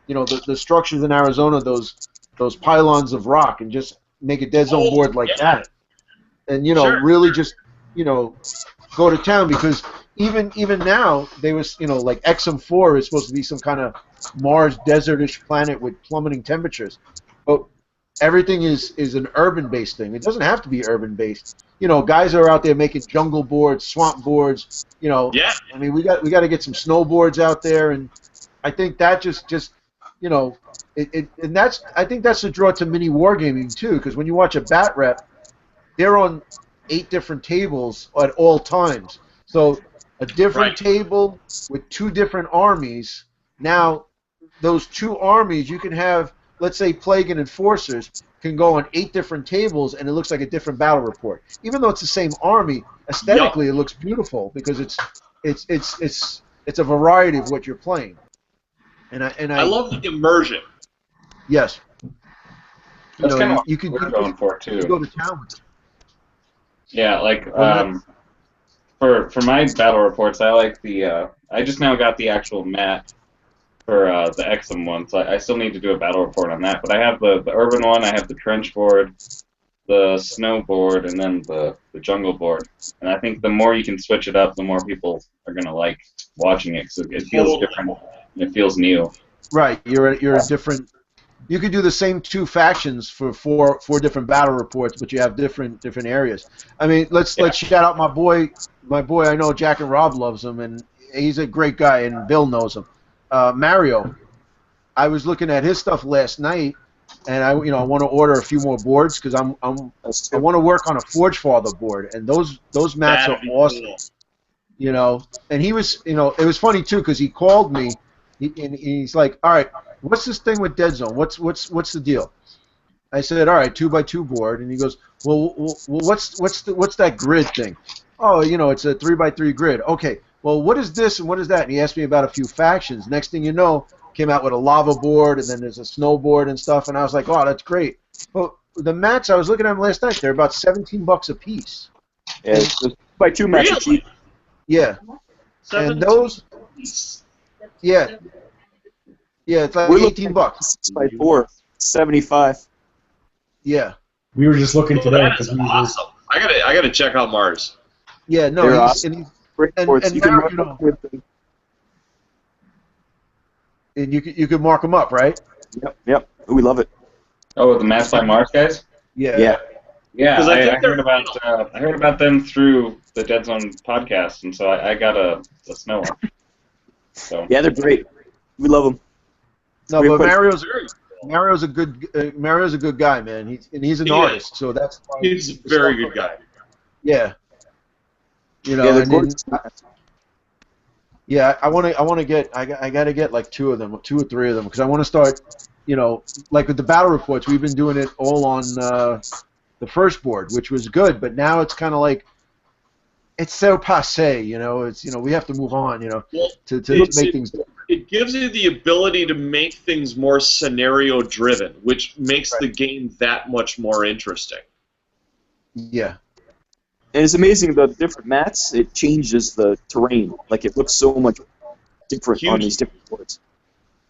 the structures in Arizona, those pylons of rock, and just make a Deadzone board like that, and Sure. really just go to town, because even now they was like XM4 is supposed to be some kind of Mars desertish planet with plummeting temperatures, but everything is an urban-based thing. It doesn't have to be urban-based. Guys are out there making jungle boards, swamp boards. Yeah. I mean, we got to get some snowboards out there, and I think that I think that's the draw to mini wargaming too, because when you watch a bat rep, they're on 8 different tables at all times. So a different table with 2 different armies. Now, those 2 armies, you can have, let's say, Plague and Enforcers can go on 8 different tables, and it looks like a different battle report. Even though it's the same army, aesthetically it looks beautiful, because it's a variety of what you're playing. And I love the immersion. Yes. That's kind of what you can we're going for too. Go to town with it. Yeah, like for my battle reports, I like the. I just now got the actual mat for the XM one, so I still need to do a battle report on that. But I have the urban one, I have the trench board, the snow board, and then the jungle board. And I think the more you can switch it up, the more people are gonna like watching it, because it feels different and it feels new. Right, you're a different. You could do the same 2 factions for four different battle reports, but you have different areas. I mean, let's shout out my boy. I know Jack and Rob loves him, and he's a great guy, and Bill knows him. Mario. I was looking at his stuff last night, and I want to order a few more boards, because I want to work on a Forge Father board, and those mats are awesome. Cool. And he was, it was funny too, because he called me, and he's like, all right, what's this thing with Deadzone? What's the deal? I said, all right, 2x2 board, and he goes, well, what's that grid thing? Oh, it's a 3x3 grid. Okay, well, what is this and what is that? And he asked me about a few factions. Next thing you know, came out with a lava board, and then there's a snowboard and stuff, and I was like, oh, that's great. Well, the mats, I was looking at them last night, they're about $17 a piece. Yeah, it's 2x2 mats are cheap. Yeah. And those, yeah, it's like $18. 6x4, 75. Yeah. We were just looking today That because is awesome. I gotta check out Mars. Yeah, no, They're he's, awesome. and Great and- boards. and You can now, mark you know- up with the- and you could mark them up, right? Yep. We love it. Oh, the Mass by Mars guys? Yeah. Yeah, 'Cause I think I heard about them through the Deadzone podcast, and so I got a snow one. So Yeah, they're great. We love them. No, Great but place. Mario's a good guy, man. He's an He artist, so that's why He's a very good guy. Yeah. Yeah, they're and then, gorgeous. Yeah, I want to get. I got to get like 2 of them, 2 or 3 of them, because I want to start. You know, like with the battle reports, we've been doing it all on the first board, which was good, but now it's kind of like it's so passe. You know, it's we have to move on. You know, Well, to make things. it gives you the ability to make things more scenario driven, which makes the game that much more interesting. Yeah. And it's amazing the different mats. It changes the terrain. Like it looks so much different on these different boards.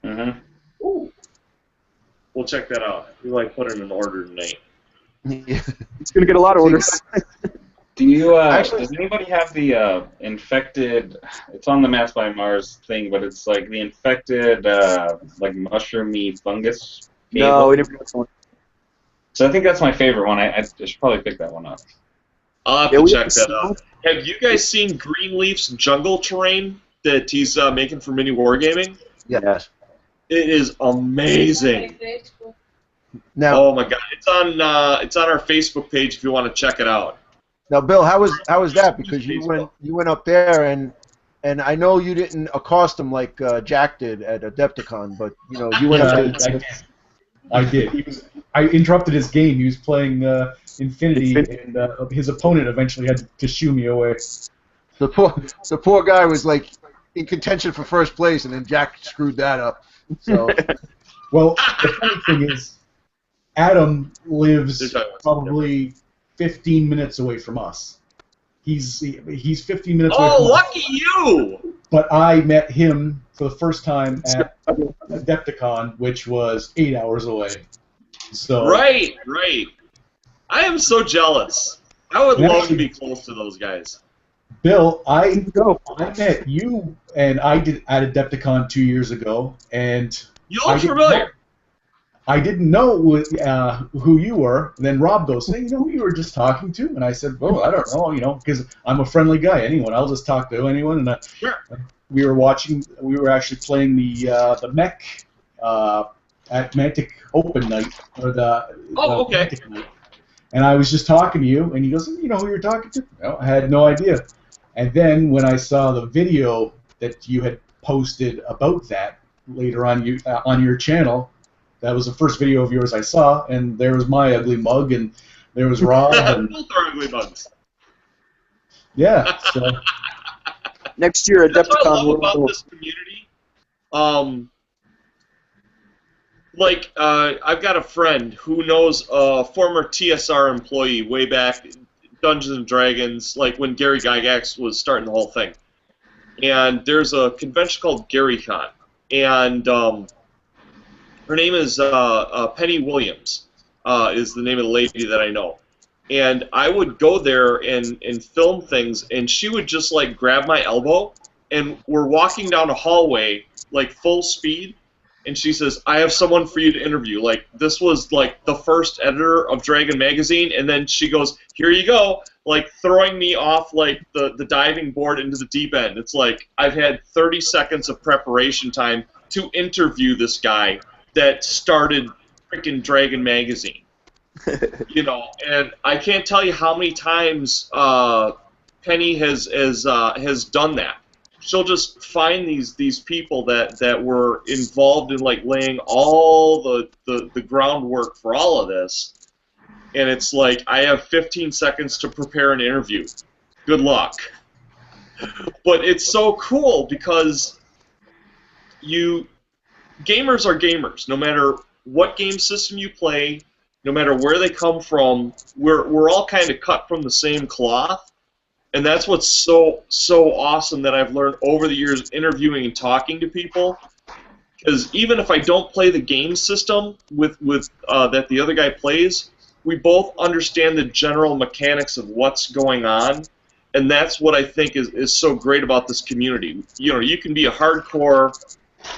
Mm-hmm. Ooh. We'll check that out. We might put in an order tonight. Yeah. It's gonna get a lot of orders. Do you Actually- does anybody have the infected? It's on the Mass by Mars thing, but it's like the infected like mushroomy fungus. No, we never got one. So I think that's my favorite one. I should probably pick that one up. I'll have Yeah, to we check have that to out. Have you guys seen Greenleaf's jungle terrain that he's making for mini wargaming? Yes. It is amazing. Now, Oh my god, it's on our Facebook page if you want to check it out. now, Bill, how was that? Because you went up there and I know you didn't accost him like Jack did at Adepticon, but you went up there. I did. I interrupted his game. He was playing Infinity, and his opponent eventually had to shoo me away. The poor guy was like in contention for first place, and then Jack screwed that up. So, well, the funny thing is, Adam lives probably 15 minutes away from us. He's 15 minutes away from us. Oh, lucky you! But I met him for the first time at Adepticon, which was 8 hours away. So Right. I am so jealous. I would love to be close to those guys. Bill, I met you, and I did at Adepticon 2 years ago, and You look familiar. I didn't know who you were. And then Rob goes, "Hey, you know who you were just talking to?" And I said, "Well, I don't know, because I'm a friendly guy. I'll just talk to anyone." And Sure. we were actually playing the mech at Mantic Open Night, or the okay. Mantic Night. And I was just talking to you, and he goes, "You know who you're talking to?" No, I had no idea. And then when I saw the video that you had posted about that later on your channel, that was the first video of yours I saw, and there was my ugly mug, and there was Rob. And, both are ugly mugs. Yeah. So. Next year, That's what I Adepticon. love about this community. I've got a friend who knows a former TSR employee way back, Dungeons and Dragons, like when Gary Gygax was starting the whole thing. And there's a convention called GaryCon, and her name is Penny Williams, is the name of the lady that I know. And I would go there and film things, and she would just like grab my elbow, and we're walking down a hallway like full speed, and she says, "I have someone for you to interview." Like this was like the first editor of Dragon Magazine, and then she goes, "Here you go," like throwing me off like the diving board into the deep end. It's like I've had 30 seconds of preparation time to interview this guy that started freaking Dragon Magazine. And I can't tell you how many times Penny has done that. She'll just find these people that were involved in like laying all the groundwork for all of this, and it's like I have 15 seconds to prepare an interview. Good luck. But it's so cool because gamers are gamers, no matter what game system you play. No matter where they come from, we're all kind of cut from the same cloth, and that's what's so awesome that I've learned over the years interviewing and talking to people. Because even if I don't play the game system with that the other guy plays, we both understand the general mechanics of what's going on, and that's what I think is so great about this community. You can be a hardcore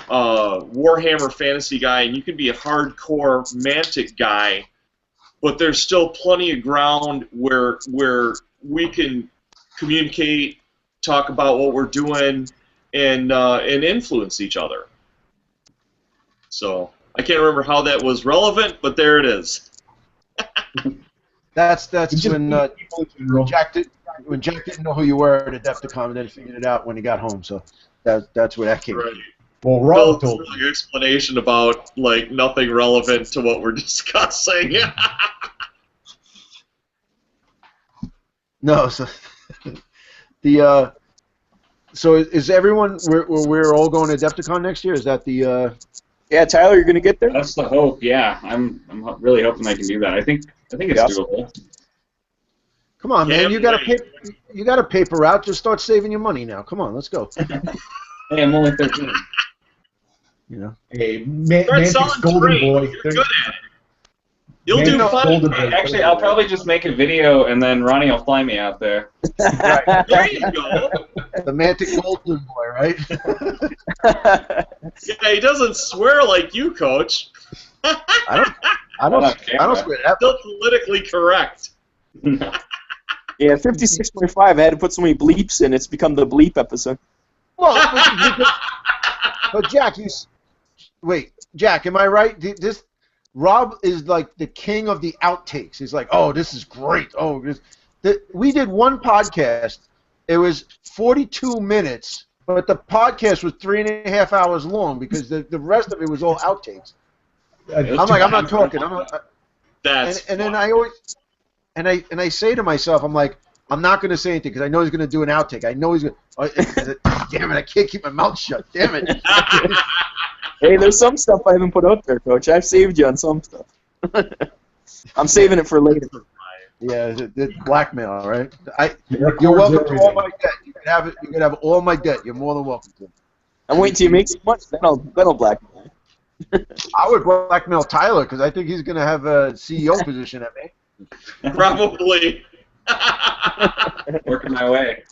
Warhammer fantasy guy, and you can be a hardcore Mantic guy, but there's still plenty of ground where we can communicate, talk about what we're doing, and influence each other. So I can't remember how that was relevant, but there it is. That's when Jack didn't know who you were at Adepticon, and then he figured it out when he got home. So. That's where that came from. Right. Well, Rob Bill's told me. long explanation about like nothing relevant to what we're discussing. No, so the so is everyone we're all going to Adepticon next year? Is that the Yeah, Tyler, you're gonna get there. That's the hope. Yeah, I'm really hoping I can do that. I think it's Yeah. doable. Come on, man! Can't You got wait. to paper out. Just start saving your money now. Come on, let's go. Hey, I'm only 13. You know. Hey, Start Mantic's selling Golden trade. Boy. You're good at it. You'll do Mantic's fine. Golden Boy. Actually, I'll probably just make a video and then Ronnie will fly me out there. There you go. The Mantic Golden Boy, right? Yeah, he doesn't swear like you, Coach. I don't swear that. Still politically correct. Yeah, 56.5. I had to put so many bleeps in. It's become the bleep episode. Well, but Jack, wait, Jack, am I right? This Rob is like the king of the outtakes. He's like, oh, this is great. Oh, we did one podcast. It was 42 minutes, but the podcast was 3.5 hours long because the rest of it was all outtakes. I'm like, I'm not talking. That's and then I always and I say to myself, I'm like, I'm not going to say anything because I know he's going to do an outtake. I know he's going to. Damn it! I can't keep my mouth shut. Damn it! Hey, there's some stuff I haven't put out there, Coach. I've saved you on some stuff. I'm saving it for later. Yeah, the blackmail, right? You're Records welcome to all everything. my debt. You can have it. You can have all my debt. You're more than welcome to. I'm waiting till you make some money. Then I'll blackmail you. I would blackmail Tyler because I think he's going to have a CEO position at me. probably. Working my way.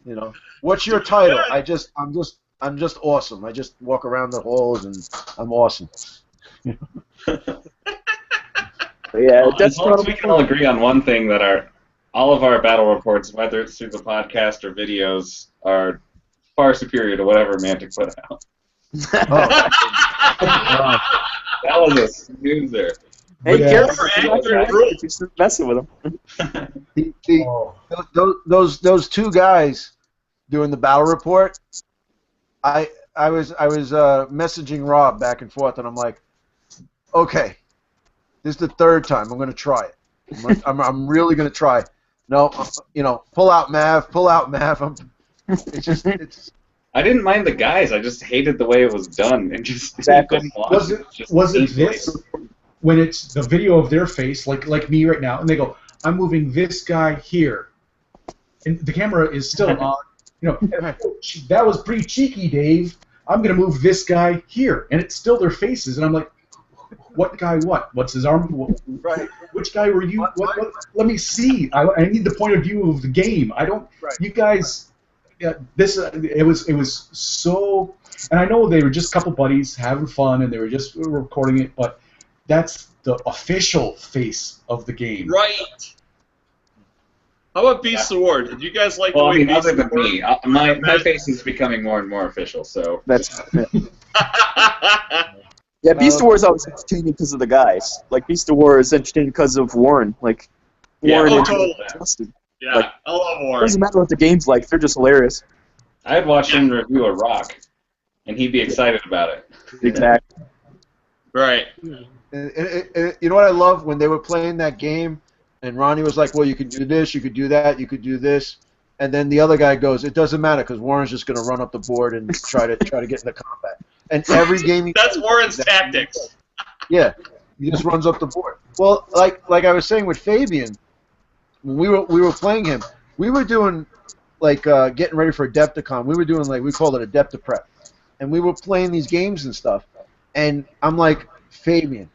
You know, what's your title? I'm just awesome. I just walk around the halls and I'm awesome. Yeah, Well, that's as long as we can all agree on one thing, that all of our battle reports, whether it's through the podcast or videos, are far superior to whatever Mantic put out. That was a snoozer. Hey, Yeah. careful. Accurate You're still messing with them. Those two guys doing the battle report. I was messaging Rob back and forth, and I'm like, okay, this is the third time I'm going to try it. I'm really going to try. No, pull out Mav. It's I didn't mind the guys. I just hated the way it was done, and just Exactly. couldn't watch Was it. it Just was it easily. this when it's the video of their face, like me right now, and they go, I'm moving this guy here, and the camera is still on. That was pretty cheeky, Dave. I'm gonna move this guy here, and it's still their faces, and I'm like, what guy? What's his arm? right. Which guy were you? What? Let me see. I need the point of view of the game. I don't. Right. You guys. Yeah, it was so, and I know they were just a couple buddies having fun, and they were just recording it, but that's the official face of the game. Right. How about Beast of War? Did you guys like Well, the I way mean, Beast other of than War? me, my face is becoming more and more official. So That's yeah. Beast of War is always entertaining because of the guys. Like Beast of War is entertaining because of Warren. Like Yeah, Warren oh, and totally. Justin. Yeah, Like- I love It War. doesn't matter what the game's like; they're just hilarious. I had watched him review a rock, and he'd be excited about it. Exactly. Right. And you know what I love when they were playing that game, and Ronnie was like, "Well, you could do this, you could do that, you could do this," and then the other guy goes, "It doesn't matter because Warren's just going to run up the board and try to get into combat." And every game he That's Warren's tactics. Yeah, he just runs up the board. Well, like I was saying with Fabian, when we were playing him, we were doing like getting ready for Adepticon. We were doing like we called it Adepta Prep, and we were playing these games and stuff. And I'm like, Fabian,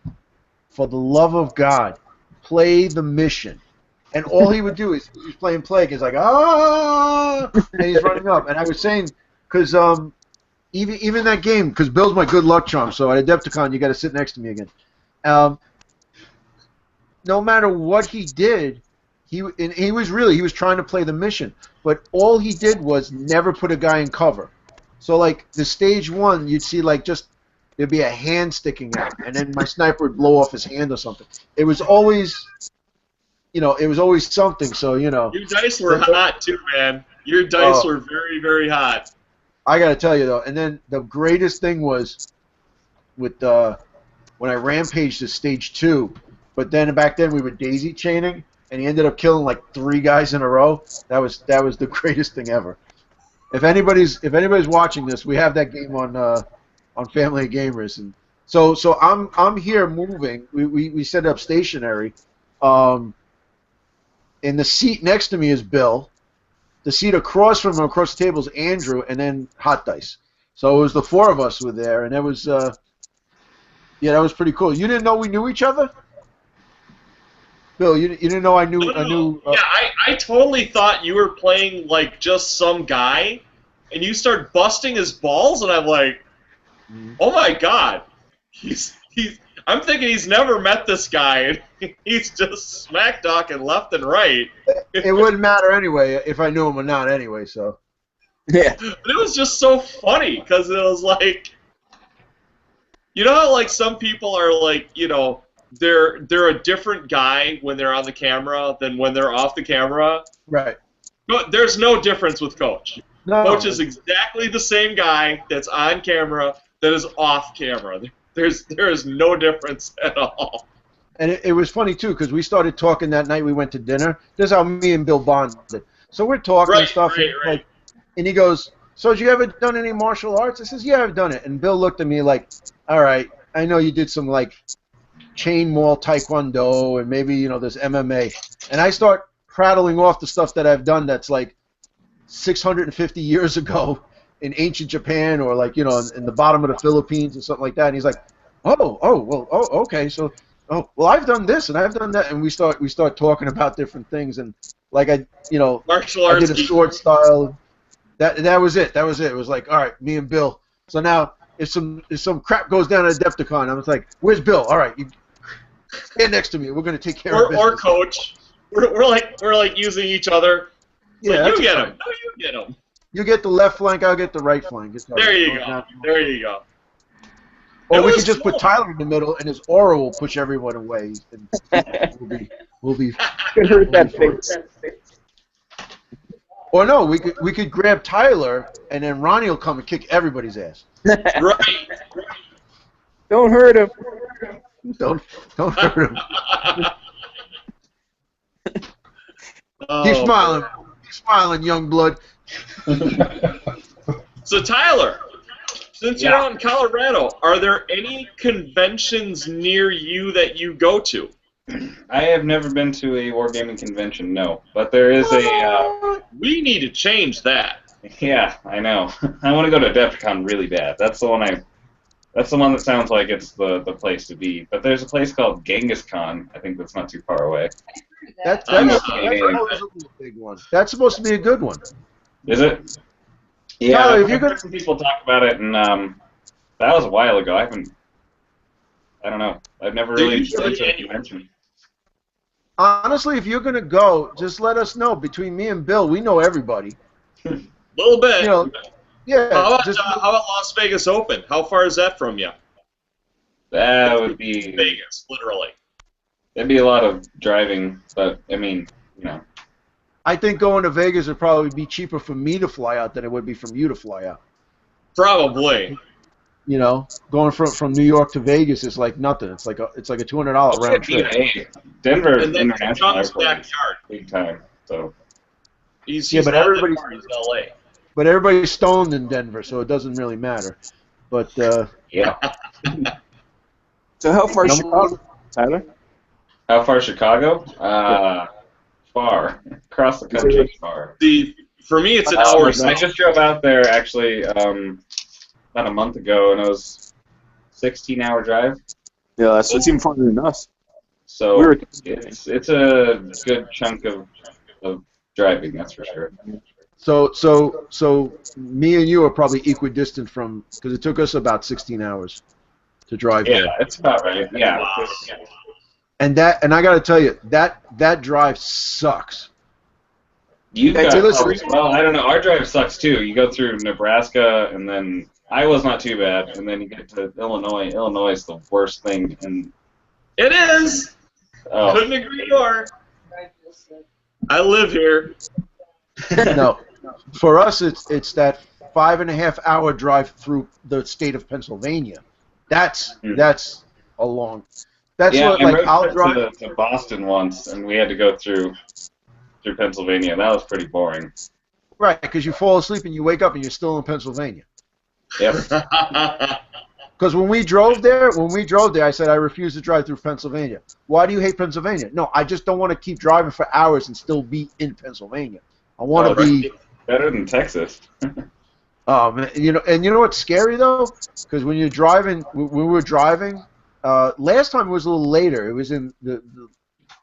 for the love of God, play the mission. And all he would do is he's playing Plague. He's like, ah, and he's running up. And I was saying, because even that game, because Bill's my good luck charm. So at Adepticon, you got to sit next to me again. No matter what he did, he was trying to play the mission, but all he did was never put a guy in cover. So like the stage one, you'd see like just there'd be a hand sticking out, and then my sniper would blow off his hand or something. It was always, something. So Your dice were hot too, man. Your dice were very, very hot. I got to tell you though, and then the greatest thing was with when I rampaged to stage 2, but then back then we were daisy chaining, and he ended up killing like 3 guys in a row. That was the greatest thing ever. If anybody's watching this, we have that game on Family Gamers, and so I'm here moving. We set up stationary. In the seat next to me is Bill. The seat across from him, across the table, is Andrew, and then Hot Dice. So it was the 4 of us were there, and it was yeah, that was pretty cool. You didn't know we knew each other, Bill? You didn't know I knew Yeah, I totally thought you were playing like just some guy, and you start busting his balls, and I'm like, oh my god, he's. I'm thinking he's never met this guy, and he's just smack talking left and right. It wouldn't matter anyway if I knew him or not anyway. So Yeah. But it was just so funny because it was like, you know how like some people are like, you know, they're a different guy when they're on the camera than when they're off the camera. right. But there's no difference with Coach. No. Coach is exactly the same guy that's on camera that is off camera. There is no difference at all. And it was funny too because we started talking that night we went to dinner. This is how me and Bill bonded. So we're talking and stuff, and, like, and he goes, "So, have you ever done any martial arts?" I says, "Yeah, I've done it." And Bill looked at me like, "All right, I know you did some like chain maul taekwondo and maybe there's MMA." And I start prattling off the stuff that I've done that's like 650 years ago in ancient Japan or like in the bottom of the Philippines or something like that. And he's like, okay, so I've done this and I've done that, and we start talking about different things, and like martial I arts. did a sword style. That was it. That was it. It was like, all right, me and Bill. So now if some crap goes down at Adepticon, I was like, where's Bill? All right, you stand next to me. We're gonna take care of business. Or Coach. We're like using each other. Yeah, like, that's you get fine. him. No, you get him. You get the left flank, I'll get the right flank. There you go. There you go. Or It we was could just cool. put Tyler in the middle, and his aura will push everyone away. And we'll be. Could hurt that face. Or no, we could grab Tyler, and then Ronnie will come and kick everybody's ass. Right. Don't hurt him. Don't hurt him. Oh. Keep smiling. Keep smiling, young blood. So Tyler, since you're out in Colorado, are there any conventions near you that you go to? I have never been to a wargaming convention, no. But there is a, We need to change that. yeah, I know. I want to go to Adepticon really bad. That's the one that sounds like it's the place to be. But there's a place called Genghis Khan, I think that's not too far away. That's I'm supposed okay. to be a big one. That's supposed to be a good one. Is it? Yeah, Tyler, if I've you're heard gonna- some people talk about it, and that was a while ago. I don't know. I've never There really used to been be to a any- convention. Honestly, if you're gonna go, just let us know. Between me and Bill, we know everybody. Little bit. Yeah. How about just, Las Vegas Open? How far is that from you? That would be Vegas, literally. It'd be a lot of driving, but I mean, I think going to Vegas would probably be cheaper for me to fly out than it would be from you to fly out. Probably. Going from New York to Vegas is like nothing. It's like a $200 round trip. Hey, Denver And then International John's Airport is backyard. big time. So He's Yeah, but not that everybody's- far, he's LA. But everybody's stoned in Denver, so it doesn't really matter. But yeah. So how far No should problem. Tyler? How far is Chicago? Far across the country. Far. For me, it's an hour I south. just drove out there actually about a month ago, and it was 16-hour drive. Yeah, that's even farther than us. So We were- it's a good chunk of driving, that's for sure. so me and you are probably equidistant from, because it took us about 16 hours to drive Yeah, there. it's about right. Yeah. Wow. And I got to tell you, that drive sucks. You Hey, got, so listen- well, I don't know. Our drive sucks too. You go through Nebraska, and then Iowa's not too bad, and then you get to Illinois. Illinois is the worst thing. And It is. oh, Couldn't agree more. I live here. No, for us it's that 5.5-hour drive through the state of Pennsylvania. That's a long. That's Yeah, what I like rode I'll drive. to Boston once, and we had to go through Pennsylvania. That was pretty boring. Right, because you fall asleep and you wake up and you're still in Pennsylvania. Yep. Because when we drove there, I said I refuse to drive through Pennsylvania. Why do you hate Pennsylvania? No, I just don't want to keep driving for hours and still be in Pennsylvania. I want to be better than Texas. Oh man, you know what's scary though? Because when you're driving, we were driving. Last time it was a little later. It was in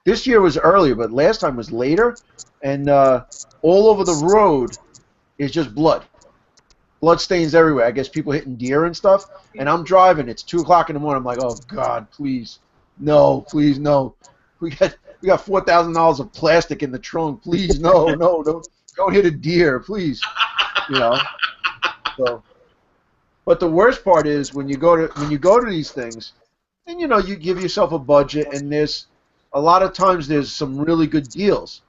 this year was earlier, but last time was later, and all over the road is just blood. Blood stains everywhere. I guess people hitting deer and stuff. And I'm driving. It's 2 o'clock in the morning. I'm like, oh God, please, no, please, no. We got $4,000 of plastic in the trunk. Please, no, don't hit a deer, please. You know. So, but the worst part is when you go to these things, and you know you give yourself a budget, and there's a lot of times there's some really good deals.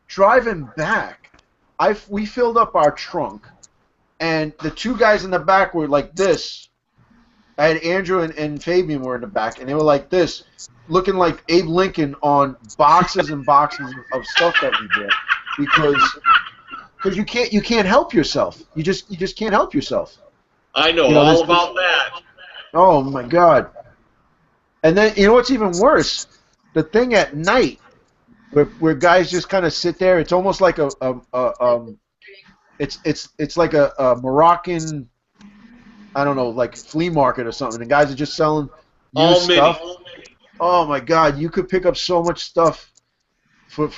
Driving back, we filled up our trunk. And the two guys in the back were like this. I had Andrew and Fabian were in the back, and they were like this, looking like Abe Lincoln on boxes and boxes of stuff that we did, because you can't help yourself. You just can't help yourself. I know all about that. Oh my God! And then you know what's even worse? The thing at night, where guys just kind of sit there. It's almost like It's like a Moroccan, I don't know, like flea market or something. The guys are just selling used stuff. Oh my God, you could pick up so much stuff for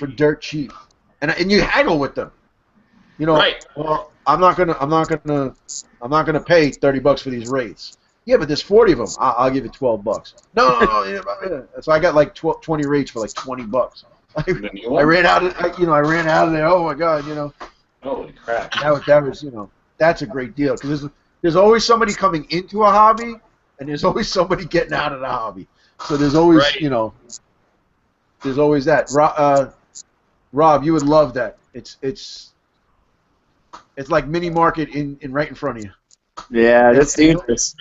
dirt cheap, and you haggle with them. You know, right. Well, I'm not gonna pay $30 for these wraiths. Yeah, but there's 40 of them. I'll give you $12. No. So I got like 20 wraiths for like $20. I ran out of there. Oh my God, you know. Holy crap! That was that's a great deal because there's always somebody coming into a hobby and there's always somebody getting out of the hobby. So there's always there's always that. Rob, you would love that. It's like mini market in right in front of you. Yeah, that's dangerous.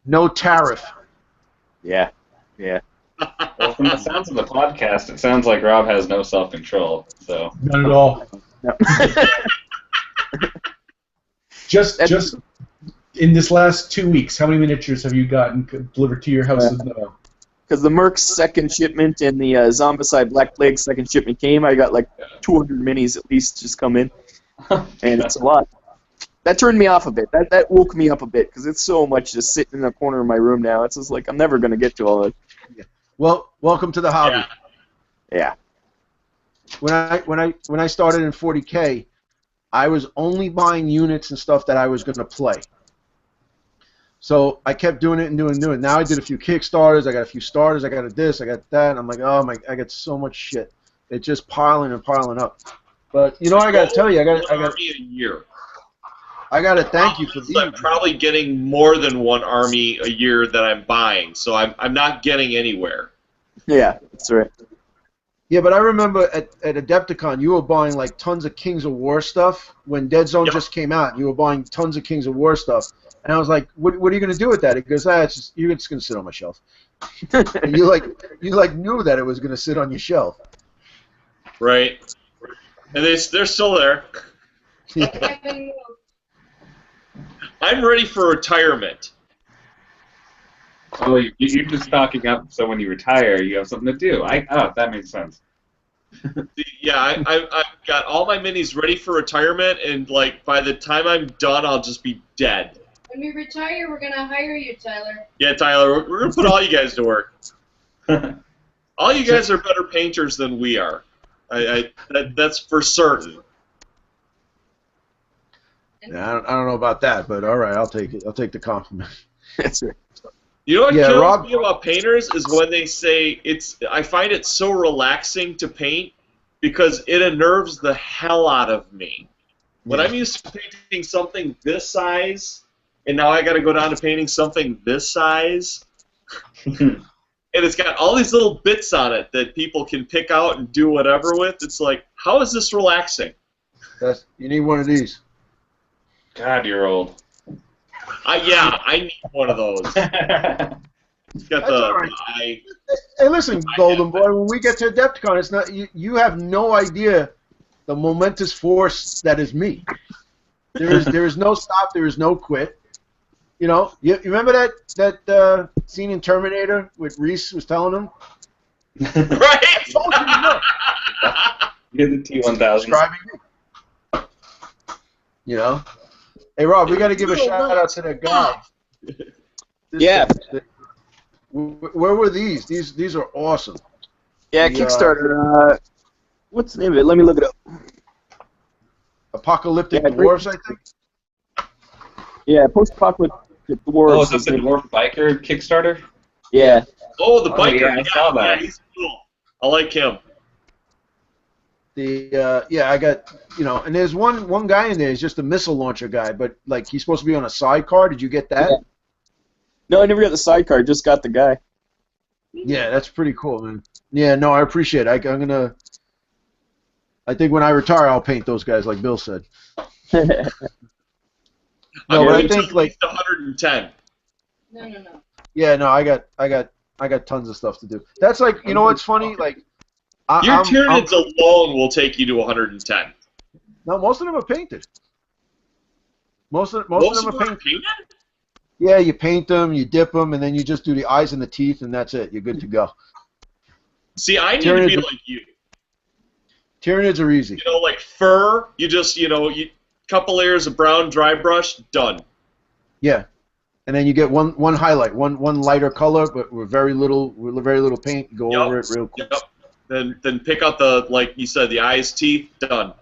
No tariff. Yeah. Well, from the sounds of the podcast, it sounds like Rob has no self-control. So none at all. No. Just in this last 2 weeks, how many miniatures have you gotten delivered to your house? Because the Merc's second shipment and the Zombicide Black Plague second shipment came, I got like 200 minis at least just come in, and it's a lot. That turned me off a bit. That woke me up a bit because it's so much just sitting in the corner of my room now. It's just like I'm never gonna get to all of it. Well, welcome to the hobby. Yeah. When I started in 40K, I was only buying units and stuff that I was going to play. So I kept doing it and doing it. Now I did a few Kickstarters. I got a few starters. I got this. I got that. And I'm like, oh my! I got so much shit. It's just piling and piling up. But you know, I got to tell you, I got a year. I got to thank you for these. I'm probably getting more than one army a year that I'm buying, so I'm not getting anywhere. Yeah, that's right. Yeah, but I remember at Adepticon, you were buying like tons of Kings of War stuff when Deadzone just came out. You were buying tons of Kings of War stuff, and I was like, "What are you going to do with that?" It goes, you're just going to sit on my shelf." you knew that it was going to sit on your shelf. Right, and they're still there. I'm ready for retirement. Oh, you're just stocking up so when you retire, you have something to do. That makes sense. Yeah, I've got all my minis ready for retirement, and like by the time I'm done, I'll just be dead. When we retire, we're gonna hire you, Tyler. Yeah, Tyler, we're gonna put all you guys to work. All you guys are better painters than we are. That's for certain. Yeah, I don't know about that, but all right, I'll take it. I'll take the compliment. That's right. You know what kills me about painters is when they say I find it so relaxing to paint because it unnerves the hell out of me. When I'm used to painting something this size, and now I got to go down to painting something this size, and it's got all these little bits on it that people can pick out and do whatever with. It's like, how is this relaxing? You need one of these. God, you're old. Yeah, I need one of those. It's got That's all right. eye. Hey, listen, Golden Boy. When we get to Adepticon, it's not you have no idea the momentous force that is me. There is no stop. There is no quit. You know, you remember that scene in Terminator with Reese was telling him? Right. You're the T-1000. Describing me. You know. Hey Rob, we got to give a shout out to that guy. Yeah. Where were these? These are awesome. Yeah, The, Kickstarter. What's the name of it? Let me look it up. Apocalyptic Yeah, Dwarves, I think. Yeah, post-apocalyptic dwarves. Oh, is this the Dwarf Biker Kickstarter? Yeah. Oh, the biker. Yeah, I saw that. Yeah, he's cool. I like him. Yeah, I got, you know, and there's one guy in there. He's just a missile launcher guy, but like he's supposed to be on a sidecar. Did you get that? Yeah. No, I never got the sidecar. Just got the guy. Yeah, that's pretty cool, man. Yeah, no, I appreciate it. I'm gonna. I think when I retire, I'll paint those guys, like Bill said. No, but I think like 110. No. yeah, no, I got tons of stuff to do. That's like, you know what's funny? Like, Your Tyranids alone will take you to 110. No, most of them are painted. Most of them are painted. Yeah, you paint them, you dip them, and then you just do the eyes and the teeth, and that's it. You're good to go. See, I need to be like you. Tyranids are easy. You know, like fur, you just, couple layers of brown dry brush, done. Yeah, and then you get one highlight, one lighter color, but with very little paint. Go over it real quick. Yep. Then pick out the, like you said, the eyes, teeth, done.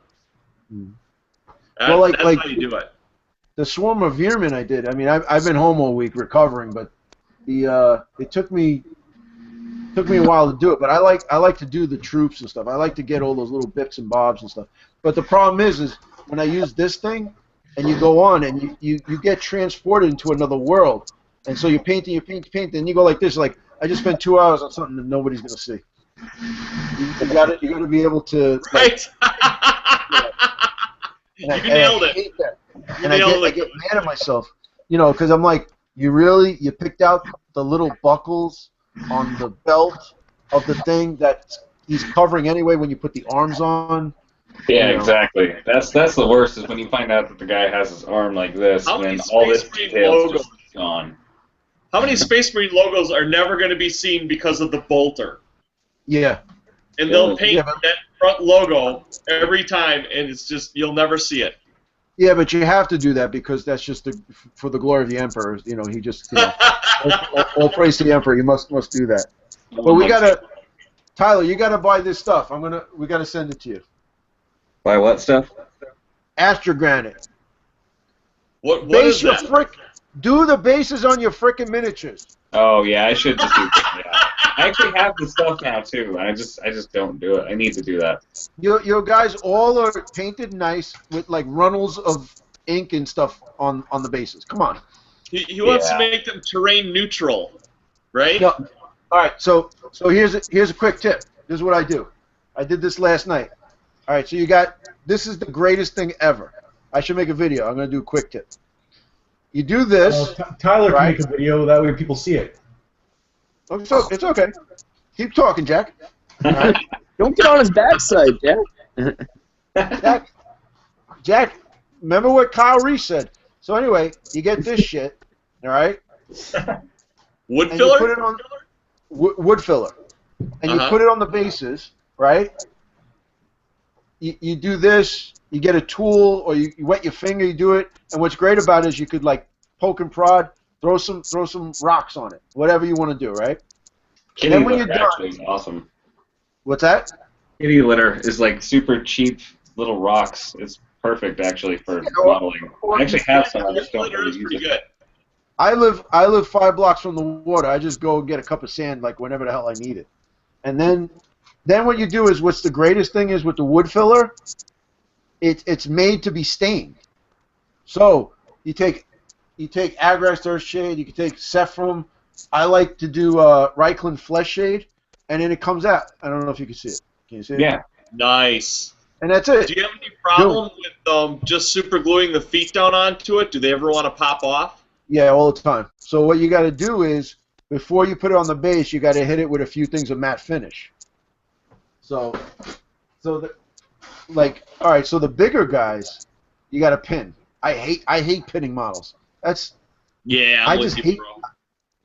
Well, that's how you do it. The swarm of vermin I did. I mean, I've been home all week recovering, but it took me a while to do it. But I like to do the troops and stuff. I like to get all those little bits and bobs and stuff. But the problem is when I use this thing, and you go on and you get transported into another world, and so you're painting, and you go like this, like I just spent 2 hours on something that nobody's gonna see. You got to be able to. Right. You nailed it. And I get mad at myself, because I'm like, you picked out the little buckles on the belt of the thing that he's covering anyway when you put the arms on. Yeah, exactly. That's the worst is when you find out that the guy has his arm like this and all this detail is just gone. How many Space Marine logos are never going to be seen because of the bolter? Yeah. And they'll paint that front logo every time, and it's just, you'll never see it. Yeah, but you have to do that because that's just for the glory of the Emperor. He just, all praise to the Emperor. You must do that. But we gotta, Tyler, you gotta buy this stuff. We gotta send it to you. Buy what stuff? Astrogranite. What Base is that? Do the bases on your frickin' miniatures. Oh yeah, I should just do that. Yeah. I actually have the stuff now too. I just don't do it. I need to do that. Your guys all are painted nice with like runnels of ink and stuff on the bases. Come on. He wants to make them terrain neutral, right? No. All right. So here's a quick tip. This is what I do. I did this last night. All right. So this is the greatest thing ever. I should make a video. I'm gonna do a quick tip. You do this. Tyler can make a video. That way people see it. Oh, so it's okay. Keep talking, Jack. All right. Don't get on his backside, Jack. Jack, remember what Kyle Reese said. So anyway, you get this shit, all right? Wood and filler? You put it on wood filler. And you put it on the bases, right? You do this, you get a tool, or you wet your finger, you do it. And what's great about it is you could like poke and prod, throw some rocks on it, whatever you want to do, right? Kitty and then when litter you're actually is awesome. What's that? Kitty litter is like super cheap little rocks. It's perfect actually for modeling. I actually have some. I just don't really use it. I live 5 blocks from the water. I just go get a cup of sand like whenever the hell I need it. And then what you do is what's the greatest thing is with the wood filler, it's made to be stained. So you take Agrast Earthshade, you can take Sephram. I like to do Reichland Flesh Shade, and then it comes out. I don't know if you can see it. Can you see it? Yeah. Nice. and that's it. Do you have any problem with just super gluing the feet down onto it? Do they ever want to pop off? Yeah, all the time. So what you got to do is, before you put it on the base, you got to hit it with a few things of matte finish. So like, all right, so the bigger guys, you got to pin. I hate pinning models. Yeah, I just hate.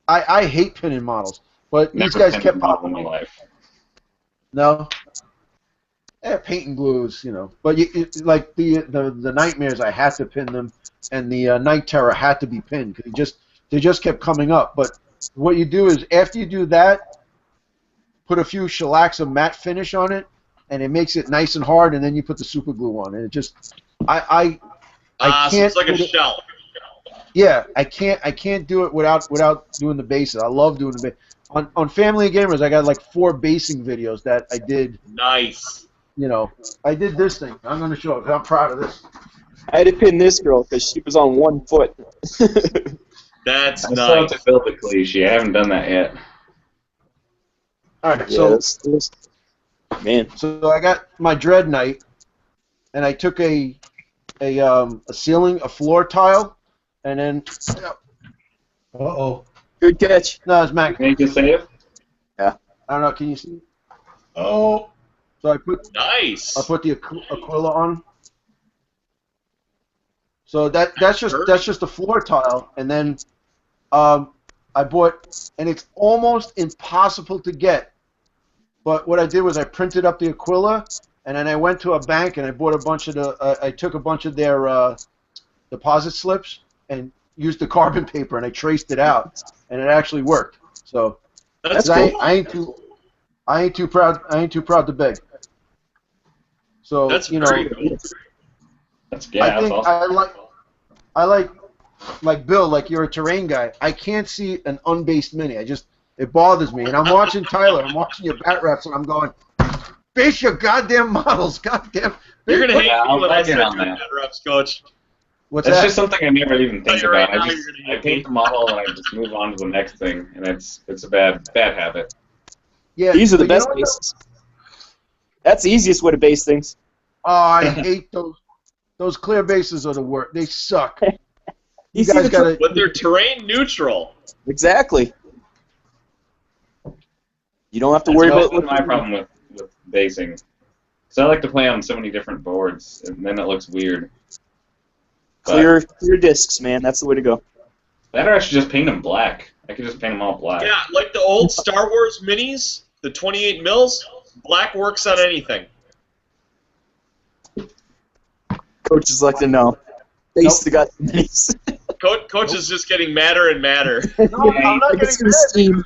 I hate pinning models. But these guys kept popping. My life. No. Paint and glues, you know. But like the nightmares, I had to pin them, and the night terror had to be pinned because they just kept coming up. But what you do is after you do that, put a few shellacs of matte finish on it, and it makes it nice and hard. And then you put the super glue on, and it just I can't. So it's like a shell. Yeah, I can't do it without doing the bases. I love doing the base. On Family Gamers, I got like 4 basing videos that I did. Nice. You know, I did this thing. I'm going to show it. I'm proud of this. I had to pin this girl because she was on 1 foot. That's I still have nice. to build the cliche. I haven't done that yet. All right, Yeah, so man. So I got my Dread Knight, and I took a floor tile, and then Uh-oh. Good catch. no, it's Mac. Make a save? I don't know. Can you see? Oh. So I put Nice. the Aquila on. So that's just a floor tile, and then I bought, and it's almost impossible to get. But what I did was I printed up the Aquila, and then I went to a bank and I bought a bunch of I took a bunch of their deposit slips and used the carbon paper, and I traced it out, and it actually worked. So That's I cool. ain't too proud to beg. So That's you know, very cool. That's that's awesome. I like Bill, like you're a terrain guy. I can't see an unbased mini. It bothers me. And I'm watching Tyler. I'm watching your bat reps, and I'm going, base your goddamn models, goddamn. You're gonna hate I'll me when I back in start on doing that. that reps, Coach. What's That's that? just something I never even think Tell you right about. now, I you're gonna hate paint me. the model and I just move on to the next thing, and it's a bad habit. Yeah, These are the but you best know what, bases. That's the easiest way to base things. Oh, I hate those. Those clear bases are the worst. They suck. You see guys the gotta. But they're terrain neutral. Exactly. You don't have to worry That's about my problem with basing. Because I like to play on so many different boards, and then it looks weird. clear discs, man. That's the way to go. That or I should just paint them black. I could just paint them all black. Yeah, like the old Star Wars minis, the 28 mils, black works on anything. Coaches like to know. Base the goddamn minis. Coach is just getting madder and madder. No, I'm not Like it's getting gonna steam.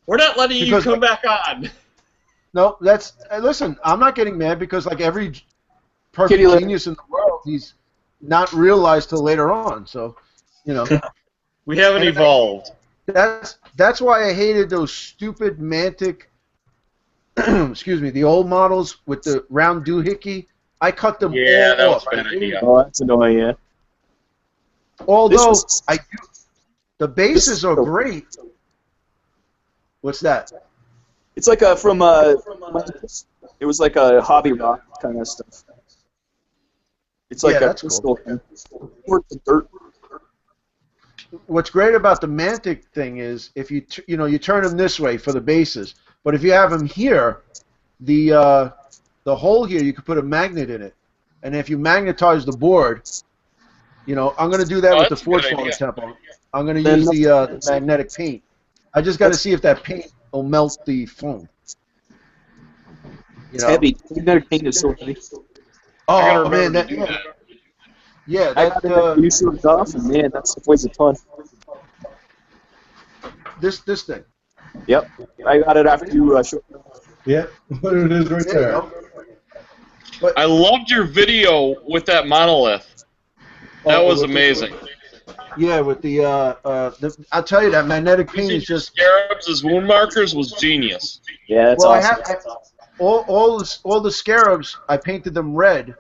We're not letting you Because- come back on. No, that's listen. I'm not getting mad because like every perfect Kitty litter. genius in the world, he's not realized till later on. So, you know, We haven't evolved. that's why I hated those stupid Mantic. Excuse me, the old models with the round doohickey. I cut them Yeah, all that was off. a bad idea. Oh, that's annoying, yeah. Although This was- I do, the bases is are so- great. What's that? It's like from it was like a hobby rock kind of stuff. It's like Yeah, a that's cool. crystal work the dirt. What's great about the Mantic thing is if you you turn them this way for the bases, but if you have them here, the hole here you could put a magnet in it, and if you magnetize the board, I'm going to do that Oh, with the that's a good Forge Faller idea. Temple. I'm going to Then use the magnetic paint. I just got to see if that paint will melt the foam. It's heavy. Magnetic paint is so heavy. I gotta Oh remember man, to that, do that. yeah, I that got it you shoot it off, and man, that stuff weighs a ton. this thing. Yep. I got it after you showed it off. Yep. There it is right There you there. go. I loved your video with that monolith. That was amazing. Yeah, with the I'll tell you that magnetic paint Using is just scarabs as wound markers was genius. Yeah, that's well. awesome. All the scarabs. I painted them red,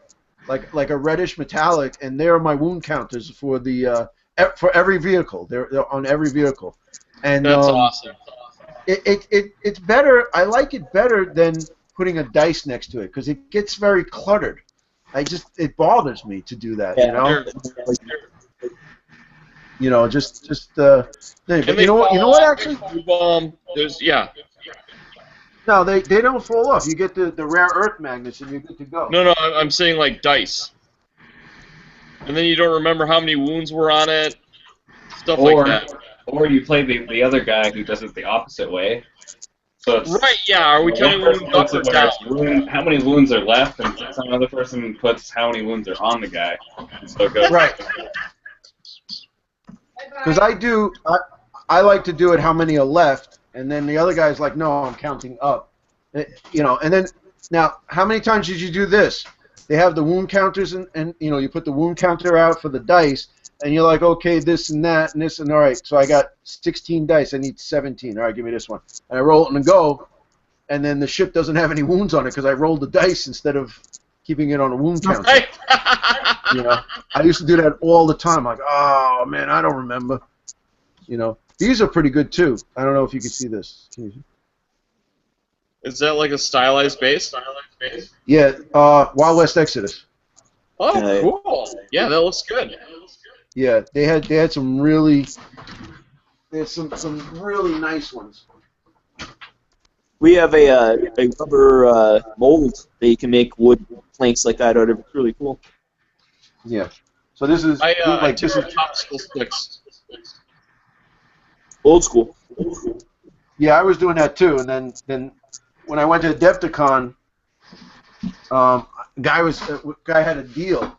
like a reddish metallic, and they're my wound counters for the for every vehicle. They're on every vehicle, and That's awesome. It's better. I like it better than putting a dice next to it because it gets very cluttered. It bothers me to do that. But And you know what actually? There's No, they don't fall off. You get the rare earth magnets and you're good to go. No, I'm saying like dice. And then you don't remember how many wounds were on it. Stuff like that. Or you play the other guy who does it the opposite way. So it's, right, yeah. Are we counting one person wounds up puts or it where down? it's how many wounds are left, and some other person puts how many wounds are on the guy. So it goes right. Because I like to do it how many are left, and then the other guy's like, no, I'm counting up. And then, now, how many times did you do this? They have the wound counters, and you put the wound counter out for the dice, and you're like, okay, this and that, and this, and all right, so I got 16 dice, I need 17, all right, give me this one. And I roll it and go, and then the ship doesn't have any wounds on it because I rolled the dice instead of keeping it on a wound counter. Right. I used to do that all the time, like, oh, man, I don't remember. These are pretty good, too. I don't know if you can see this. Is that like a stylized base? Yeah, Wild West Exodus. Oh, cool. Yeah, that looks good. Yeah, they had some really really nice ones. We have a rubber mold that you can make wood planks like that out of. It's really cool. Yeah. So this is this is popsicle sticks. Old school. Yeah, I was doing that too, and then when I went to Deadzone, guy had a deal.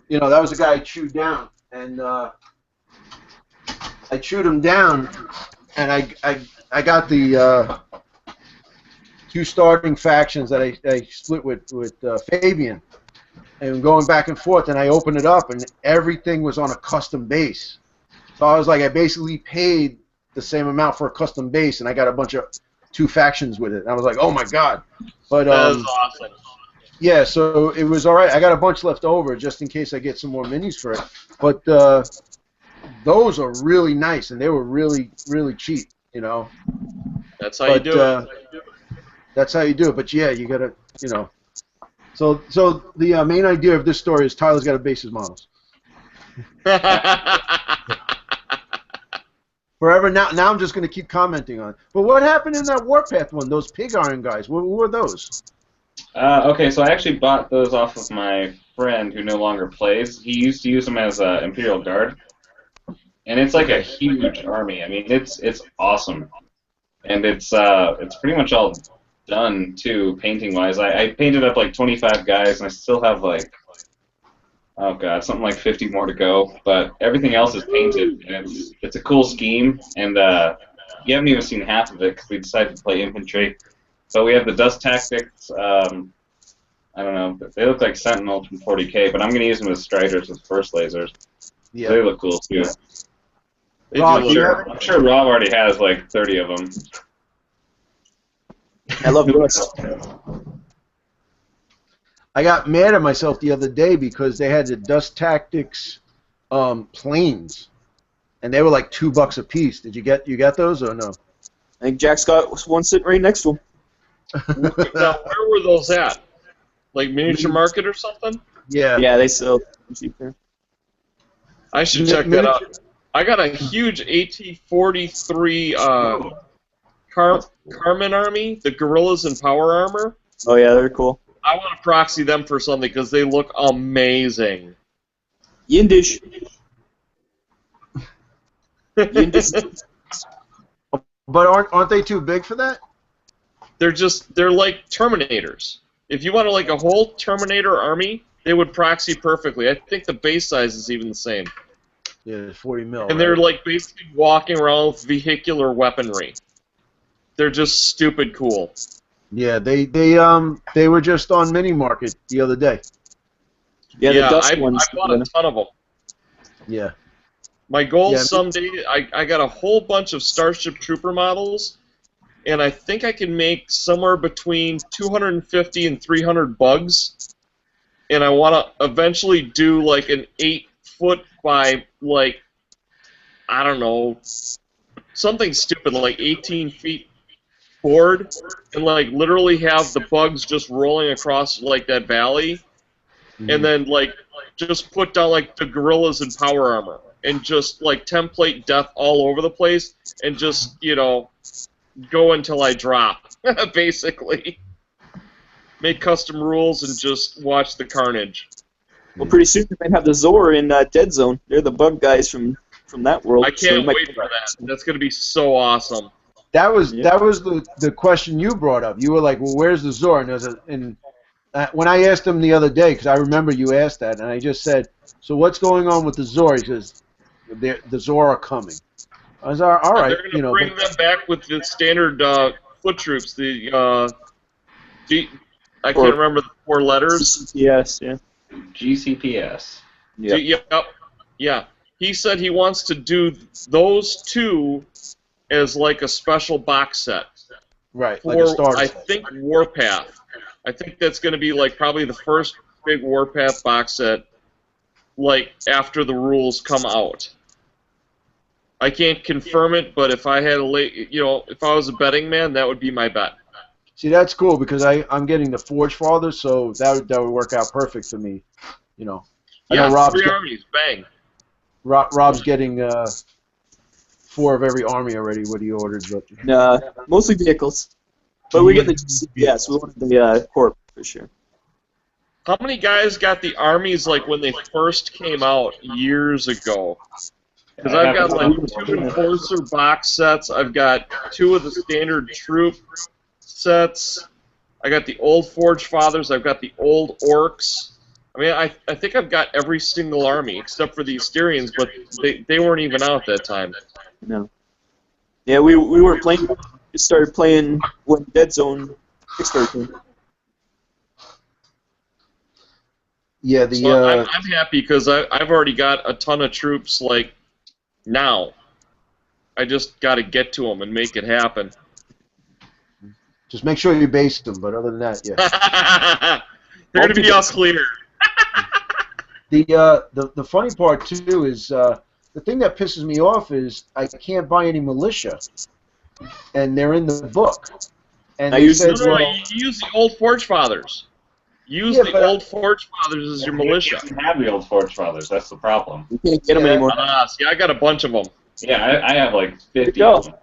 That was a guy I chewed down, and I chewed him down, and I got the 2 starting factions that I split with Fabian, and going back and forth, and I opened it up, and everything was on a custom base. So I was like, I basically paid the same amount for a custom base, and I got a bunch of 2 factions with it. And I was like, oh my god! But that is awesome. yeah, so it was all right. I got a bunch left over just in case I get some more minis for it. But those are really nice, and they were really cheap. That's how you do it. That's how you do it. But yeah, you gotta, So the main idea of this story is Tyler's got to base his models. Forever now I'm just going to keep commenting on it. But what happened in that Warpath one? Those pig iron guys. Who were those? Okay, so I actually bought those off of my friend who no longer plays. He used to use them as Imperial Guard, and it's like a huge army. I mean, it's awesome, and it's pretty much all done too, painting wise. I painted up like 25 guys, and I still have like, oh god, something like 50 more to go. But everything else is painted, and it's a cool scheme. And you haven't even seen half of it because we decided to play infantry. So we have the dust tactics. I don't know, they look like Sentinels from 40K, but I'm going to use them as Striders with first lasers. Yeah. They look cool too. I'm sure Rob already has like 30 of them. I love Rust. I got mad at myself the other day because they had the Dust Tactics planes, and they were like $2 a piece. Did you get those or no? I think Jack's got one sitting right next to him. Now, where were those at? Like Miniature Market or something? Yeah. Yeah, they sell cheap there. I should check that out. I got a huge AT-43 Carmen Army, the Gorillas in Power Armor. Oh yeah, they're cool. I want to proxy them for something because they look amazing. Yindish. Yindish. But aren't they too big for that? They're like Terminators. If you wanted like a whole Terminator army, they would proxy perfectly. I think the base size is even the same. Yeah, 40 mil. And they're like basically walking around with vehicular weaponry. They're just stupid cool. Yeah, they were just on Mini Market the other day. Yeah, the dust I ones. bought a ton of them. Yeah. My goal someday, I got a whole bunch of Starship Trooper models, and I think I can make somewhere between 250 and 300 bugs, and I want to eventually do like an 8-foot by like, I don't know, something stupid like 18 feet board and like literally have the bugs just rolling across like that valley, and then like just put down like the gorillas in power armor and just like template death all over the place and just go until I drop, basically. Make custom rules and just watch the carnage. Well, pretty soon we might have the Zor in Deadzone. They're the bug guys from that world. I can't wait for that. That's going to be so awesome. That was the question you brought up. You were like, "Well, where's the Zor?" And when I asked him the other day, because I remember you asked that, and I just said, "So what's going on with the Zor?" He says, "The Zor are coming." I was all right. They're going to bring them back with the standard foot troops. I can't remember the 4 letters. Yes, yeah. GCPS. Yeah. He said he wants to do those 2 as like a special box set. Right, For, like a starter I set. think Warpath. I think that's going to be like probably the first big Warpath box set, like after the rules come out. I can't confirm it, but if I had if I was a betting man, that would be my bet. See, that's cool because I'm getting the Forge Father, so that would work out perfect for me. I know Rob's 3 armies, bang. Rob's getting 4 of every army already. What he ordered, but mostly vehicles. But we get the GCPS. We wanted the Corp for sure. How many guys got the armies like when they first came out years ago? Because I've got like 2 Enforcer box sets. I've got 2 of the standard troop sets. I got the old Forge Fathers. I've got the old Orcs. I mean, I think I've got every single army except for the Asterians, but they weren't even out that time. No. Yeah, we weren't playing. We started playing when Deadzone Kickstarter. Yeah, I'm happy because I've already got a ton of troops like now. I just got to get to them and make it happen. just make sure you base them. But other than that, yeah. They're going to be all clear. The funny part too is the thing that pisses me off is I can't buy any militia, and they're in the book. And they said, you use the old Forge Fathers. Use the old Forge Fathers as your militia. You have the old Forge Fathers. That's the problem. You can't get them anymore. See, I got a bunch of them. Yeah, I have like 50 go. of them.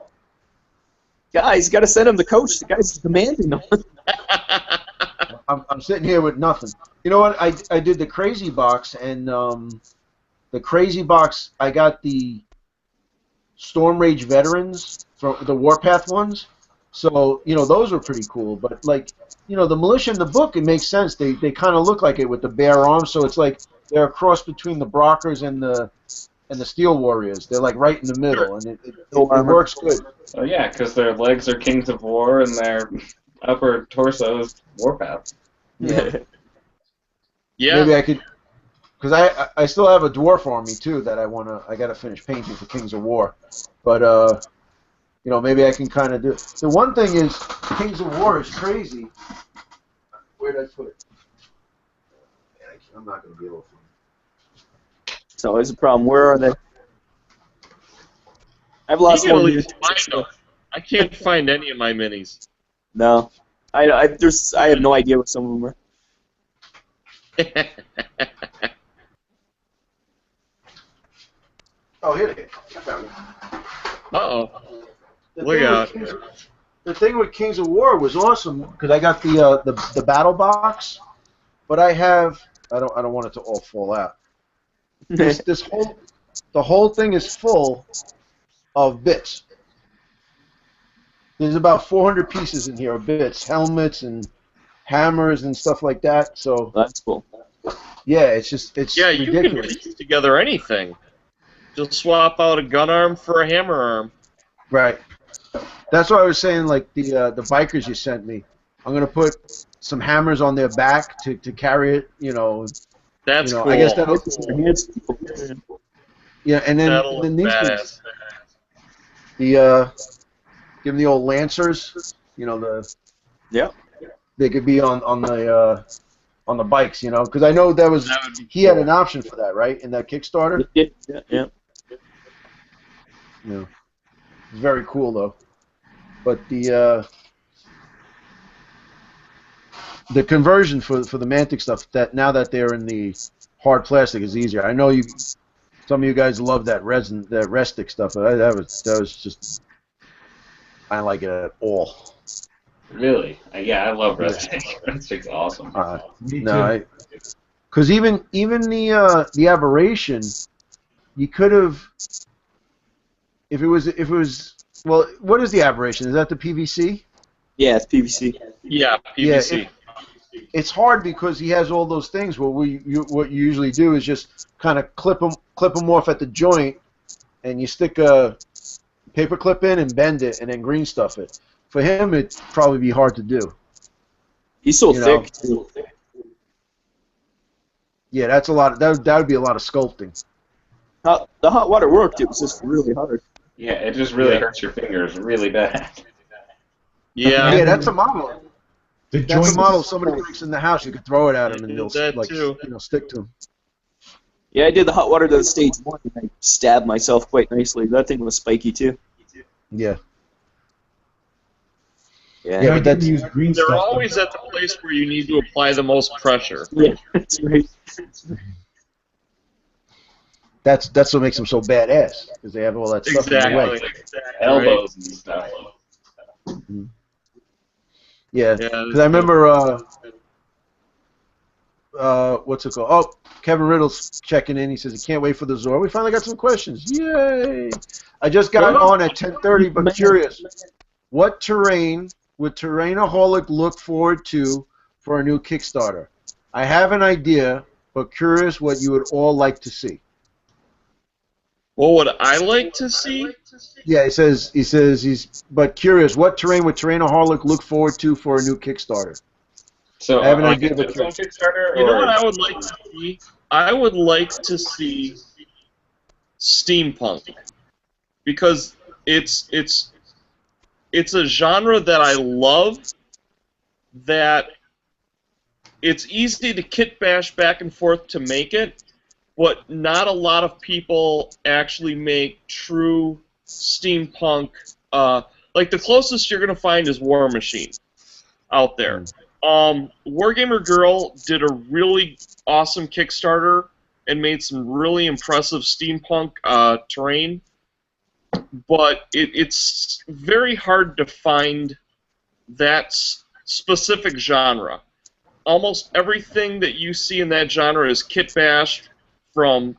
Guys, you got to send him the coach. The guy's demanding them. I'm sitting here with nothing. You know what? I did the crazy box, and the crazy box I got the Storm Rage veterans from the Warpath ones. So those were pretty cool. But like the militia in the book, it makes sense. They kind of look like it with the bare arms. So it's like they're a cross between the Brockers and the Steel Warriors. They're like right in the middle, and it works good. Oh yeah, because their legs are Kings of War and their upper torso is Warpath. Yeah. Yeah. Maybe I could, because I still have a dwarf army too that I gotta finish painting for Kings of War, but maybe I can kind of do it. The one thing is Kings of War is crazy. Where did I put it? I'm not gonna be able to find it. It's always a problem. Where are they? I've lost one. I can't find any of my minis. No, I have no idea what some of them are. Oh, here they go. Uh-oh. Look out. The thing with Kings of War was awesome because I got the battle box, but I don't want it to all fall out. The whole thing is full of bits. There's about 400 pieces in here of bits, helmets and hammers and stuff like that. So that's cool. Yeah, it's ridiculous. You can piece together anything. Just swap out a gun arm for a hammer arm. Right. That's why I was saying, like the bikers you sent me. I'm gonna put some hammers on their back to carry it. That's cool. I guess that'll. Yeah, and then these things. Give them the old Lancers. Yeah. They could be on the bikes, because I know he had an option for that, right, in that Kickstarter. Yeah. Yeah. It's very cool though. But the the conversion for the Mantic stuff, that now that they're in the hard plastic, is easier. I know some of you guys love that resin, that Restic stuff, but that was just, I don't like it at all. Really? Yeah, I love Yeah. Restic. Restic's awesome. Me too. No, because even the aberration, you could have, if it was well, what is the aberration? Is that the PVC? Yeah, it's PVC. Yeah, Yeah, PVC. it's hard because he has all those things. What what you usually do is just kind of clip them off at the joint, and you stick a paper clip in and bend it, and then green stuff it. For him, it'd probably be hard to do. He's so You know. thick too. Yeah, that's a lot. That would be a lot of sculpting. The hot water worked. It was just really hard. Yeah, it just really Yeah. hurts your fingers really bad. Yeah. Yeah, that's a model. The That's joint a model. If somebody breaks in the house, you could throw it at them, and they'll That like too. stick to them. Yeah, I did the hot water to the stage 1, and I stabbed myself quite nicely. That thing was spiky too. Yeah. Yeah, Yeah, I but didn't that's- use green They're stuff. always at the place where you need to apply the most pressure. yeah, that's right. That's what makes them so badass, because they have all that stuff in the way. Exactly. Elbows and stuff. Yeah, Yeah, because I remember, what's it called? Oh, Kevin Riddle's checking in. He says he can't wait for the Zor. We finally got some questions. Yay! I just got on at 10:30, but curious. What terrain would Terrainaholic look forward to for a new Kickstarter? I have an idea, but curious what you would all like to see. What would I like to see? Yeah, he says he's but curious. What terrain would Terrainaholic look forward to for a new Kickstarter? So, I have an like idea, a but Deadzone Kickstarter, You know or what I would like to see? I would like to see steampunk, because it's a genre that I love. That it's easy to kit bash back and forth to make it, but not a lot of people actually make true steampunk. Like the closest you're gonna find is War Machine out there. Wargamer Girl did a really awesome Kickstarter and made some really impressive steampunk terrain, but it's very hard to find that specific genre. Almost everything that you see in that genre is kit bashed from,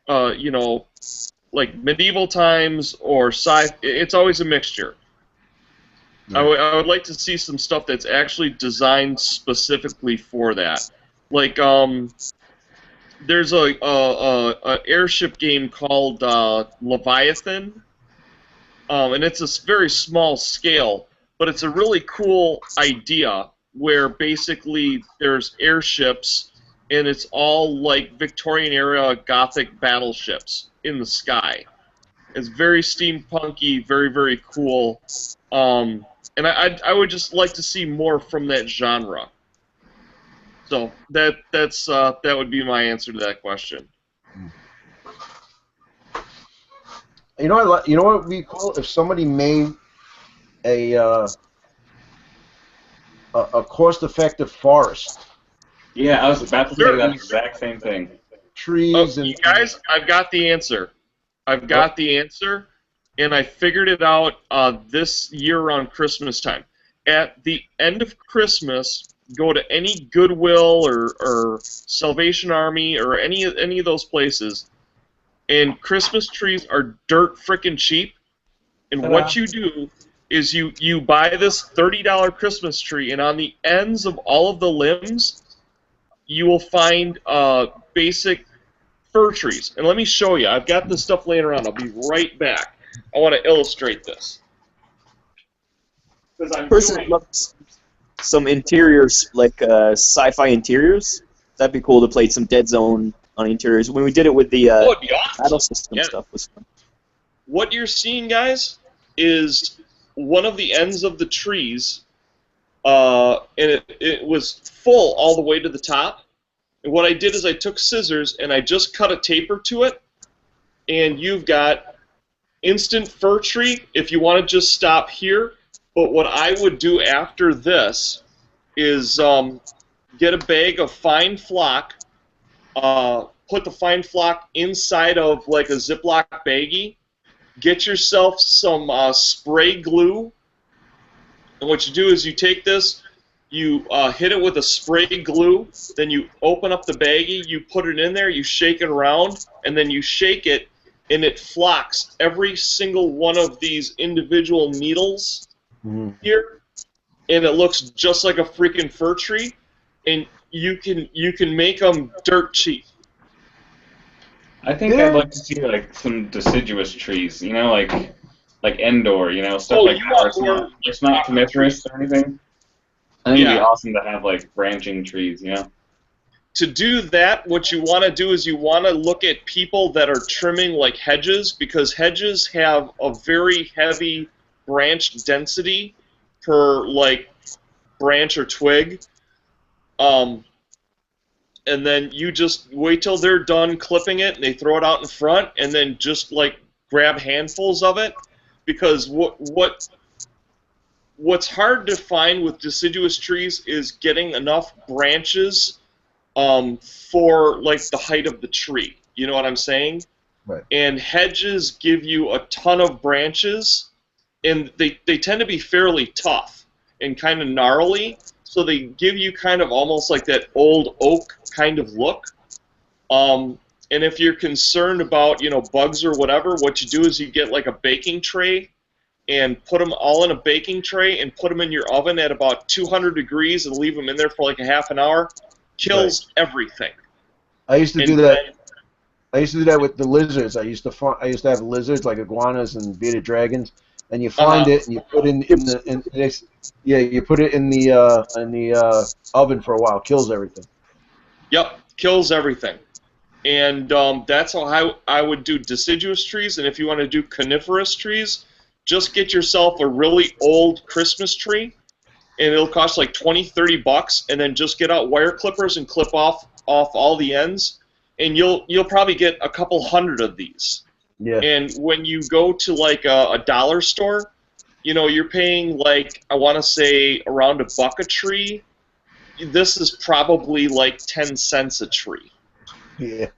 like medieval times or sci. It's always a mixture. I would like to see some stuff that's actually designed specifically for that. Like, there's a airship game called Leviathan, and it's a very small scale, but it's a really cool idea where basically there's airships, and it's all like Victorian era Gothic battleships in the sky. It's very steampunky, very, very cool. And I would just like to see more from that genre. So that would be my answer to that question. You know what? You know what would be cool if somebody made a cost-effective forest. yeah, I was about to say Sure. that exact same thing. Trees and You guys, I've got the answer. I've got the answer, and I figured it out this year around Christmas time. At the end of Christmas, go to any Goodwill or Salvation Army or any of those places, and Christmas trees are dirt frickin' cheap. And what you do is you buy this $30 Christmas tree, and on the ends of all of the limbs, you will find basic fir trees. And let me show you. I've got this stuff laying around. I'll be right back. I want to illustrate this. Because I'm Person doing... loves some interiors, like sci-fi interiors. That'd be cool to play some Deadzone on interiors. When we did it with the it'd be awesome. battle system Yeah. stuff was fun. What you're seeing, guys, is one of the ends of the trees, and it was full all the way to the top. And what I did is I took scissors and I just cut a taper to it, and you've got instant fir tree if you want to just stop here. But what I would do after this is get a bag of fine flock, put the fine flock inside of like a Ziploc baggie, get yourself some spray glue, and what you do is you take this, you hit it with a spray glue, then you open up the baggie, you put it in there, you shake it around, and then you shake it, and it flocks every single one of these individual needles here, and it looks just like a freaking fir tree, and you can make them dirt cheap. I think I'd like to see like some deciduous trees, you know, like Endor, you know, stuff like that. Where it's not coniferous or anything. I think it'd be awesome to have like branching trees, you know. To do that, what you want to do is you want to look at people that are trimming like hedges, because hedges have a very heavy branch density per like branch or twig. And then you just wait till they're done clipping it, and they throw it out in front, and then just like grab handfuls of it, because what's hard to find with deciduous trees is getting enough branches for like the height of the tree. You know what I'm saying? Right. And hedges give you a ton of branches, and they tend to be fairly tough and kind of gnarly, so they give you kind of almost like that old oak kind of look. And if you're concerned about, you know, bugs or whatever, what you do is you get like a baking tray and put them all in a baking tray and put them in your oven at about 200 degrees and leave them in there for like a half an hour. Kills everything. I used to do that. I used to do that with the lizards. I used to have lizards like iguanas and bearded dragons, and you find it and you put you put it in the oven for a while. Kills everything. Yep, kills everything. And that's how I would do deciduous trees. And if you want to do coniferous trees, just get yourself a really old Christmas tree, and it'll cost like $20-30, and then just get out wire clippers and clip off all the ends, and you'll probably get a couple hundred of these. Yeah. And when you go to like a dollar store, you know, you're paying like, I want to say around $1 a tree. This is probably like 10 cents a tree. Yeah.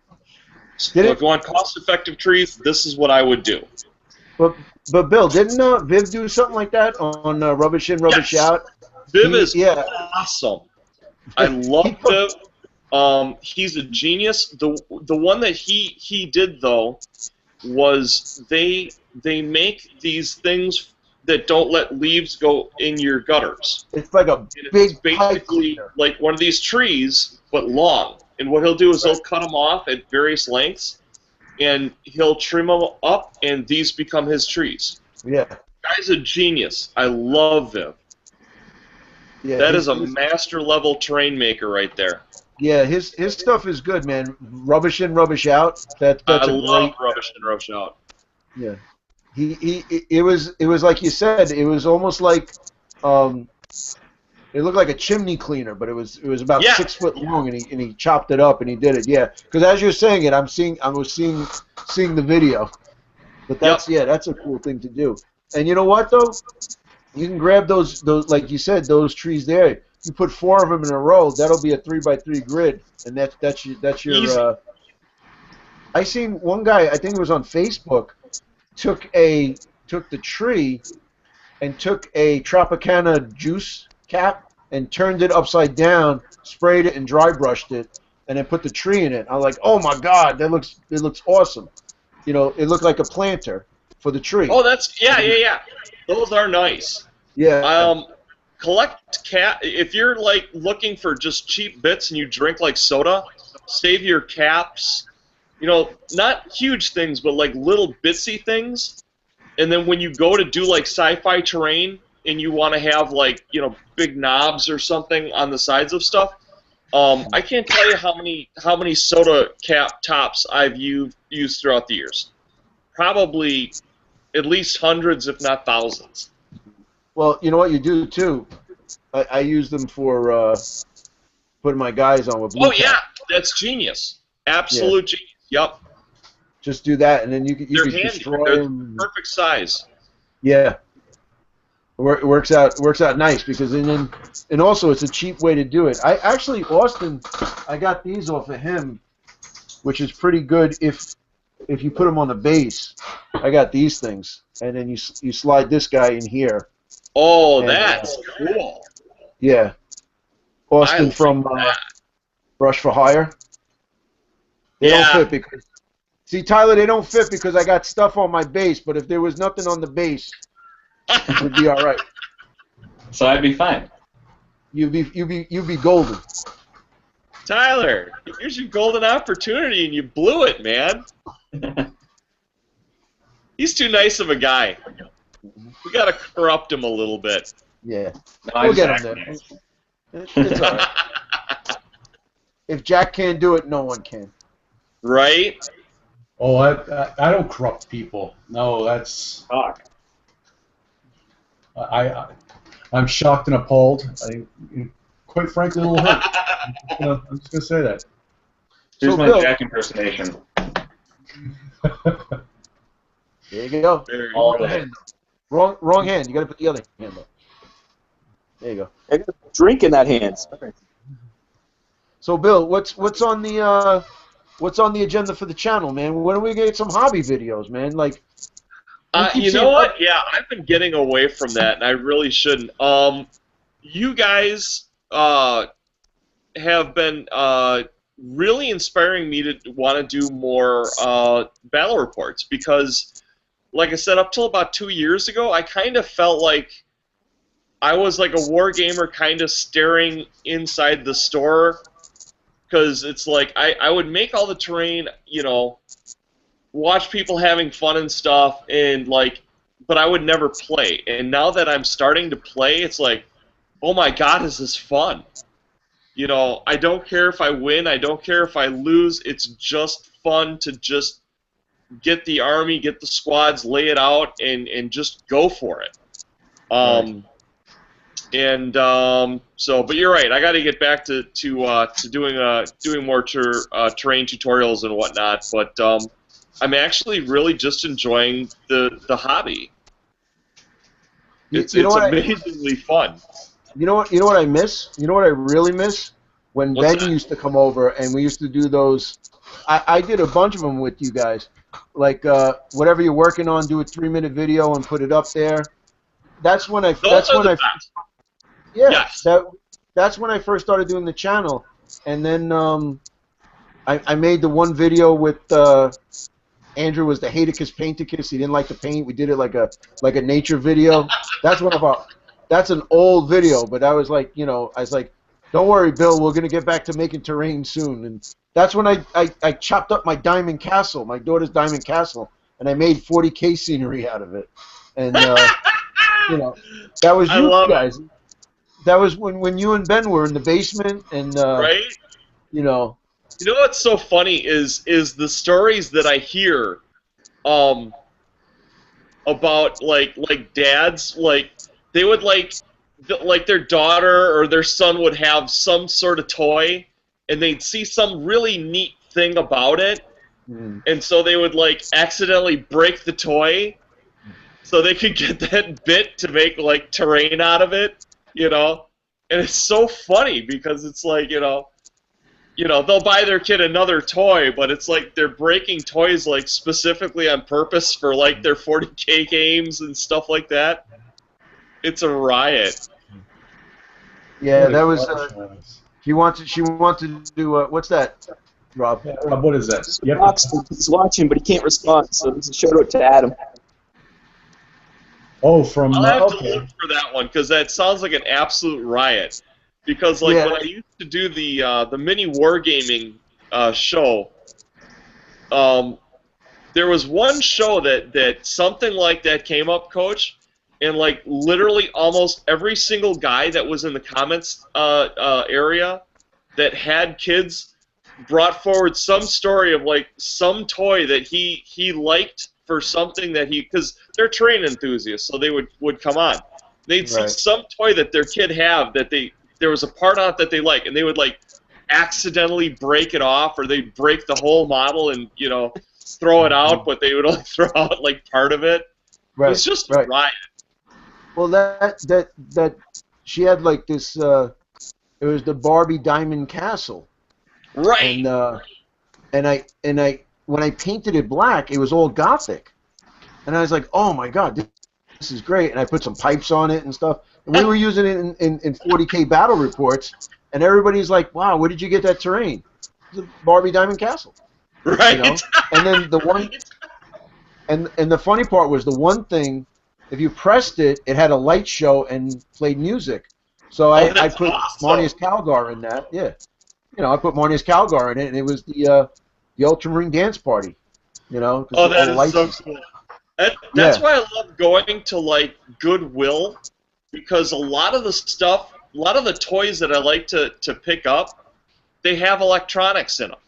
So if you want cost-effective trees, this is what I would do. But Bill, didn't Viv do something like that on Rubbish In, Rubbish Out? Viv is awesome. I love Viv. He's a genius. The one that he did though was they make these things that don't let leaves go in your gutters. It's like a big basically like one of these trees, but long. And what he'll do is he'll cut them off at various lengths, and he'll trim them up, and these become his trees. Yeah. Guy's a genius. I love Viv. Yeah, that is a master level terrain maker right there. Yeah, his stuff is good, man. Rubbish In, Rubbish Out. That's I love Rubbish In, Rubbish Out. Yeah. It was like you said. It was almost like it looked like a chimney cleaner, but it was about 6 foot long, and he chopped it up and he did it. Yeah, because as you're saying it, I was seeing the video. But that's that's a cool thing to do. And you know what though? You can grab those like you said, those trees there. You put 4 of them in a row. That'll be a 3x3 grid, and that's your. I seen one guy. I think it was on Facebook. Took the tree and took a Tropicana juice cap and turned it upside down, sprayed it and dry brushed it, and then put the tree in it. I was like, oh my God, it looks awesome. You know, it looked like a planter for the tree. Oh, that's yeah. Those are nice. Yeah. Collect if you're like looking for just cheap bits and you drink like soda, save your caps. You know, not huge things, but like little bitsy things. And then when you go to do like sci-fi terrain and you want to have like, you know, big knobs or something on the sides of stuff, I can't tell you how many soda cap tops I've used throughout the years. Probably at least hundreds, if not thousands. Well, you know what you do too? I use them for putting my guys on with blue cap. Yeah, that's genius. Absolute genius. Yep. Just do that, and then you can They're destroy They're them. Perfect size. Yeah. It works out nice because and also it's a cheap way to do it. I actually Austin, I got these off of him, which is pretty good if you put them on the base. I got these things, and then you slide this guy in here. Oh, And, that's cool. Yeah, Austin like from Brush for Hire. They don't fit because see Tyler, they don't fit because I got stuff on my base. But if there was nothing on the base, it would be all right. So I'd be fine. You'd be golden. Tyler, here's your golden opportunity, and you blew it, man. He's too nice of a guy. We gotta corrupt him a little bit. Yeah, No, we'll get him there. It's all right. If Jack can't do it, no one can. Right? Oh, I don't corrupt people. No, that's. Fuck. I'm shocked and appalled. Quite frankly, a little hurt. I'm just gonna say that. Here's So, my Bill, Jack impersonation. there you go. All the way. Wrong hand. You got to put the other hand up. There you go. I got a drink in that hand. Sorry. So, Bill, what's on the agenda for the channel, man? When are we gonna get some hobby videos, man? Like, You know what? Yeah, I've been getting away from that, and I really shouldn't. You guys have been really inspiring me to want to do more battle reports because, like I said, up till about 2 years ago, I kind of felt like I was like a war gamer kind of staring inside the store because it's like I would make all the terrain, you know, watch people having fun and stuff, and like, but I would never play. And now that I'm starting to play, it's like, oh my God, is this fun? You know, I don't care if I win, I don't care if I lose. It's just fun to just get the army, get the squads, lay it out, and just go for it. So, but you're right. I got to get back to doing more terrain tutorials and whatnot. But I'm actually really just enjoying the hobby. It's amazingly fun. You know what I miss? You know what I really miss? When What's Ben that? used to come over and we used to do those. I did a bunch of them with you guys. Like whatever you're working on, do a 3-minute video and put it up there. That's when I. Yeah. Yes. That's when I first started doing the channel, and then I made the one video with Andrew was the Haticus Painticus. He didn't like the paint. We did it like a nature video. That's an old video, but I was like, don't worry, Bill, we're gonna get back to making terrain soon. And that's when I chopped up my diamond castle, my daughter's diamond castle, and I made 40K scenery out of it. And that was you guys. That was when you and Ben were in the basement, and Right? You know what's so funny is the stories that I hear about like dads, like they would like their daughter or their son would have some sort of toy and they'd see some really neat thing about it, and so they would like accidentally break the toy so they could get that bit to make like terrain out of it, and it's so funny because it's like, they'll buy their kid another toy, but it's like they're breaking toys like specifically on purpose for like their 40K games and stuff like that. It's a riot. Yeah, that was. She wanted to do what's that, Rob? Yeah, Rob, what is that? Yep. He's watching, but he can't respond. So this is a shout out to Adam. Oh, from I'll have to okay. look for that one because that sounds like an absolute riot. Because like when I used to do the mini wargaming show, there was one show that something like that came up, Coach, and like literally almost every single guy that was in the comments area that had kids brought forward some story of like some toy that he liked for something that because they're terrain enthusiasts, so they would come on. They'd see some toy that their kid have that there was a part on it that they like, and they would like accidentally break it off, or they'd break the whole model and throw it out, but they would only throw out like part of it. It's just a riot. Well, that she had like this. It was the Barbie Diamond Castle, Right. and I when I painted it black, it was all gothic, and I was like, oh my god, this is great, and I put some pipes on it and stuff, and we were using it in 40K battle reports, and everybody's like, wow, where did you get that terrain? It's a Barbie Diamond Castle, Right. you know, and then the one. And the funny part was the one thing, if you pressed it, it had a light show and played music. So I that's put awesome. Marnius Calgar in that. Yeah, I put Marnius Calgar in it, and it was the Ultramarine dance party. Oh, all that the is lights so and stuff. cool. That's Yeah. why I love going to like Goodwill, because a lot of the stuff, a lot of the toys that I like to pick up, they have electronics in them,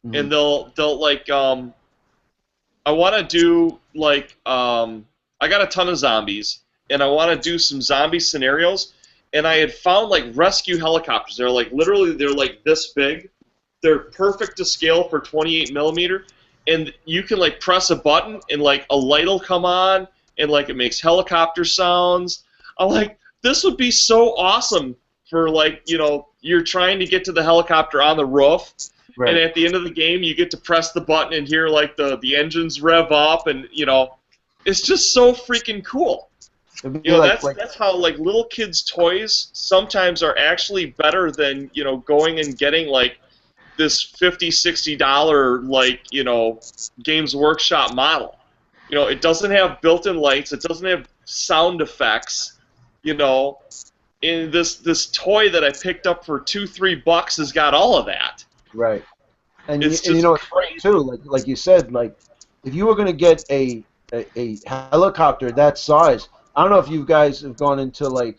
Mhm. and they'll like I want to do like I got a ton of zombies, and I want to do some zombie scenarios, and I had found like rescue helicopters. They're like literally they're like this big. They're perfect to scale for 28 millimeter, and you can like press a button and like a light will come on, and like it makes helicopter sounds. I'm like, this would be so awesome for like you're trying to get to the helicopter on the roof, Right. and at the end of the game you get to press the button and hear like the engines rev up, and it's just so freaking cool. It'd be That's how like little kids' toys sometimes are actually better than going and getting like this $50-$60 like Games Workshop model. It doesn't have built-in lights. It doesn't have sound effects. In this toy that I picked up for $2-3 has got all of that. right. And It's you just know, it's funny too. Like you said, like if you were going to get a helicopter that size, I don't know if you guys have gone into like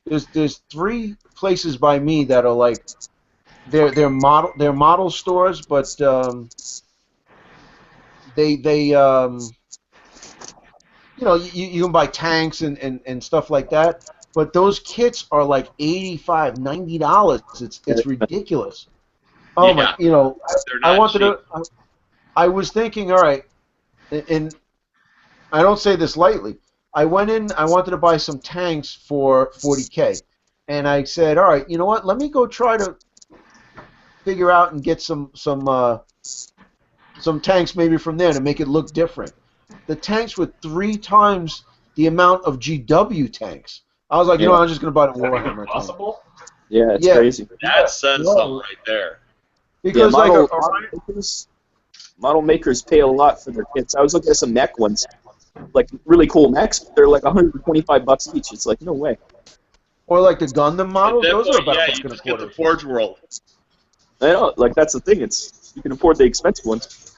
there's 3 places by me that are like they're model stores, but they you can buy tanks and stuff like that, but those kits are like $85-$90. It's ridiculous. Oh my, Yeah, they're I not wanted cheap. to. I was thinking, all right, and I don't say this lightly. I went in. I wanted to buy some tanks for 40K, and I said, all right, you know what? Let me go try to figure out and get some tanks maybe from there to make it look different. The tanks were 3 times the amount of GW tanks. I was like, Yeah. I'm just going to buy the Is that even Warhammer tank. possible? Yeah, it's Yeah. crazy. That says Whoa. something right there. Because Yeah, like model makers pay a lot for their kits. I was looking at some mech ones, like really cool mechs. They're like $125 each. It's like no way. or like the Gundam models, At that those are point, about yeah, a you fucking just get the quarter. Forge World. I know, like that's the thing. You can afford the expensive ones.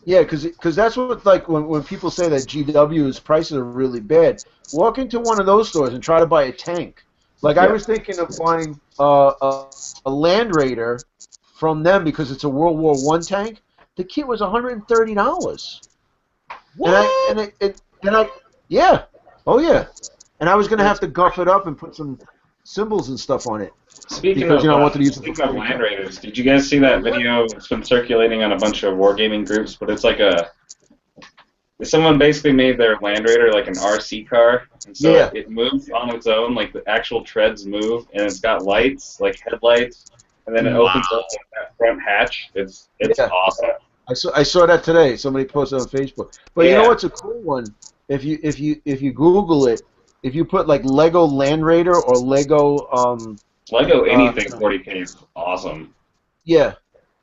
Yeah, because that's what like when people say that GW's prices are really bad. Walk into one of those stores and try to buy a tank. Like I Yeah. was thinking of buying a Land Raider from them because it's a World War I tank. The kit was $130. What? Yeah, oh yeah, and I was gonna have to guff it up and put some symbols and stuff on it Speaking because of, I wanted to use it speaking for of Land 40K. Raiders, did you guys see that video? It's been circulating on a bunch of wargaming groups, but it's like someone basically made their Land Raider like an RC car, and so Yeah. it moves on its own, like the actual treads move, and it's got lights, like headlights, and then it opens up that front hatch. It's Yeah. awesome. I saw that today. Somebody posted on Facebook. But you know Yeah. what's a cool one? If you Google it, if you put like Lego Land Raider or Lego Lego anything uh, 40K is awesome. yeah,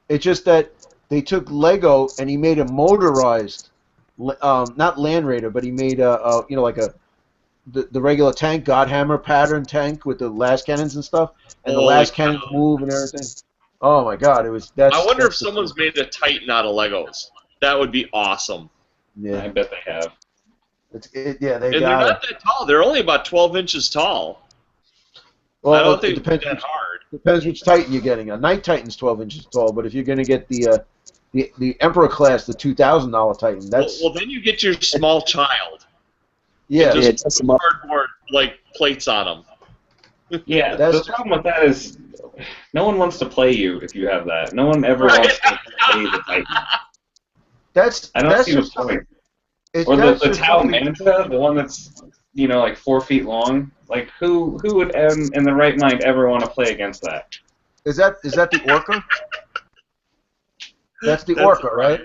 it's just that they took Lego and he made a motorized, not Land Raider, but he made like the regular tank, Godhammer pattern tank with the las cannons and stuff, and the Holy las cannons move and everything. Oh my God, that's. I wonder if that's the someone's cool- made a Titan out of Legos. That would be awesome. Yeah, I bet they have. yeah, they And they're got not that tall. They're only about 12 inches tall. Well, I don't it think it's depends. that hard. Depends which Titan you're getting. A Night Titan's 12 inches tall, but if you're going to get the Emperor class, the $2,000 Titan, that's Well, then you get your small child. yeah. And Yeah, just test put them up. cardboard like plates on them. Yeah, That's- the problem with that is no one wants to play you if you have that. No one ever wants to play the Titan. That's I don't see the just point. It's Or that's the just Tau something. Manta, the one that's like 4 feet long. Like who would in the right mind ever want to play against that? Is that the Orca? That's the That's Orca, right?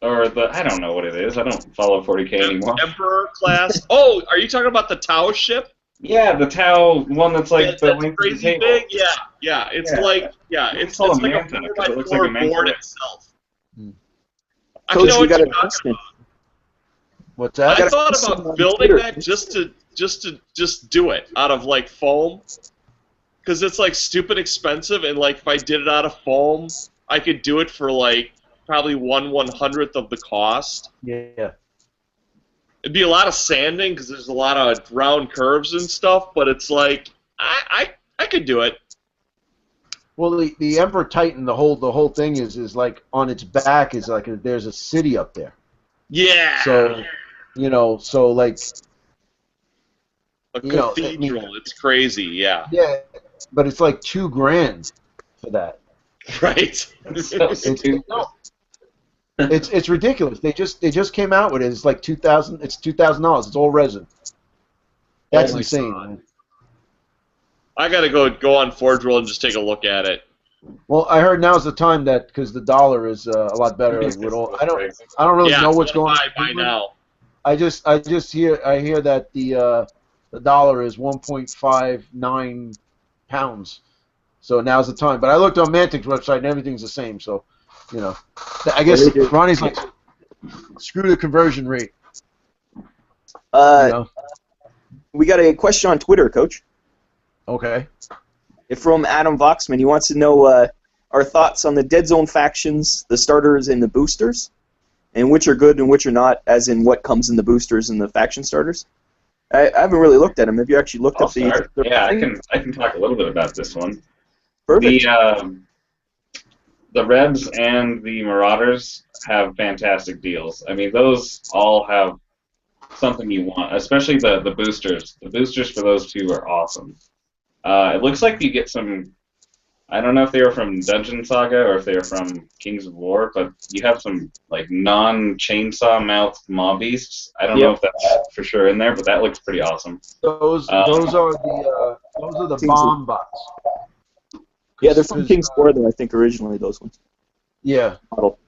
Or I don't know what it is. I don't follow 40K anymore. Emperor class. Oh, are you talking about the Tau ship? Yeah, the Tau one that's like the That's length of the crazy table. big. Yeah. It's Yeah. like It's called a like manta a because it looks like a 4x4 manta board ray. itself. Hmm. I Coach, know we what got you're a talking question. What's about. that? I thought question about on building Twitter. that just to do it out of like foam, because it's like stupid expensive, and like if I did it out of foam, I could do it for like probably 1/100th of the cost. Yeah. It'd be a lot of sanding because there's a lot of round curves and stuff, but it's like I could do it. Well, the Emperor Titan, the whole thing is like on its back is like there's a city up there. Yeah. So, so like A I cathedral. mean, It's crazy. Yeah. yeah, but it's like $2,000 for that. Right. So stupid. It's ridiculous. They just came out with it. It's like $2,000. It's $2,000. It's all resin. That's Oh my insane. God. Man. I gotta go on Forge World and just take a look at it. Well, I heard now's the time that because the dollar is a lot better. With all, I don't really Yeah, know what's going buy on. now. I hear that the dollar is 1.59 pounds. So now's the time. But I looked on Mantic's website and everything's the same. So, I guess Ronnie's like, screw the conversion rate. We got a question on Twitter, Coach. Okay. From Adam Voxman. He wants to know our thoughts on the Deadzone factions, the starters and the boosters, and which are good and which are not, as in what comes in the boosters and the faction starters. I haven't really looked at them. Have you actually looked up the? Yeah, I can talk a little bit about this one. Perfect. The Rebs and the Marauders have fantastic deals. I mean, those all have something you want, especially the boosters. The boosters for those two are awesome. It looks like you get some. I don't know if they were from Dungeon Saga or if they were from Kings of War, but you have some like non-chainsaw mouthed mob beasts. I don't know if that's for sure in there, but that looks pretty awesome. Those are the bomb bots. Yeah, they're from Kings of War, though, I think, originally, those ones. Yeah. Model.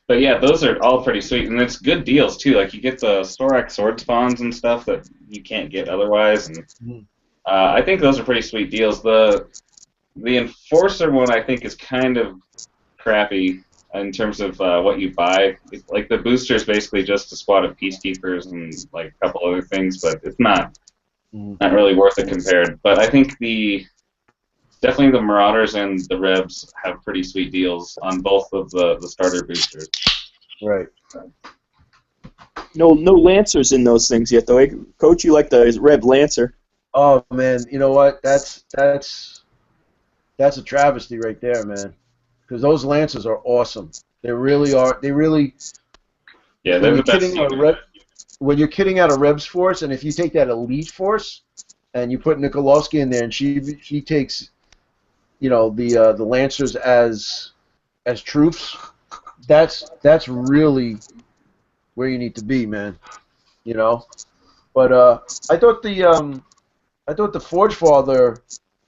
But yeah, those are all pretty sweet, and it's good deals too. Like you get the Storak sword spawns and stuff that you can't get otherwise, and I think those are pretty sweet deals. The Enforcer one I think is kind of crappy in terms of what you buy. Like the booster is basically just a squad of peacekeepers and like a couple other things, but it's not really worth it compared. But I think definitely the Marauders and the Rebs have pretty sweet deals on both of the starter boosters. Right. No Lancers in those things yet, though. Coach, you like the Reb Lancer. Oh man, you know what? That's a travesty right there, man. Because those Lancers are awesome. They really are. They really. Yeah, they're the best. When you're kidding out a Rebs force, and if you take that elite force, and you put Nikolovsky in there, and she takes, the Lancers as troops, that's really where you need to be, man. But I thought the Forge Father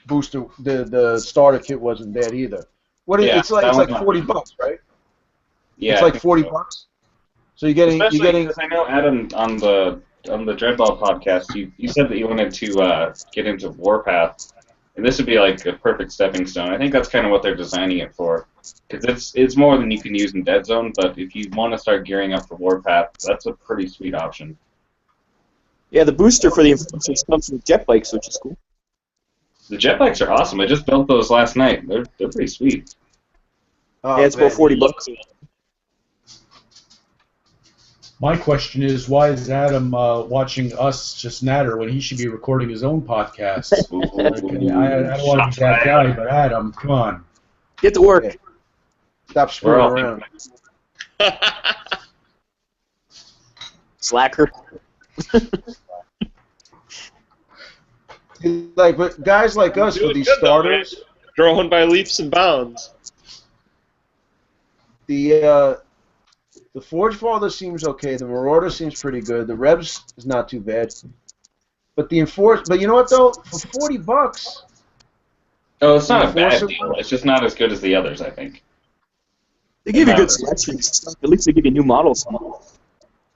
booster, the starter kit wasn't bad either. It's like $40, right? Yeah, it's like $40. So you're getting. Because I know Adam on the Dreadball podcast, you said that you wanted to get into Warpath, and this would be like a perfect stepping stone. I think that's kind of what they're designing it for, because it's more than you can use in Deadzone. But if you want to start gearing up for Warpath, that's a pretty sweet option. Yeah, the booster for the Enforcers comes with jet bikes, which is cool. The jet bikes are awesome. I just built those last night. They're pretty sweet. Yeah, it's about $40. My question is, why is Adam watching us just natter when he should be recording his own podcast? I don't want to be that guy, but Adam, come on. Get to work. Okay. Stop screwing around. Slacker. But guys like us with these starters, growing by leaps and bounds. the The Forge Father seems okay. The Marauder seems pretty good. The Rebs is not too bad. But the But you know what though? For $40, Oh, it's not a Enforcer- bad deal. It's just not as good as the others, I think. They give you good selections. At least they give you new models.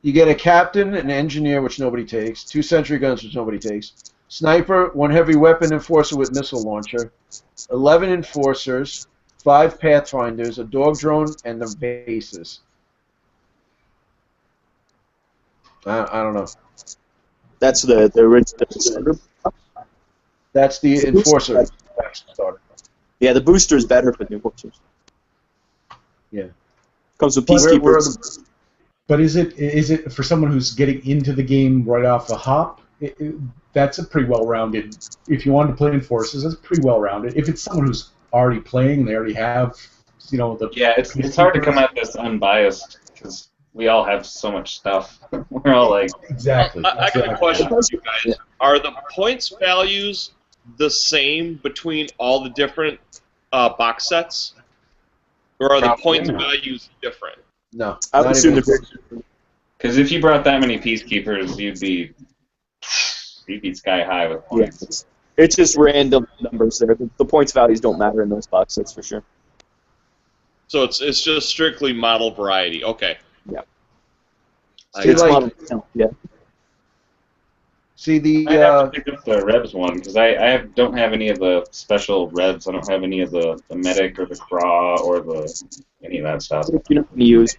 you get a captain, an engineer, which nobody takes, 2 sentry guns, which nobody takes, sniper, 1 heavy weapon enforcer with missile launcher, 11 enforcers, 5 pathfinders, a dog drone, and the bases. I don't know. That's the starter. That's the enforcer starter. Yeah, the booster is better for the enforcers. Yeah. Comes with Where are peacekeepers. But is it for someone who's getting into the game right off the hop? That's a pretty well-rounded. If you want to play enforcers, that's pretty well-rounded. If it's someone who's already playing, they already have, the Yeah, it's hard to come at this unbiased because we all have so much stuff. We're all like, exactly. I got a question for you guys. Yeah. Are the points values the same between all the different box sets? Or are the Probably points not. values different? No. I would not assume even- they're because if you brought that many peacekeepers, you'd be sky high with points. Yeah, it's just random numbers there. The points values don't matter in those box sets for sure. So it's just strictly model variety. Okay. Yeah. I See, It's like- model count, yeah. See the I have to pick up the Rebs one because I don't have any of the special Rebs. I don't have any of the medic or the craw or any of that stuff. You're not going to use.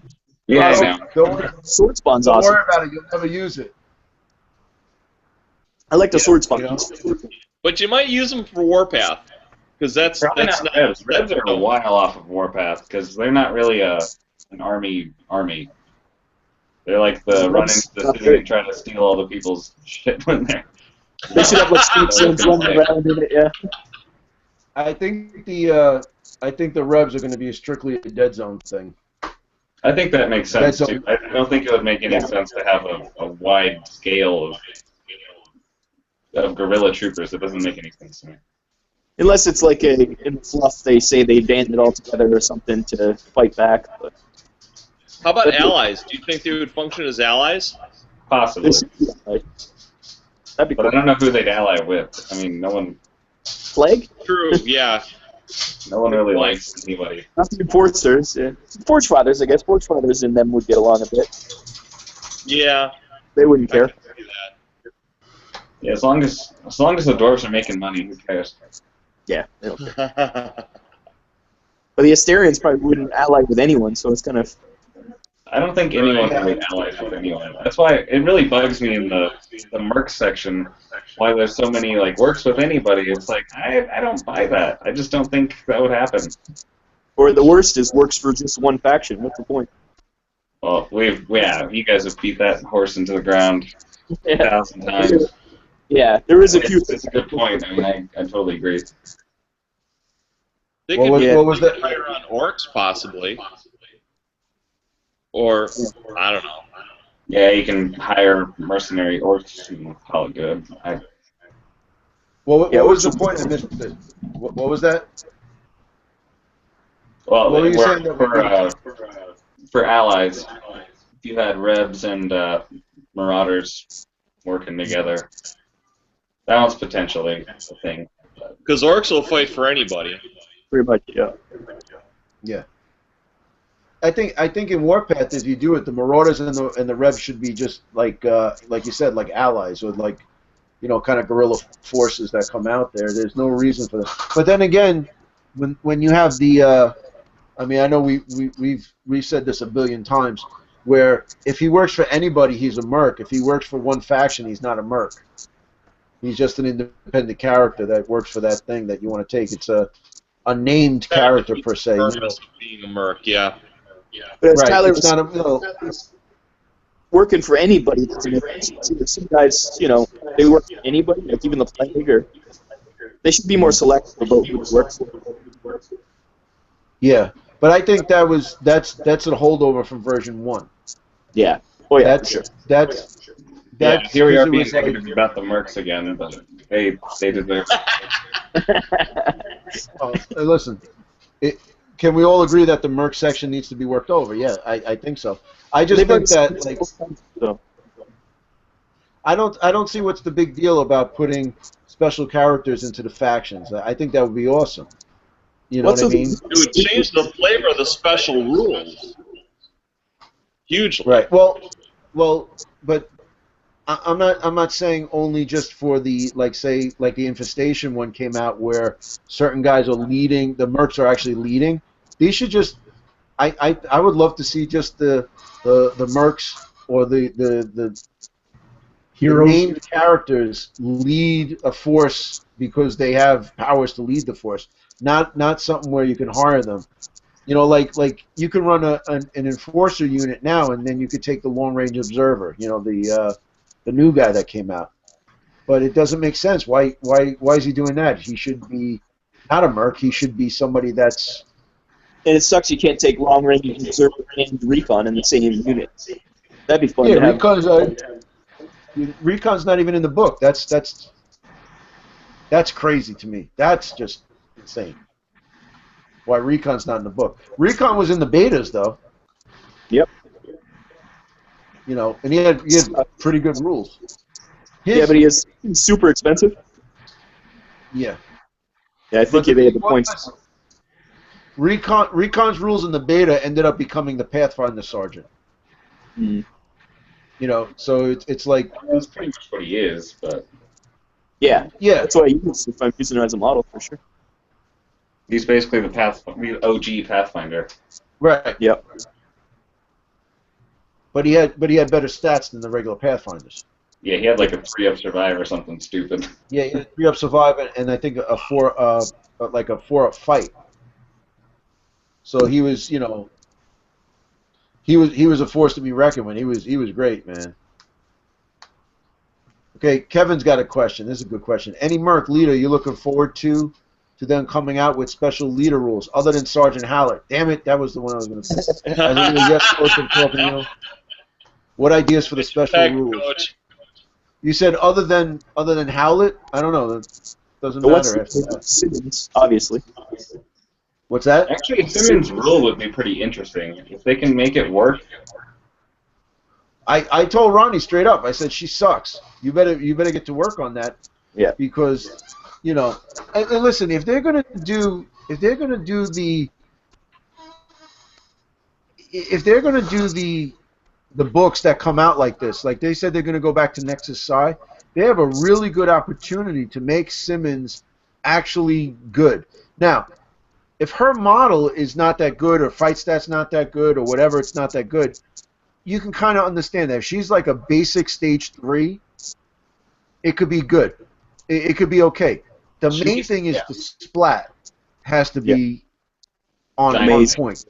Yeah, I know. Sword spawn's don't awesome. worry about it. You'll never use it. I like the sword spawn. You know? But you might use them for Warpath. Because that's Probably not not Rebs. Rebs are a while off of Warpath because they're not really an army. They're like the run into the city and try to steal all the people's shit when they're. They should have like swords running around in it, yeah. I think the Rebs are going to be strictly a Deadzone thing. I think that makes sense That's too. I don't think it would make any sense to have a wide scale of guerrilla troopers. It doesn't make any sense to me. Unless it's like in the fluff they say they banded all together or something to fight back. But How about allies? Do you think they would function as allies? Possibly. That'd be But I cool. don't know who they'd ally with. I mean, no one Plague? True, yeah. really likes anybody. Not the enforcers. Yeah. Forge Fathers, I guess. Forge Fathers and them would get along a bit. Yeah. They wouldn't I care. can see that. Yeah, as long as the dwarves are making money, who cares? Yeah. They don't care. But the Asterians probably wouldn't ally with anyone, so it's kind of. I don't think anyone really allies with anyone. That's why it really bugs me in the merc section. Why there's so many like works with anybody. It's like I don't buy that. I just don't think that would happen. Or the worst is works for just one faction. What's the point? Well, you guys have beat that horse into the ground 1,000 times. Yeah, there is a few. It's a good point. I mean, I totally agree. They What could was, Yeah. what was they that? could hire on orcs, possibly. Or, I don't know. Yeah, you can hire mercenary orcs and call it good. What Yeah, was the what's- point? I missed it. What was that? Well, What were you we're- saying? for allies, if you had Rebs and Marauders working together, that one's potentially a thing. Because orcs will fight for anybody. Pretty much, yeah. Yeah. I think in Warpath, if you do it, the Marauders and the Rebs should be just like you said, like allies or like, kind of guerrilla forces that come out there. There's no reason for that. But then again, when you have the, I mean, I know we've said this a billion times, where if he works for anybody, he's a merc. If he works for one faction, he's not a merc. He's just an independent character that works for that thing that you want to take. It's a named character per se. Being a merc, yeah. But as Right. Tyler It's was not a, working for anybody, some guys, they work for anybody, like even the plague, or they should be more selective about who they work for. yeah. But I think that's a holdover from version 1. Yeah. Oh yeah, That's for sure. that's Yeah, that's here we are 'cause it being was like- negative about the mercs again, but they deserve. Listen, can we all agree that the Merc section needs to be worked over? Yeah, I think so. I just They've think already that, like, so. I don't see what's the big deal about putting special characters into the factions. I think that would be awesome. You know What's what I with mean? It would change the flavor of the special rules hugely. Right. Well, but I'm not saying only just for the, like, say, like the infestation one came out where certain guys are leading, the mercs are actually leading. These should just, I would love to see just the mercs or the Heroes. named characters lead a force because they have powers to lead the force. Not something where you can hire them. You know, like you can run an enforcer unit now, and then you could take the long range observer. You know, the new guy that came out. But it doesn't make sense. Why is he doing that? He should be not a merc. He should be somebody that's. And it sucks you can't take long range observer and recon in the same unit. That'd be fun Yeah, to have. Recon's not even in the book. That's crazy to me. That's just insane. Why Recon's not in the book? Recon was in the betas though. Yep. You know, and he had pretty good rules. Yeah, but he's super expensive. Yeah. Yeah, I think they had the points. Recon's rules in the beta ended up becoming the Pathfinder Sergeant. Mm. You know, so it's like That's pretty much what he is, but Yeah. yeah, That's why I use if I'm using it as a model for sure. he's basically the OG Pathfinder. right. Yep. But he had better stats than the regular Pathfinders. Yeah, he had like a 3-up survive or something stupid. Yeah, he had 3-up survive and I think a 4-up fight. So he was, you know, he was a force to be reckoned with. He was great, man. Okay, Kevin's got a question. This is a good question. Any Merc leader you're looking forward to them coming out with special leader rules other than Sergeant Hallett? Damn it, that was the one I was going to say. As a leader, yes, coach, I'm talking to you. What ideas for the special Tag rules? coach. You said other than Howlett? I don't know. That doesn't matter after that. Simmons, obviously. What's that? Actually, Simmons' rule would be pretty interesting if they can make it work. I told Ronnie straight up. I said she sucks. You better get to work on that. Yeah. Because, you know, and listen, if they're gonna do the books that come out like this, like they said they're gonna go back to Nexus Psi, they have a really good opportunity to make Simmons actually good. Now, if her model is not that good, or fight stats not that good, or whatever, it's not that good, you can kind of understand that. If she's like a basic stage 3, it could be good. It could be okay. The main thing is the splat has to be on point.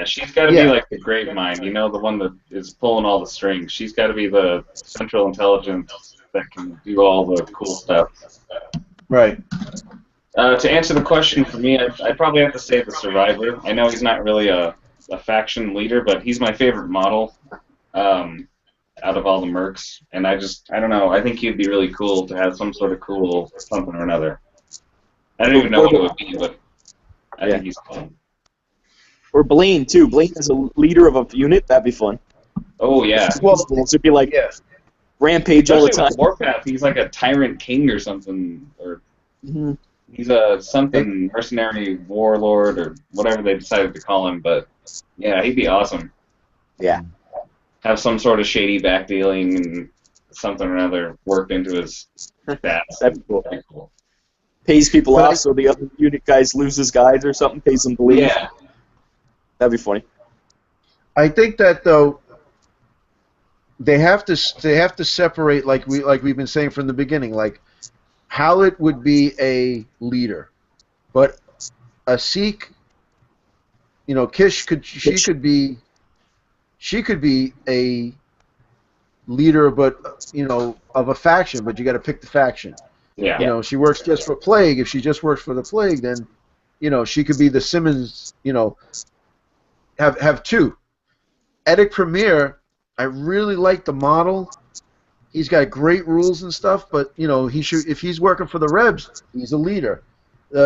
She's got to be like the great mind, you know, the one that is pulling all the strings. She's got to be the central intelligence that can do all the cool stuff. Right. To answer the question for me, I'd probably have to say the Survivor. I know he's not really a faction leader, but he's my favorite model out of all the mercs. And I don't know, I think he'd be really cool to have some sort of cool something or another. I don't even know what it would be, but I think he's cool. Or Blaine, too. Blaine is a leader of a unit. That'd be fun. Oh, yeah. Well, it would be like rampage all the time. With Warpath, he's like a tyrant king or something, or he's a something mercenary warlord or whatever they decided to call him. But yeah, he'd be awesome. Yeah. Have some sort of shady backdealing and something or other worked into his stats. That'd be cool. That'd be cool. Pays people off so the other unit guys lose his guys or something. Pays them to leave. Yeah. That'd be funny. I think that though they have to separate, like we've been saying from the beginning. Like Hallett would be a leader, but a Sikh, you know, she could be a leader, but you know, of a faction. But you got to pick the faction. Yeah. You know, she works just for Plague. If she just works for the Plague, then you know she could be the Simmons. You know. Have two. Edic Premier, I really like the model. He's got great rules and stuff, but you know if he's working for the Rebs, he's a leader.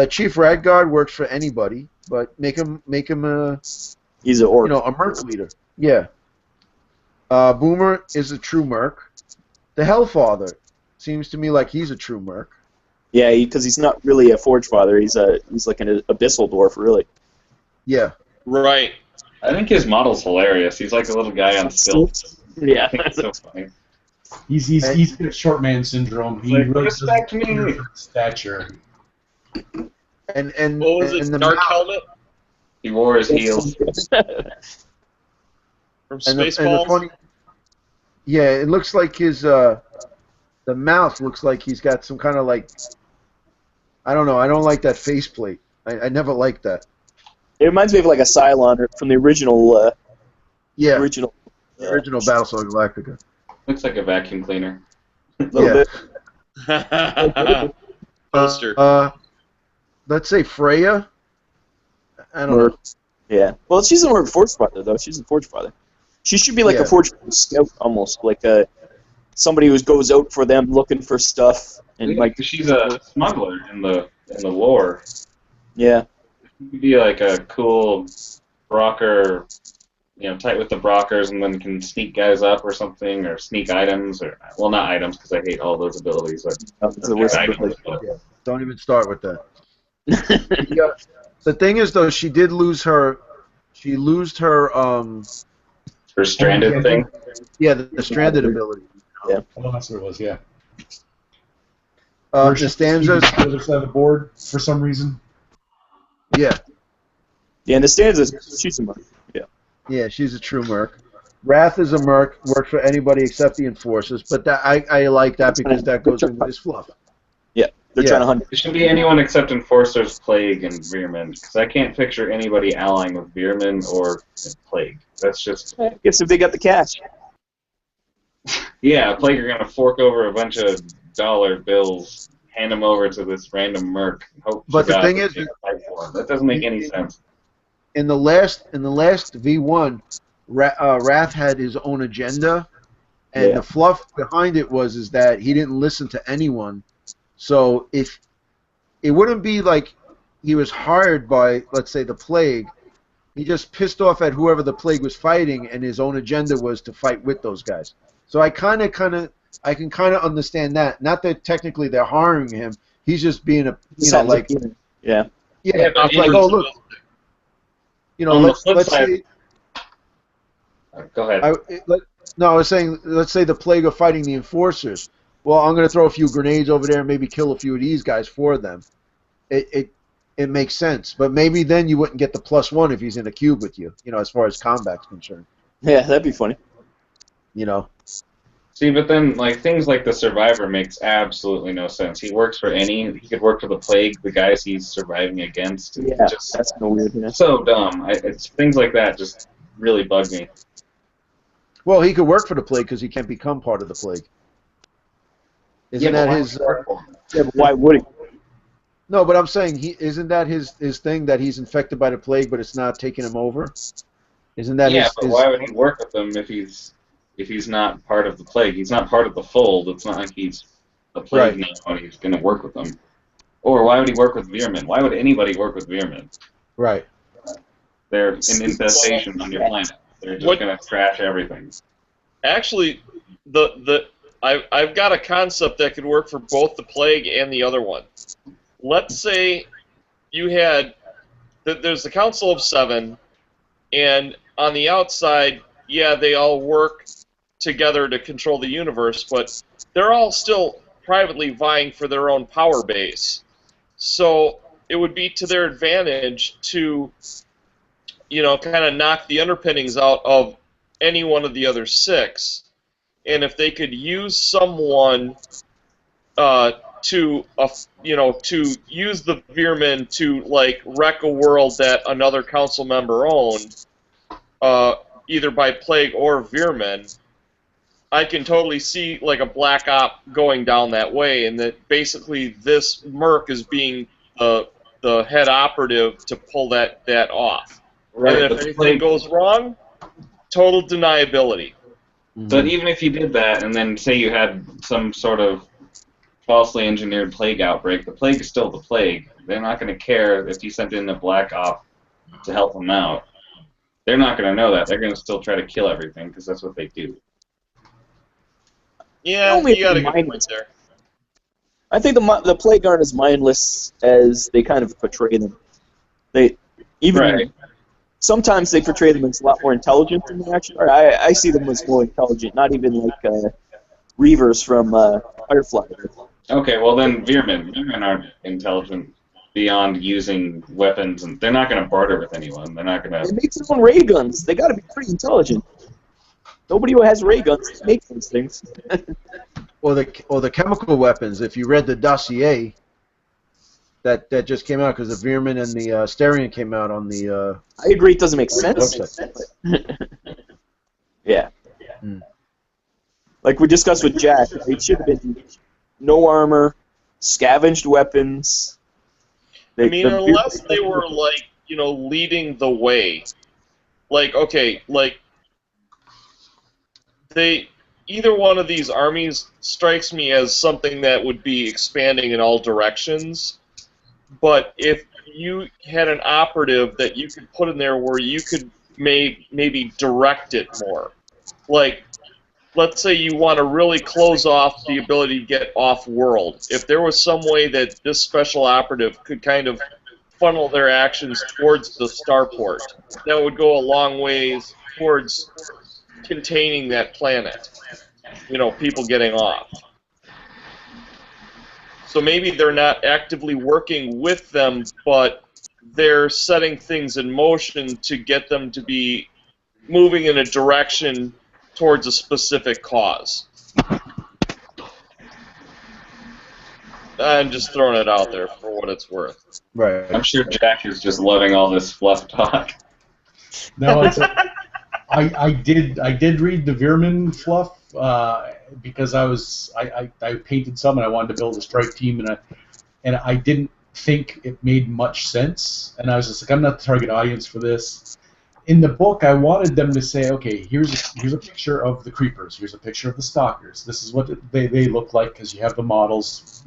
Chief Radguard works for anybody. but make him a He's an orc. a merc leader. Yeah. Boomer is a true merc. The Hellfather seems to me like he's a true merc. Yeah, because he's not really a Forge Father. He's like an abyssal dwarf, really. Yeah. Right. I think his model's hilarious. He's like a little guy on stilts. Yeah. I think it's so funny. He's got short man syndrome. He Like, really respect doesn't me. care for his stature. And What was and it? the Dark mouth- Helmet He wore his heels. from and the Spaceballs? funny. Yeah, it looks like his the mouth looks like he's got some kind of like. I don't know. I don't like that faceplate. I never liked that. It reminds me of like a Cylon from the original. Yeah. Original. The original Battlestar Galactica. Looks like a vacuum cleaner. Little Yeah. bit. Poster. Let's say Freya. I don't Or- know. Yeah. Well, she's not a Forge Father though. She's a Forge Father. She should be like Yeah. a Forge Scout almost, like somebody who goes out for them looking for stuff and Yeah, like. 'cause she's a smuggler in the lore. Yeah. She could be like a cool rocker, tight with the Brockers, and then can sneak guys up or something, or sneak items, or well, not items because I hate all those abilities. But The worst items, but Don't even start with that. Yeah. The thing is, though, she did lose her. She lost her. her stranded thing. Yeah, the stranded ability. Oh, that's what it was. Yeah. The She's stanzas. on the other side of the board for some reason. Yeah. Yeah, and the stanzas, she's a merc. Yeah. Yeah, she's a true merc. Wrath is a merc. Works for anybody except the enforcers. But that I like that because that goes in with his fluff. They're Yeah. trying to hunt. It should be anyone except Enforcers, Plague, and Veerman, because I can't picture anybody allying with Veerman or Plague. That's just... I guess if they got the cash. Yeah, Plague are going to fork over a bunch of dollar bills, hand them over to this random merc, and hope But to the God thing they is- can't fight for him. That doesn't make any sense. In the last V1, Wrath had his own agenda, and Yeah. the fluff behind it is that he didn't listen to anyone. So if it wouldn't be like he was hired by, let's say, the Plague, he just pissed off at whoever the Plague was fighting, and his own agenda was to fight with those guys. So I can kind of understand that. Not that technically they're hiring him. He's just being a, Sounds like, yeah. yeah, but it's like, oh look, On the flip let's side- say. Go ahead. I was saying, let's say the Plague are fighting the Enforcers. Well, I'm going to throw a few grenades over there and maybe kill a few of these guys for them. It makes sense. But maybe then you wouldn't get the +1 if he's in a cube with you, as far as combat's concerned. Yeah, that'd be funny. See, but then, things like the Survivor makes absolutely no sense. He works for he could work for the Plague, the guys he's surviving against. It's Yeah, just that's no weird. Yeah. so dumb. It's things like that just really bug me. Well, he could work for the Plague because he can't become part of the Plague. Isn't that his... Yeah, but why would he? No, but I'm saying, isn't that his thing that he's infected by the Plague, but it's not taking him over? Isn't that Yeah, his... but why would he work with them if he's not part of the Plague? He's not part of the fold. It's not like he's a Plague Right. now and he's going to work with them. Or why would he work with Veerman? Why would anybody work with Veerman? Right. They're an infestation on your planet. They're just going to trash everything. Actually, I've got a concept that could work for both the Plague and the other one. Let's say you had there's the Council of Seven, and on the outside, yeah, they all work together to control the universe, but they're all still privately vying for their own power base. So it would be to their advantage to, kind of knock the underpinnings out of any one of the other six. And if they could use someone to use the Veerman to wreck a world that another council member owned, either by Plague or Veerman, I can totally see a black op going down that way, and that basically this merc is being the head operative to pull that off. Right, And if but anything Plague- goes wrong, total deniability. But even if you did that, and then say you had some sort of falsely engineered Plague outbreak, the Plague is still the Plague. They're not going to care if you sent in a black op to help them out. They're not going to know that. They're going to still try to kill everything because that's what they do. Yeah, you got a good point there. I think the Plague aren't as mindless as they kind of portray them. Sometimes they portray them as a lot more intelligent than they actually are. I see them as more intelligent, not even like Reavers from Firefly. Okay, well then Veermen aren't intelligent beyond using weapons, and they're not going to barter with anyone. They're not going to. They make their own ray guns. They got to be pretty intelligent. Nobody who has ray guns makes those things. Or the chemical weapons. If you read the dossier that just came out, because the Veerman and the Asterion came out on the. I agree, it doesn't make sense. Yeah. Like we discussed with Jack, it should have been no armor, scavenged weapons. Unless they were like, leading the way. Like, okay, like either one of these armies strikes me as something that would be expanding in all directions. But if you had an operative that you could put in there where you could maybe direct it more, like, let's say you want to really close off the ability to get off-world. If there was some way that this special operative could kind of funnel their actions towards the starport, that would go a long ways towards containing that planet. People getting off. So maybe they're not actively working with them, but they're setting things in motion to get them to be moving in a direction towards a specific cause. I'm just throwing it out there for what it's worth. Right. I'm sure Jack is just loving all this fluff talk. No, I did read the Veerman fluff because I painted some and I wanted to build a strike team and I didn't think it made much sense, and I was just like, I'm not the target audience for this. In the book, I wanted them to say, okay, here's a picture of the creepers, here's a picture of the stalkers, this is what they look like because you have the models,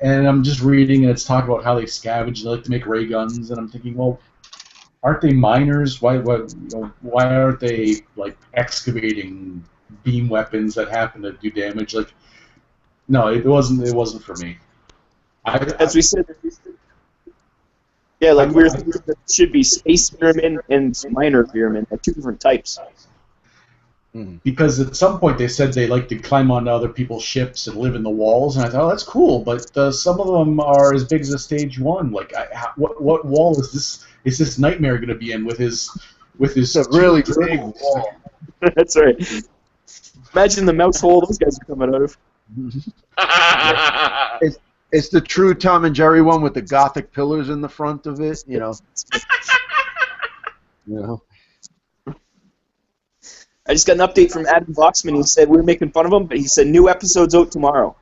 And I'm just reading, and it's talking about how they scavenge, they like to make ray guns, and I'm thinking, well, aren't they miners? Why aren't they like excavating beam weapons that happen to do damage? Like, no, it wasn't for me. As we said, yeah, like we were thinking that it should be space Veermen and miner Veermen, like two different types. Because at some point they said they like to climb onto other people's ships and live in the walls, and I thought, oh, that's cool, but some of them are as big as a stage 1. Like, what wall is this? Is this Nightmare going to be in with his a really big wall? That's right. Imagine the mouse hole those guys are coming out of. It's the true Tom and Jerry one with the Gothic pillars in the front of it, I just got an update from Adam Voxman. He said we were making fun of him, but he said new episode's out tomorrow.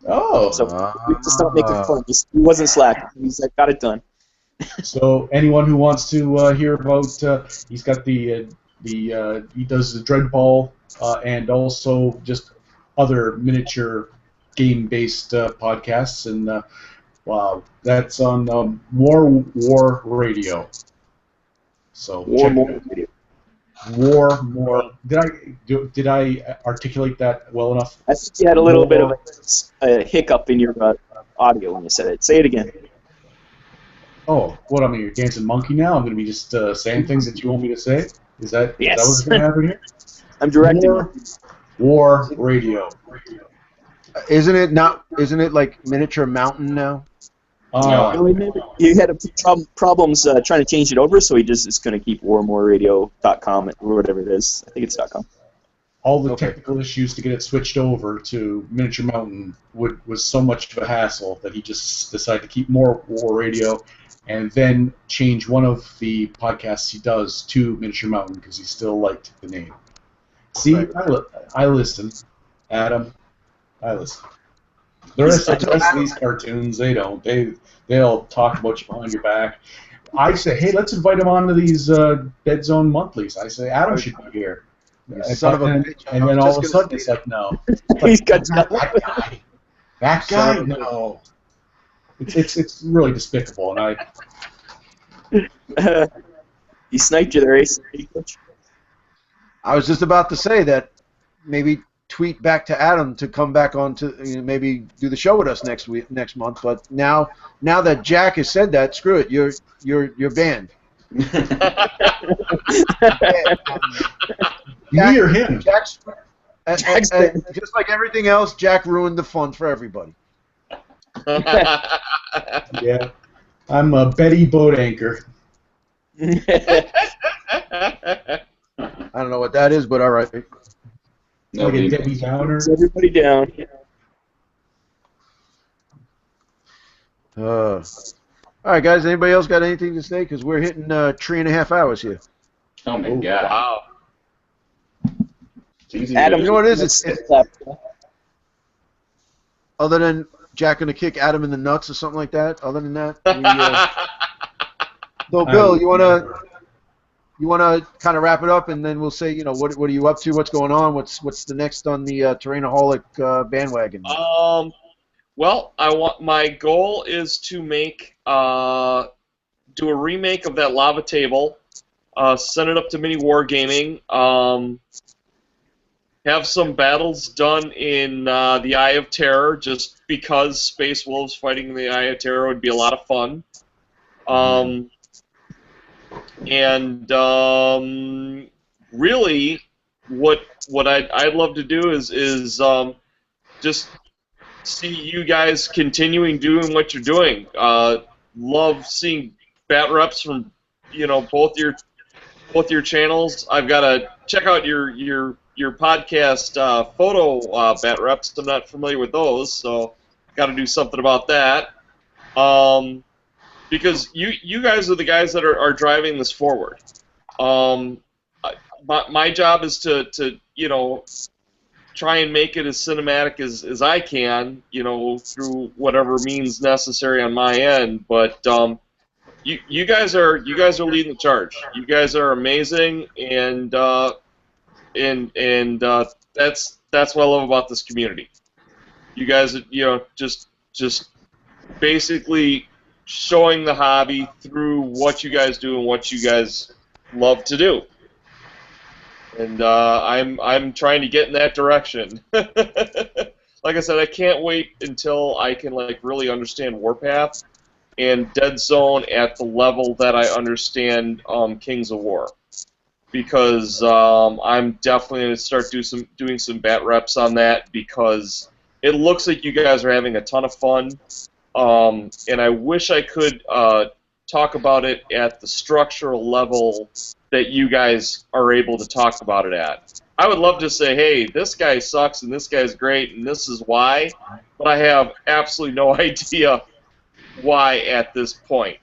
Oh. So we just stop making fun. He wasn't slacking. He's like, got it done. So anyone who wants to hear about, he's got he does the Dreadball and also just other miniature game-based podcasts, and wow, that's on War Radio. So War Radio. More. Did I articulate that well enough? I think you had a little bit of a hiccup in your audio when you said it. Say it again. Oh, what, I'm a dancing monkey now? I'm going to be just saying things that you want me to say? Is that what's going to happen here? I'm directing. War Radio. Isn't it like Miniature Mountain now? He had problems trying to change it over, so he just is going to keep warmoreradio.com or whatever it is. I think it's .com. All the technical issues to get it switched over to Miniature Mountain was so much of a hassle that he just decided to keep more War Radio and then change one of the podcasts he does to Miniature Mountain because he still liked the name. See, I listen, Adam. I listen. The rest of these cartoons, they don't. They'll talk about you behind your back. I say, hey, let's invite him on to these Deadzone monthlies. I say, Adam should be here. Son of a bitch. And then all of a sudden, it's like, no. He's got that guy. That guy? No. It's really despicable, and He sniped you there, Ace. I was just about to say that maybe tweet back to Adam to come back on to maybe do the show with us next month. But now that Jack has said that, screw it. You're banned. Me or him? Jack's banned. just like everything else, Jack ruined the fun for everybody. Yeah. I'm a Betty boat anchor. I don't know what that is, but all right. Like a Debbie Downer. Everybody down. All right, guys. Anybody else got anything to say? Because we're hitting 3.5 hours here. Oh my god. Wow. Adam, you know what it is? It's other than Jack gonna kick Adam in the nuts or something like that. Other than that, so Bill, you wanna kind of wrap it up, and then we'll say, what are you up to? What's going on? What's the next on the Terrainaholic bandwagon? Well, my goal is to make do a remake of that lava table, send it up to Mini Wargaming, have some battles done in the Eye of Terror, just because Space Wolves fighting in the Eye of Terror would be a lot of fun. And really, what I'd love to do is just see you guys continuing doing what you're doing. Love seeing bat reps from both your channels. I've got to check out your podcast photo bat reps. I'm not familiar with those, so got to do something about that. Because you guys are the guys that are driving this forward. My job is to try and make it as cinematic as I can, through whatever means necessary on my end. But you guys are leading the charge. You guys are amazing, and that's what I love about this community. You guys, just basically showing the hobby through what you guys do and what you guys love to do. And I'm trying to get in that direction. Like I said, I can't wait until I can really understand Warpath and Deadzone at the level that I understand Kings of War, because I'm definitely going to start doing some bat reps on that, because it looks like you guys are having a ton of fun, and I wish I could talk about it at the structural level that you guys are able to talk about it at. I would love to say, hey, this guy sucks and this guy's great and this is why, but I have absolutely no idea why at this point.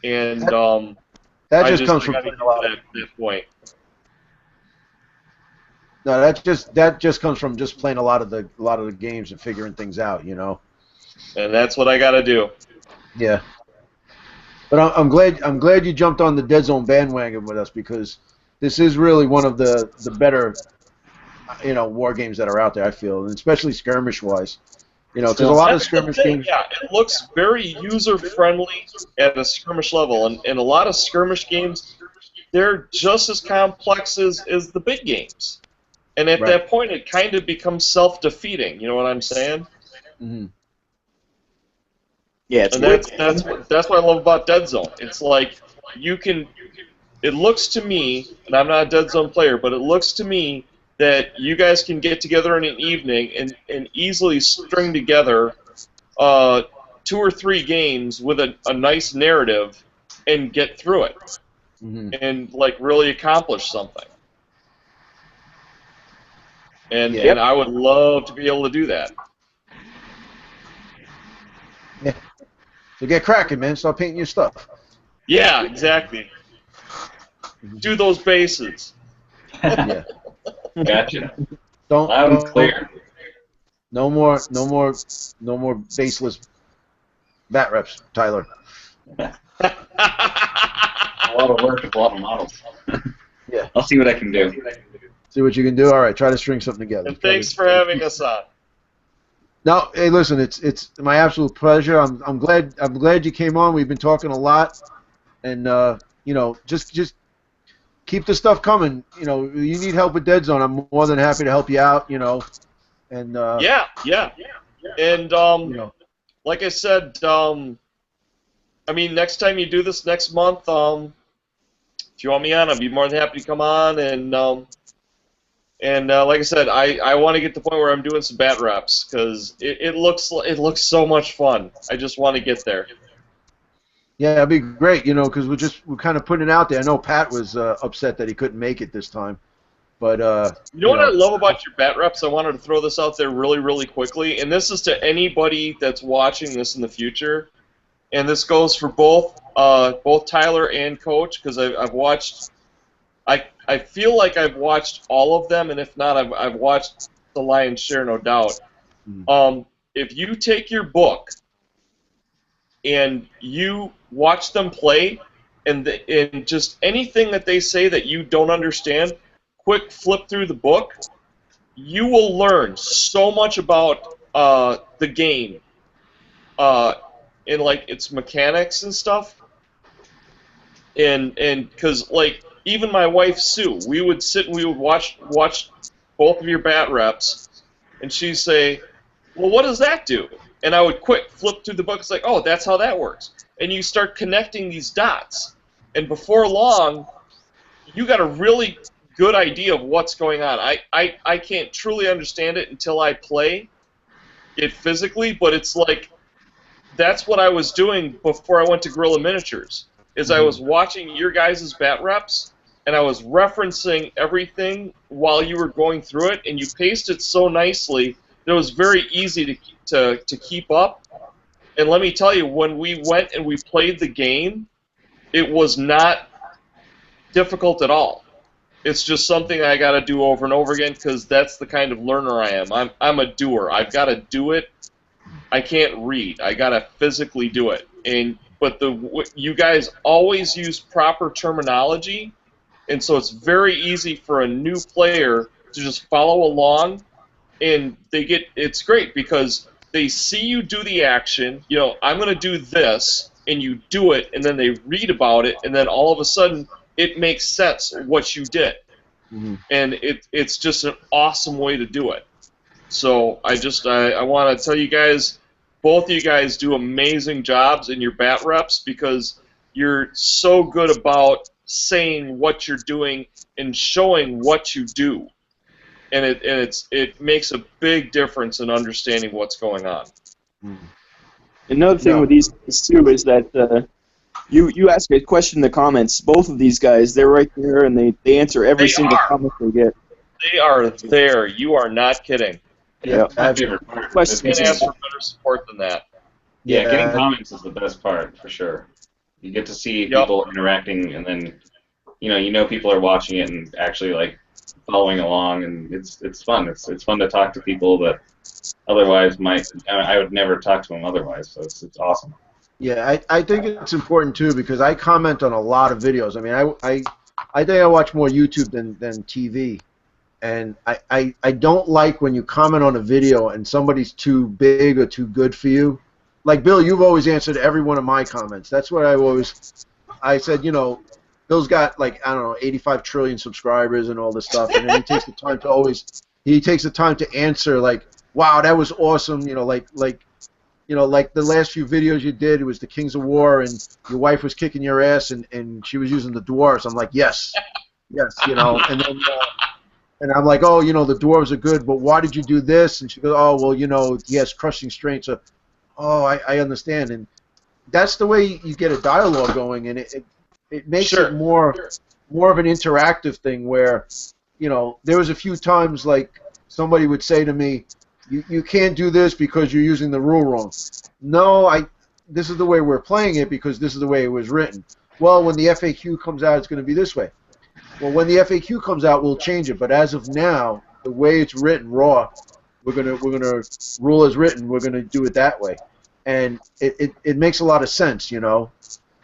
And that just comes from playing a lot of that point. No, that just comes from just playing a lot of the games and figuring things out, And that's what I got to do. Yeah. But I'm glad you jumped on the Deadzone bandwagon with us, because this is really one of the better war games that are out there, I feel, and especially skirmish wise. Because a lot of skirmish games. Yeah, it looks very user friendly at a skirmish level, and a lot of skirmish games, they're just as complex as the big games, and at that point it kind of becomes self-defeating. You know what I'm saying? Mm-hmm. Yeah, and that's what I love about Deadzone. It's like it looks to me, and I'm not a Deadzone player, but it looks to me that you guys can get together in an evening and easily string together 2 or 3 games with a nice narrative and get through it, and really accomplish something. And I would love to be able to do that. Yeah. So get cracking, man. Start painting your stuff. Yeah, exactly. Do those bases. Yeah. Gotcha. Don't clear. No more baseless bat reps, Tyler. A lot of work with a lot of models. Yeah. I'll see what I can do. See what you can do. All right, try to string something together. And thanks for having us on. No, hey, listen, it's my absolute pleasure. I'm glad you came on. We've been talking a lot, and you know, just keep the stuff coming. You know, you need help with Deadzone, I'm more than happy to help you out. You know, and Yeah, yeah. And you know, like I said, I mean, next time you do this next month, if you want me on, I'd be more than happy to come on. And like I said, I want to get to the point where I'm doing some bat reps because it looks so much fun. I just want to get there. yeah, it'd be great. You know, because we're kind of putting it out there. I know Pat was upset that he couldn't make it this time, but You know what I love about your bat reps? I wanted to throw this out there really, really quickly, and this is to anybody that's watching this in the future, and this goes for both Tyler and Coach because I've watched. I feel like I've watched all of them, and if not, I've watched the lion's share, no doubt. If you take your book and you watch them play, and just anything that they say that you don't understand, quick flip through the book. You will learn so much about the game, and like its mechanics and stuff. And because like even my wife Sue, we would sit and we would watch both of your bat reps, and she'd say, "Well, what does that do?" And I would quick flip through the book. It's like, "Oh, that's how that works." And you start connecting these dots, and before long, you got a really good idea of what's going on. I can't truly understand it until I play it physically, but it's like that's what I was doing before I went to Gorilla Miniatures. Is I was watching your guys' bat reps, and I was referencing everything while you were going through it, and you paced it so nicely that it was very easy to keep up. And let me tell you, when we went and we played the game, it was not difficult at all. It's just something I got to do over and over again because that's the kind of learner I am. I'm a doer. I've got to do it. I can't read. I got to physically do it. But you guys always use proper terminology, and so it's very easy for a new player to just follow along, and it's great because they see you do the action. You know, I'm going to do this, and you do it, and then they read about it, and then all of a sudden it makes sense what you did, and it's just an awesome way to do it. So I want to tell you guys, both of you guys do amazing jobs in your bat reps because you're so good about saying what you're doing and showing what you do, and it makes a big difference in understanding what's going on. Another thing with these guys too is that you ask a question in the comments. Both of these guys, they're right there, and they answer every single comment they get. They are there. You are not kidding. Yeah, that's my favorite part. You can't ask for better support than that. Yeah, getting comments is the best part for sure. You get to see people interacting, and then you know people are watching it and actually like following along, and it's fun. It's fun to talk to people that otherwise I would never talk to them otherwise. So it's awesome. Yeah, I think it's important too because I comment on a lot of videos. I mean, I think I watch more YouTube than TV, and I don't like when you comment on a video and somebody's too big or too good for you. Like Bill, you've always answered every one of my comments. That's what I said, you know, Bill's got like, I don't know, 85 trillion subscribers and all this stuff, and then he takes the time to answer like, wow, that was awesome, you know, like the last few videos you did, it was the Kings of War, and your wife was kicking your ass, and she was using the dwarves. I'm like, yes, you know, and then and I'm like, oh, you know, the dwarves are good, but why did you do this? And she goes, oh, well, you know, he has crushing strength. So, oh, I understand, and that's the way you get a dialogue going, and it makes it more of an interactive thing where, you know, there was a few times like somebody would say to me, you can't do this because you're using the rule wrong. No, this is the way we're playing it because this is the way it was written. Well, when the FAQ comes out, it's going to be this way. Well, when the FAQ comes out, we'll change it. But as of now, the way it's written, raw, we're gonna rule as written. We're gonna do it that way, and it makes a lot of sense, you know.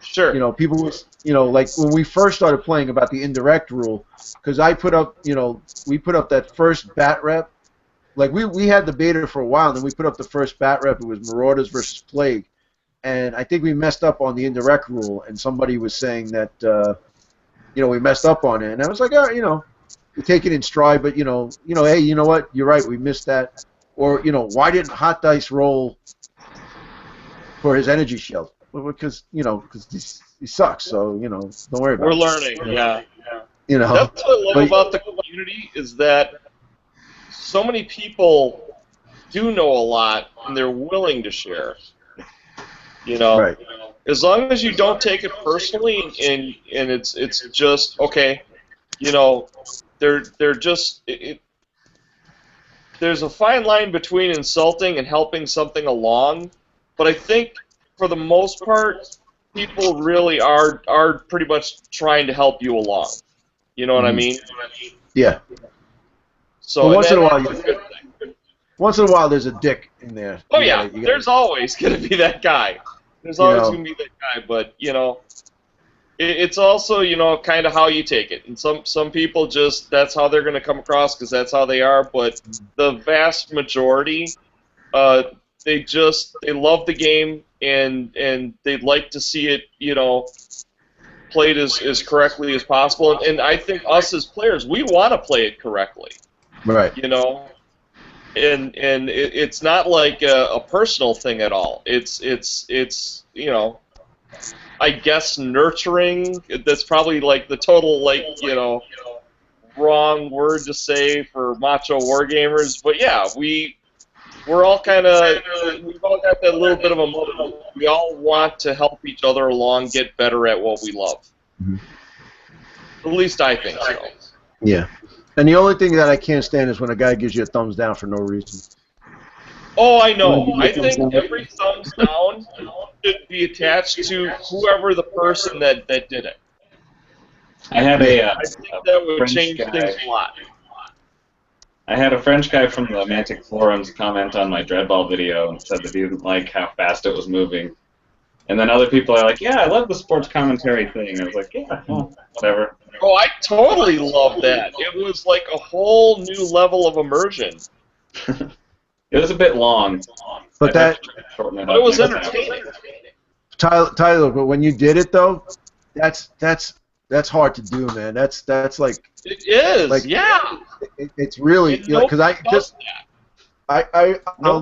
Sure. You know, people was, you know, like when we first started playing about the indirect rule, because I put up, you know, we put up that first bat rep. Like we had the beta for a while, and then we put up the first bat rep. It was Marauders versus Plague, and I think we messed up on the indirect rule, and somebody was saying that we messed up on it, and I was like, oh, we take it in stride, but hey, you know what? You're right, we missed that, or why didn't Hot Dice roll for his energy shield? Well, because he sucks, so don't worry about it. We're learning, yeah. That's what I love about the community is that so many people do know a lot and they're willing to share. Right. As long as you don't take it personally and it's just okay. They're just there's a fine line between insulting and helping something along, but I think for the most part, people really are pretty much trying to help you along. You know what I mean? Yeah. So once in a while, there's a dick in there. Oh yeah, there's always gonna be that guy. There's always gonna be that guy, but it's also kind of how you take it. And some people just that's how they're gonna come across because that's how they are. But the vast majority, they love the game and they'd like to see it played as correctly as possible. And I think us as players, we want to play it correctly. Right. And it's not like a personal thing at all. It's I guess nurturing. That's probably like the total wrong word to say for macho wargamers. But yeah, we're all we've all got that little bit of a motive. We all want to help each other along, get better at what we love. Mm-hmm. At least I think so. Yeah. And the only thing that I can't stand is when a guy gives you a thumbs down for no reason. Oh, I know. I think every thumbs down should be attached to whoever the person that did it. I had I think that would French change guy. things a lot. I had a French guy from the Mantic forums comment on my Dreadball video and said that he didn't like how fast it was moving. And then other people are like, yeah, I love the sports commentary thing. I was like, yeah, well, whatever. Oh, I totally love that. It was like a whole new level of immersion. It was a bit long. But But it was entertaining. Tyler, but when you did it though, that's hard to do, man. That's like It is, yeah. It's really because I'll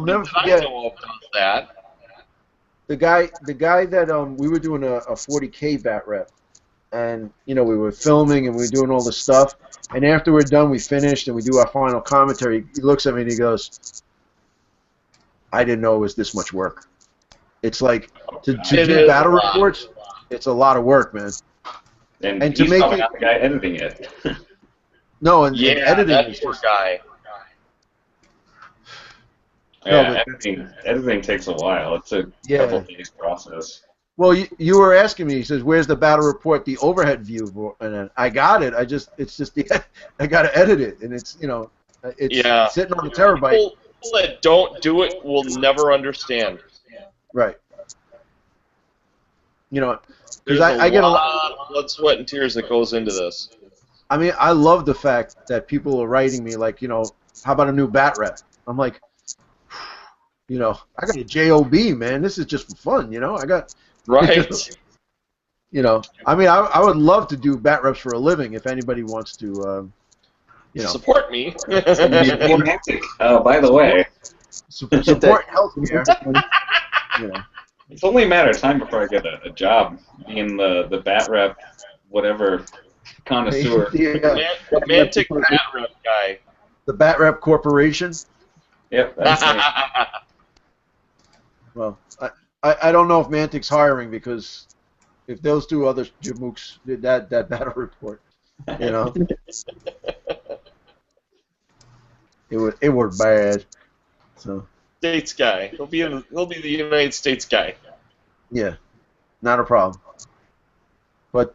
never forget. I know of does that. The guy that we were doing a 40K bat rep, and we were filming and we were doing all this stuff, and after we're done, we finished and we do our final commentary. He looks at me and he goes, "I didn't know it was this much work." It's like to do battle reports. It's a lot of work, man. And to he's make probably it, not the guy editing it. no, and Yeah, editing that is poor just, guy. Yeah, editing takes a while. It's a couple days process. Well, you were asking me. He says, "Where's the battle report? The overhead view?" And then I got it. It's just I got to edit it, and it's it's sitting on the terabyte. People that don't do it will never understand. Right. Because There's I get a lot of blood, sweat, and tears that goes into this. I mean, I love the fact that people are writing me like, how about a new bat rep? I'm like, I got a job, man. This is just for fun, I got. Right. I mean, I would love to do bat reps for a living if anybody wants to, Support me. Romantic. Oh, by the way, support healthcare. it's only a matter of time before I get a job being the bat rep, whatever, connoisseur. Romantic bat rep guy. The Bat Rep Corporation. Yep, that's me. Well, I don't know if Mantic's hiring because if those two other jamooks did that battle report, it was bad. So. States guy. He'll be the United States guy. Yeah, not a problem. But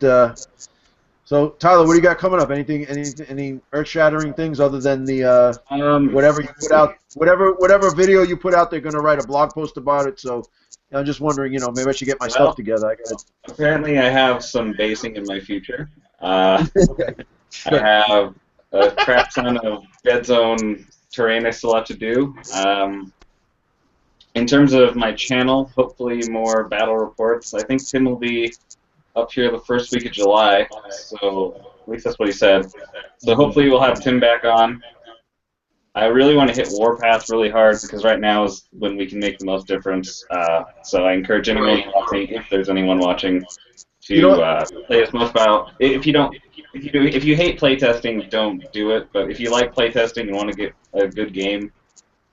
so Tyler, what do you got coming up? Any earth-shattering things other than the whatever you put out, whatever video you put out, they're gonna write a blog post about it. So I'm just wondering, maybe I should get my stuff together. Apparently, I have some basing in my future. Okay. I have a crap ton of Deadzone terrain I still have to do. in terms of my channel, hopefully more battle reports. I think Tim will be up here the first week of July, so at least that's what he said. So hopefully we'll have Tim back on. I really want to hit Warpath really hard because right now is when we can make the most difference. So I encourage anyone watching, if there's anyone watching, to play as most battle. If you hate playtesting, don't do it. But if you like playtesting and want to get a good game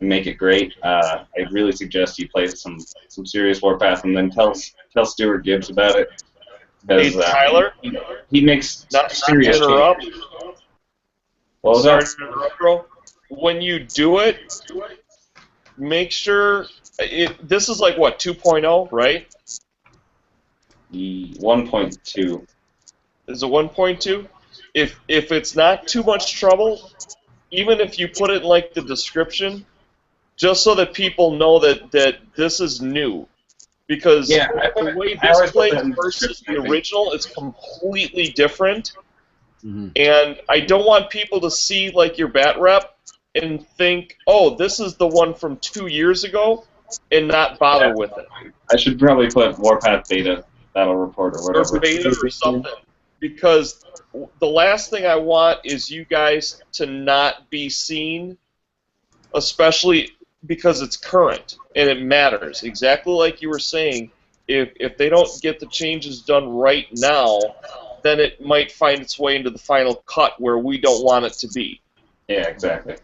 and make it great, I really suggest you play some serious Warpath and then tell Stuart Gibbs about it. Hey, Tyler? He makes Not serious to interrupt. changes. What was Sorry that? to interrupt, bro. When you do it, make sure this is like what 2.0, right? The 1.2. Is it 1.2? If it's not too much trouble, even if you put it in like the description, just so that people know that this is new, because Yeah, the way I this always put plays that in the versus description, the I think. original is completely different. Mm-hmm. And I don't want people to see like your bat rep and think, oh, this is the one from 2 years ago, and not bother with it. I should probably put Warpath Beta Battle Report or whatever. Or beta or something. Because the last thing I want is you guys to not be seen, especially because it's current and it matters. Exactly like you were saying, if they don't get the changes done right now, then it might find its way into the final cut where we don't want it to be. Yeah, exactly.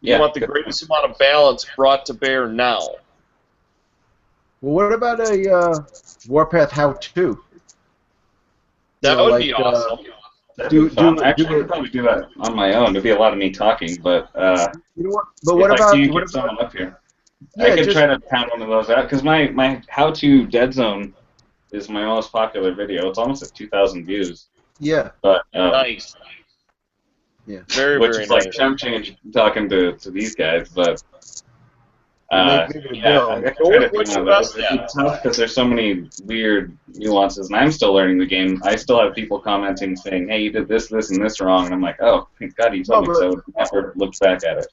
You want the greatest amount of balance brought to bear now. Well, what about a Warpath how-to? That would be awesome. I could probably do that on my own. It'd be a lot of me talking, but you know what? But what if about I can't get someone up here? Yeah, I could try to pound one of those out because my how-to Deadzone is my most popular video. It's almost at 2,000 views. Yeah. But nice. Yeah. Very, which very is like nice. chump change talking to these guys, but What's your best it's tough because there's so many weird nuances, and I'm still learning the game. I still have people commenting saying, "Hey, you did this, this, and this wrong," and I'm like, "Oh, thank God you told me so." Never looked back at it.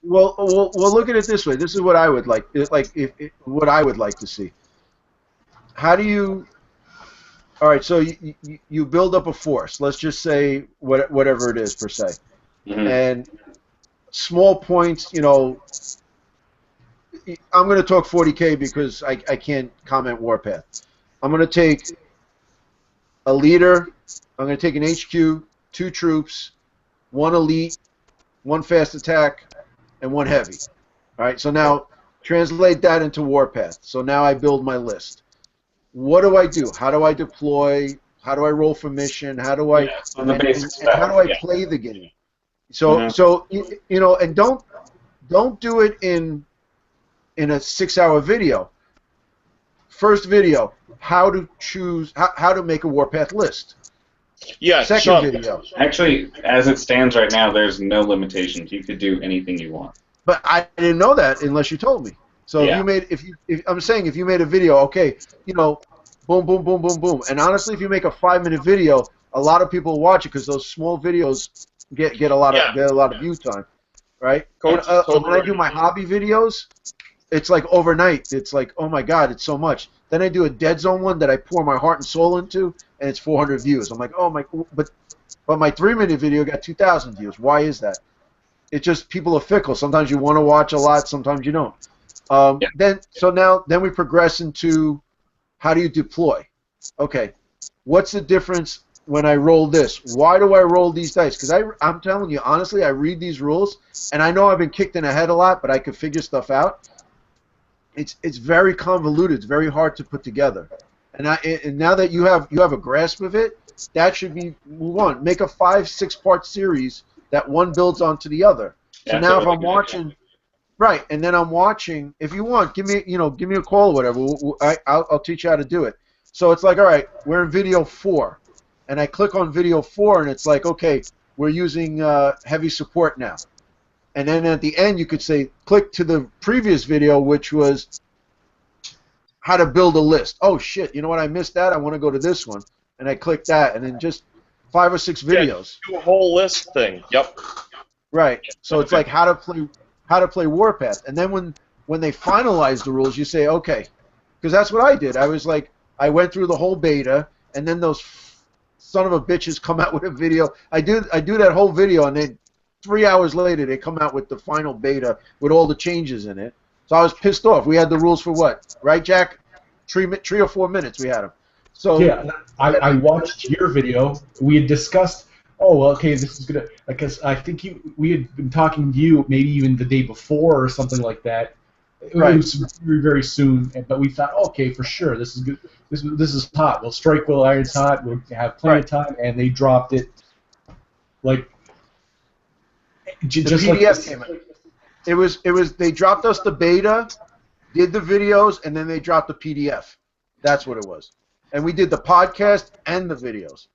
Well, look at it this way. This is what I would like. What I would like to see. How do you? All right, so you build up a force. Let's just say whatever it is per se, and small points. You know, I'm going to talk 40K because I can't comment Warpath. I'm going to take a leader. I'm going to take an HQ, 2 troops, 1 elite, 1 fast attack, and 1 heavy. All right, so now translate that into Warpath. So now I build my list. What do I do? How do I deploy? How do I roll for mission? How do I and how do I play the game? So so you know, and don't do it in a 6-hour video. First video, how to choose how to make a Warpath list. Yeah. Second video. Actually, as it stands right now, there's no limitations. You could do anything you want. But I didn't know that unless you told me. So I'm saying if you made a video, okay, you know, boom, boom, boom, boom, boom. And honestly, if you make a 5-minute video, a lot of people watch it because those small videos get a lot of view time, right? When I do my hobby videos, it's like overnight. It's like, oh my God, it's so much. Then I do a Deadzone one that I pour my heart and soul into, and it's 400 views. I'm like, oh my, but my 3-minute video got 2,000 views. Why is that? It's just people are fickle. Sometimes you want to watch a lot, sometimes you don't. Then we progress into how do you deploy? Okay, what's the difference when I roll this? Why do I roll these dice? Because I'm telling you honestly, I read these rules and I know I've been kicked in the head a lot, but I can figure stuff out. It's very convoluted. It's very hard to put together. And now that you have a grasp of it, that should be move on. Make a 5-6 part series that one builds onto the other. So now if I'm watching. Right, and then I'm watching. If you want, give me a call or whatever. I'll teach you how to do it. So it's like, all right, we're in video 4, and I click on video 4, and it's like, okay, we're using heavy support now. And then at the end, you could say, click to the previous video, which was how to build a list. Oh shit, you know what? I missed that. I want to go to this one, and I click that, and then just 5 or 6 videos. Do a whole list thing. Yep. Right. So it's like how to play Warpath, and then when they finalize the rules, you say, okay, because that's what I did. I was like, I went through the whole beta, and then those son of a bitches come out with a video. I do that whole video, and then 3 hours later they come out with the final beta with all the changes in it. So I was pissed off. We had the rules for what, right, Jack? 3 or 4 minutes we had them. So yeah, I watched your video. We had discussed. Oh, well, okay, this is gonna. Because I think we had been talking to you maybe even the day before or something like that. Right. It was very, very soon, but we thought, okay, for sure, this is good. This is hot. We'll strike while iron's hot. We'll have plenty of time, and they dropped it like the just PDF like came out. It was they dropped us the beta, did the videos, and then they dropped the PDF. That's what it was. And we did the podcast and the videos.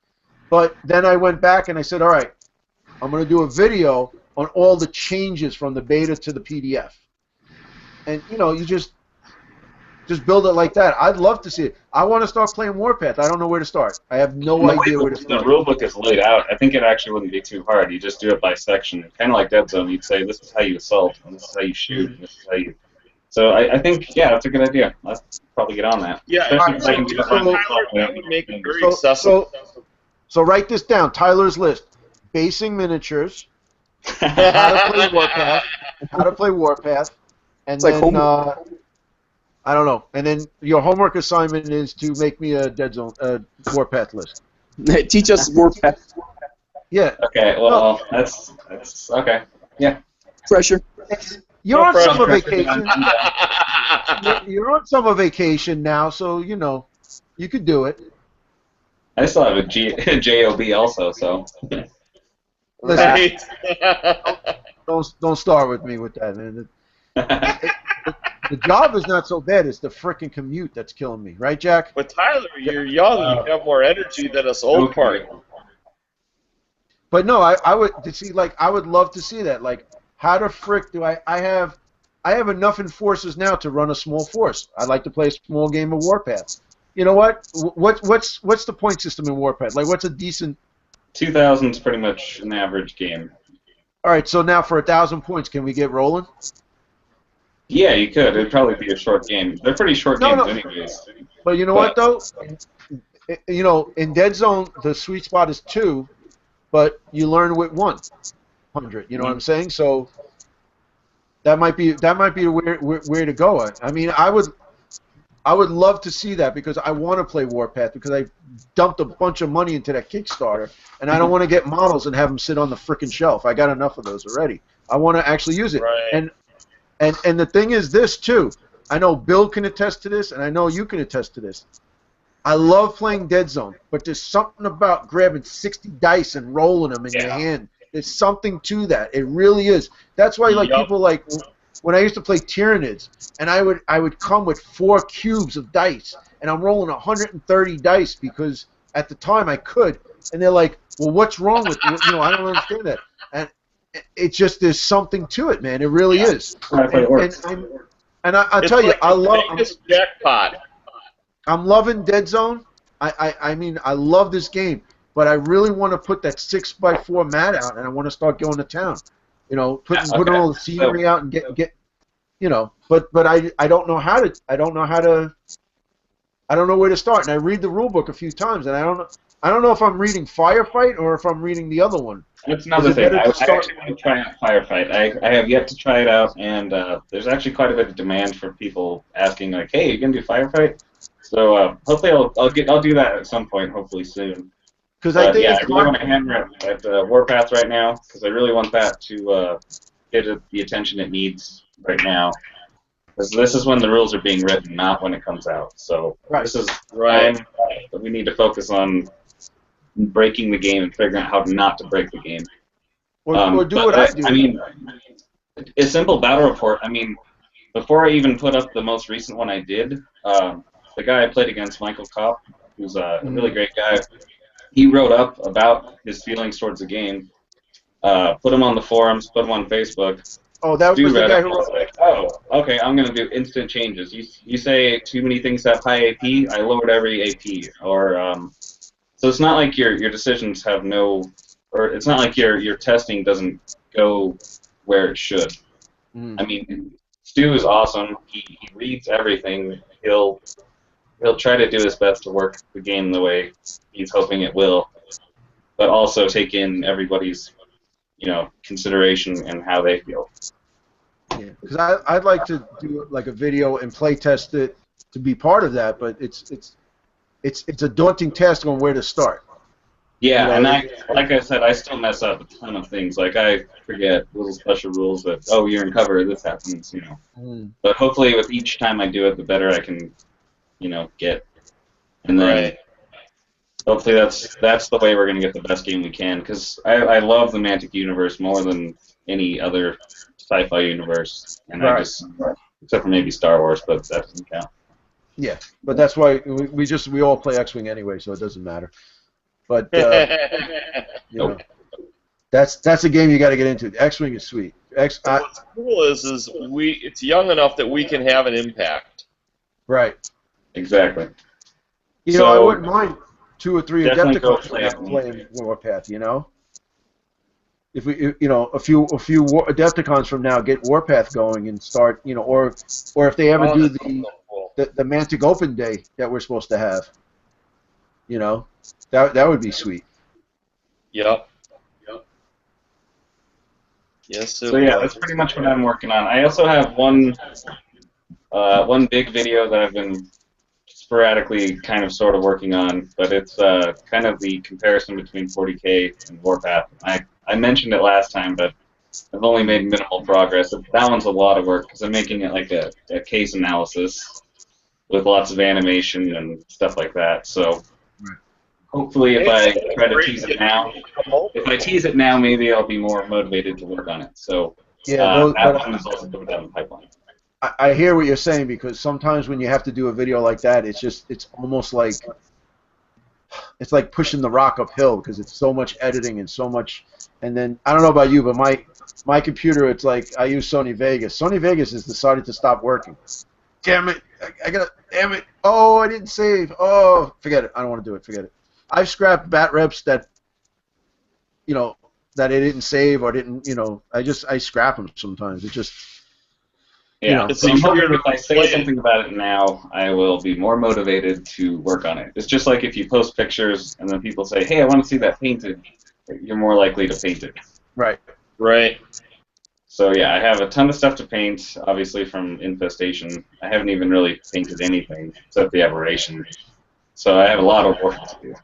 But then I went back and I said, all right, I'm going to do a video on all the changes from the beta to the PDF. And, you know, you just build it like that. I'd love to see it. I want to start playing Warpath. I don't know where to start. I have no idea where to start. The rule book is laid out. I think it actually wouldn't be too hard. You just do it by section. Kind of like Deadzone. You'd say, this is how you assault, and this is how you shoot, and this is how you... So I think, yeah, that's a good idea. Let's probably get on that. Yeah, especially if I can get it on that would make it very accessible. So write this down. Tyler's list: basing miniatures, how to play Warpath, and It's like then homework. I don't know. And then your homework assignment is to make me a Deadzone Warpath list. Teach us Warpath. Yeah. Okay, well, that's okay. Yeah. Pressure. You're No on pressure. summer vacation. You're on summer vacation now, so you know you could do it. I still have a JOB also, so. Listen, don't start with me with that, man. The job is not so bad. It's the frickin' commute that's killing me, right, Jack? But Tyler, you're young. You have more energy than us old party. But no, I would see, like, I would love to see that. Like, how the frick do I have enough enforcers now to run a small force. I'd like to play a small game of Warpath. You know what? What's the point system in Warpath? Like, what's a decent? 2,000 is pretty much an average game. All right, so now for 1,000 points, can we get rolling? Yeah, you could. It'd probably be a short game. They're pretty short games anyways. But you know what, though? You know, in Deadzone, the sweet spot is 2, but you learn with 100. You know what I'm saying? So that might be where to go. I mean, I would love to see that because I want to play Warpath because I dumped a bunch of money into that Kickstarter, and I don't want to get models and have them sit on the frickin' shelf. I got enough of those already. I want to actually use it. Right. And the thing is this, too. I know Bill can attest to this, and I know you can attest to this. I love playing Deadzone, but there's something about grabbing 60 dice and rolling them in your hand. There's something to that. It really is. That's why, like, people like when I used to play Tyranids, and I would come with 4 cubes of dice, and I'm rolling 130 dice because at the time I could, and they're like, well, what's wrong with you? You know, I don't understand that. And it's just there's something to it, man. It really is. And I tell you, like I love. Jackpot. I'm loving Deadzone. I mean, I love this game, but I really want to put that 6x4 mat out, and I want to start going to town. You know, putting all the scenery out and get, you know. But I don't know how to. I don't know where to start. And I read the rule book a few times, and I don't know if I'm reading Firefight or if I'm reading the other one. That's another thing. I actually want to try out Firefight. I have yet to try it out, and there's actually quite a bit of demand for people asking, like, "Hey, you gonna do Firefight?" So hopefully I'll do that at some point, hopefully soon. Because I think I really want to hammer it at Warpath right now, because I really want that to get the attention it needs right now. Because this is when the rules are being written, not when it comes out. So this is time that we need to focus on breaking the game and figuring out how not to break the game. Or do what I do. I mean, a simple battle report. I mean, before I even put up the most recent one I did, the guy I played against, Michael Kopp, who's a really great guy, he wrote up about his feelings towards the game, put him on the forums, put him on Facebook. Oh, that was the guy who was like, oh, okay, I'm going to do instant changes. You say too many things have high AP, I lowered every AP. Or so it's not like your decisions have no, or it's not like your testing doesn't go where it should. I mean, Stu is awesome. He reads everything. He'll try to do his best to work the game the way he's hoping it will, but also take in everybody's, consideration and how they feel. Yeah, because I'd like to do like a video and play test it to be part of that, but it's a daunting task on where to start. Yeah, and like I said, I still mess up a ton of things. Like I forget little special rules that you're in cover, this happens, But hopefully, with each time I do it, the better I can, get. And then hopefully that's the way we're gonna get the best game we can. Because I love the Mantic universe more than any other sci-fi universe, and I just except for maybe Star Wars, but that doesn't count. Yeah, but that's why we all play X-Wing anyway, so it doesn't matter. But that's a game you got to get into. X-Wing is sweet. What's cool is it's young enough that we can have an impact. Right. Exactly. I wouldn't mind 2 or 3 Adepticons playing Warpath. If we, a few Adepticons from now get Warpath going and start, or if they ever do the Mantic Open Day that we're supposed to have, that would be sweet. Yep. Yes. So yeah, that's pretty much what I'm working on. I also have one big video that I've been sporadically kind of sort of working on, but it's kind of the comparison between 40K and Warpath. I mentioned it last time, but I've only made minimal progress. That one's a lot of work because I'm making it like a case analysis with lots of animation and stuff like that. So hopefully, if I try to tease it now, maybe I'll be more motivated to work on it. So that one is also coming down the pipeline. I hear what you're saying, because sometimes when you have to do a video like that, it's almost like it's like pushing the rock uphill, because it's so much editing and so much. And then I don't know about you, but my computer, it's like I use Sony Vegas. Sony Vegas has decided to stop working. Damn it! Damn it! Oh, I didn't save. Oh, forget it. I don't want to do it. Forget it. I've scrapped bat reps that that it didn't save or didn't. I scrap them sometimes. It just. Yeah, so I'm hoping if I say something about it now, I will be more motivated to work on it. It's just like if you post pictures and then people say, hey, I want to see that painted, you're more likely to paint it. Right. Right. So yeah, I have a ton of stuff to paint, obviously from Infestation. I haven't even really painted anything except the Aberration. So I have a lot of work to do.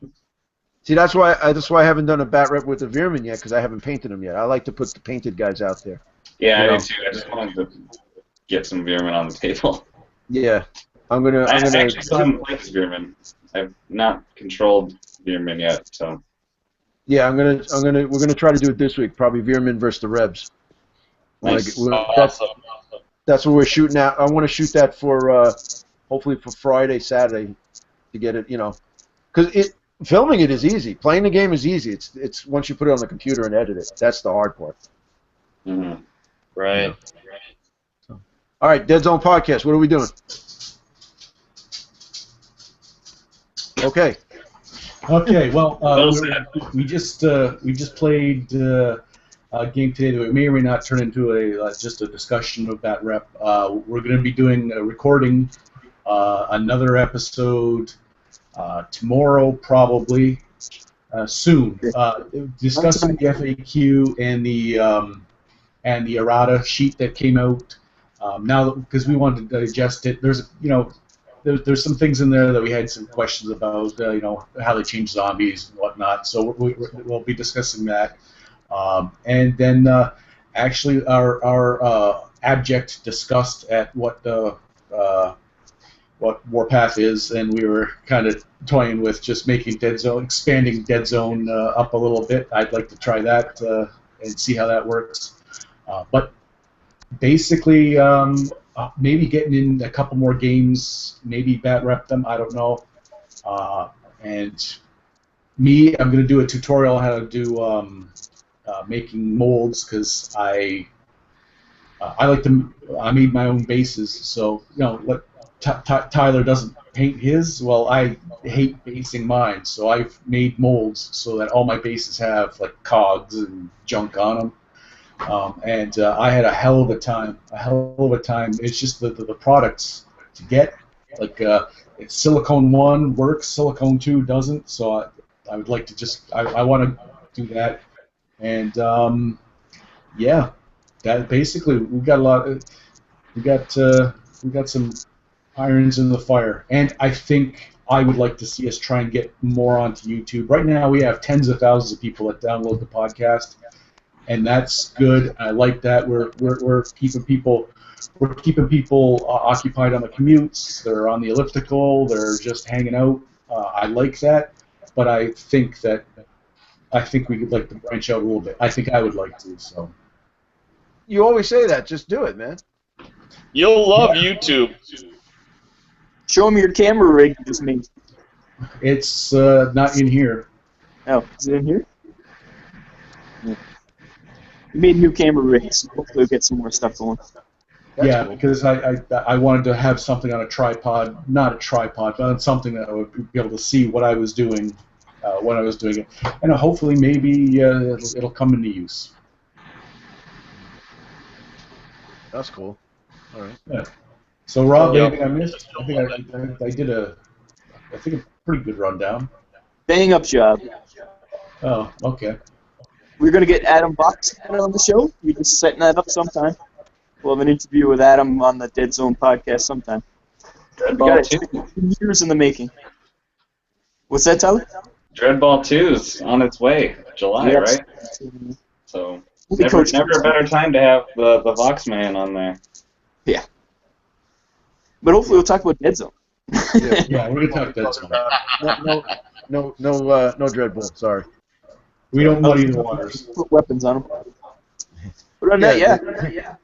See, that's why I haven't done a bat rep with the Veerman yet, because I haven't painted them yet. I like to put the painted guys out there. Yeah, I do too. I just wanted to get some Veerman on the table. Yeah, I'm gonna. I actually still haven't played this Veerman. I've not controlled Veerman yet, so. Yeah, we're gonna try to do it this week. Probably Veerman versus the Rebs. Nice. That's what we're shooting at. I want to shoot that for hopefully for Friday, Saturday, to get it. Because filming it is easy. Playing the game is easy. It's once you put it on the computer and edit it, that's the hard part. Mm-hmm. Right. All right, Deadzone Podcast. What are we doing? Okay. Okay. Well, we just played a game today that may or may not turn into just a discussion of that rep. We're going to be doing a recording another episode tomorrow, probably soon, discussing the FAQ and the errata sheet that came out. Now, because we wanted to digest it, there's there's some things in there that we had some questions about, how they change zombies and whatnot. So we'll be discussing that, and then actually our abject discussed at what Warpath is, and we were kind of toying with just making Deadzone, expanding Deadzone up a little bit. I'd like to try that and see how that works. But basically, maybe getting in a couple more games, maybe bat rep them, I don't know. And me, I'm going to do a tutorial on how to do making molds, because I made my own bases, so Tyler doesn't paint his. Well, I hate basing mine, so I've made molds so that all my bases have like cogs and junk on them. and I had a hell of a time. It's just the products to get, like it's silicone 1 works, silicone 2 doesn't. So I would like to just I want to do that, and yeah, that basically we got a lot. We got some irons in the fire, and I think I would like to see us try and get more onto YouTube. Right now, we have tens of thousands of people that download the podcast, and that's good. I like that. We're keeping people occupied on the commutes. They're on the elliptical. They're just hanging out. I like that, but I think we would like to branch out a little bit. I think I would like to. So You always say that. Just do it, man. You'll love YouTube. Show them your camera rig you just made. it's not in here. Oh, is it in here? Yeah. You made new camera rigs. Hopefully we'll get some more stuff going. Yeah, because I wanted to have something on a tripod, not a tripod, but on something that I would be able to see what I was doing when I was doing it, and hopefully maybe it'll come into use. That's cool. All right. Yeah. So Rob, Yeah. anything I missed? I think I did a pretty good rundown. Bang up job. Oh, okay. We're going to get Adam Box on the show. We're just setting that up sometime. We'll have an interview with Adam on the Deadzone podcast sometime. We got it 2 years in the making. What's that, Tyler? Dreadball 2's on its way, July, Yes. right? So We'll be never coaching. a better time to have the Vox man on there. Yeah. But hopefully we'll talk about Deadzone. Yeah, we're gonna talk Deadzone. No Dreadbull. Sorry. We don't muddy the waters. Put weapons on them. But on that, yeah.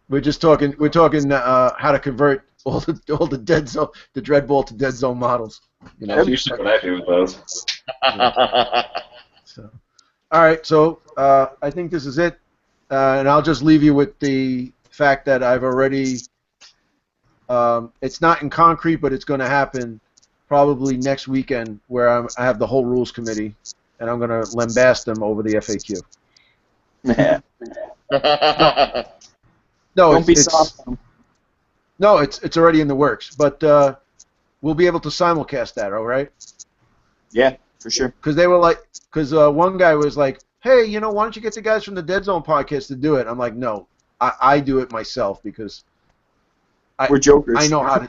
We're just talking. We're talking how to convert all the Deadzone, the Dreadball to Deadzone models. You know. That's usually what I do with those. So, all right. So I think this is it, and I'll just leave you with the fact that I've already. It's not in concrete, but it's going to happen probably next weekend, where I have the whole rules committee, and I'm going to lambast them over the FAQ. No, Don't be soft. No, it's already in the works, but we'll be able to simulcast that, all right? Yeah, for sure. Because they were like, one guy was like, hey, why don't you get the guys from the Deadzone podcast to do it? I'm like, no, I do it myself because we're jokers. I know how to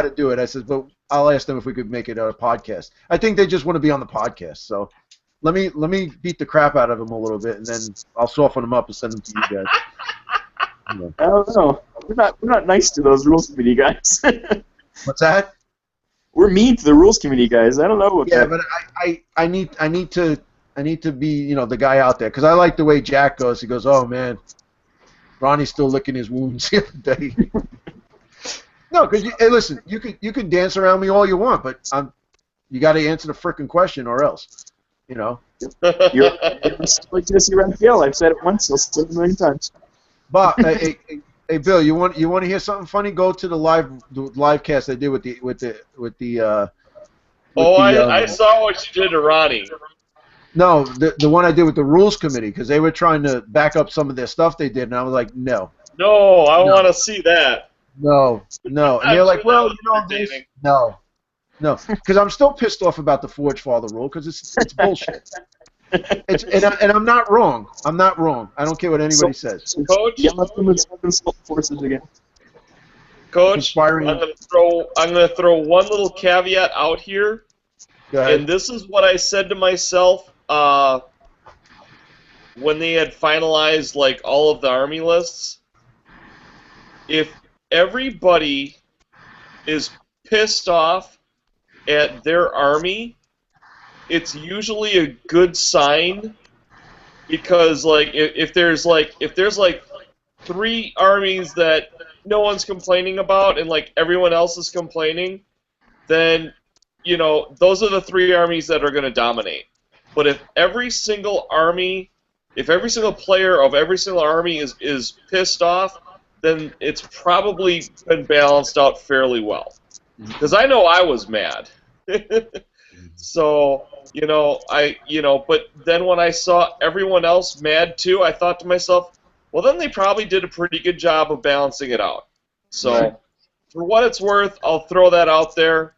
do it. I said, but I'll ask them if we could make it a podcast. I think they just want to be on the podcast, so let me beat the crap out of them a little bit, and then I'll soften them up and send them to you guys. I don't know. We're not nice to those rules committee guys. What's that? We're mean to the rules committee guys. I don't know what Yeah, that. but I need to be the guy out there because I like the way Jack goes. He goes, oh man, Ronnie's still licking his wounds the other day. No, because hey, listen, you can dance around me all you want, but you got to answer the frickin' question or else, You're like Jesse Raphael. I've said it once. I'll say it a million times. Bob, hey, Bill, you want to hear something funny? Go to the live cast I did with the. I saw what you did to Ronnie. No, the one I did with the rules committee because they were trying to back up some of their stuff they did, and I was like, no. No, I want to see that. No, and they're like, well, this. No, because I'm still pissed off about the Forge Father rule because it's bullshit. And I'm not wrong. I'm not wrong. I don't care what anybody says. Coach, Yell at them with forces again. Coach, I'm gonna throw one little caveat out here, Go ahead. and this is what I said to myself when they had finalized like all of the army lists. If everybody is pissed off at their army, it's usually a good sign because like if there's like 3 armies that no one's complaining about and like everyone else is complaining, then those are the 3 armies that are going to dominate. But if every single player of every single army is pissed off, then it's probably been balanced out fairly well. Because I know I was mad. So, but then when I saw everyone else mad too, I thought to myself, well, then they probably did a pretty good job of balancing it out. So, Right. for what it's worth, I'll throw that out there.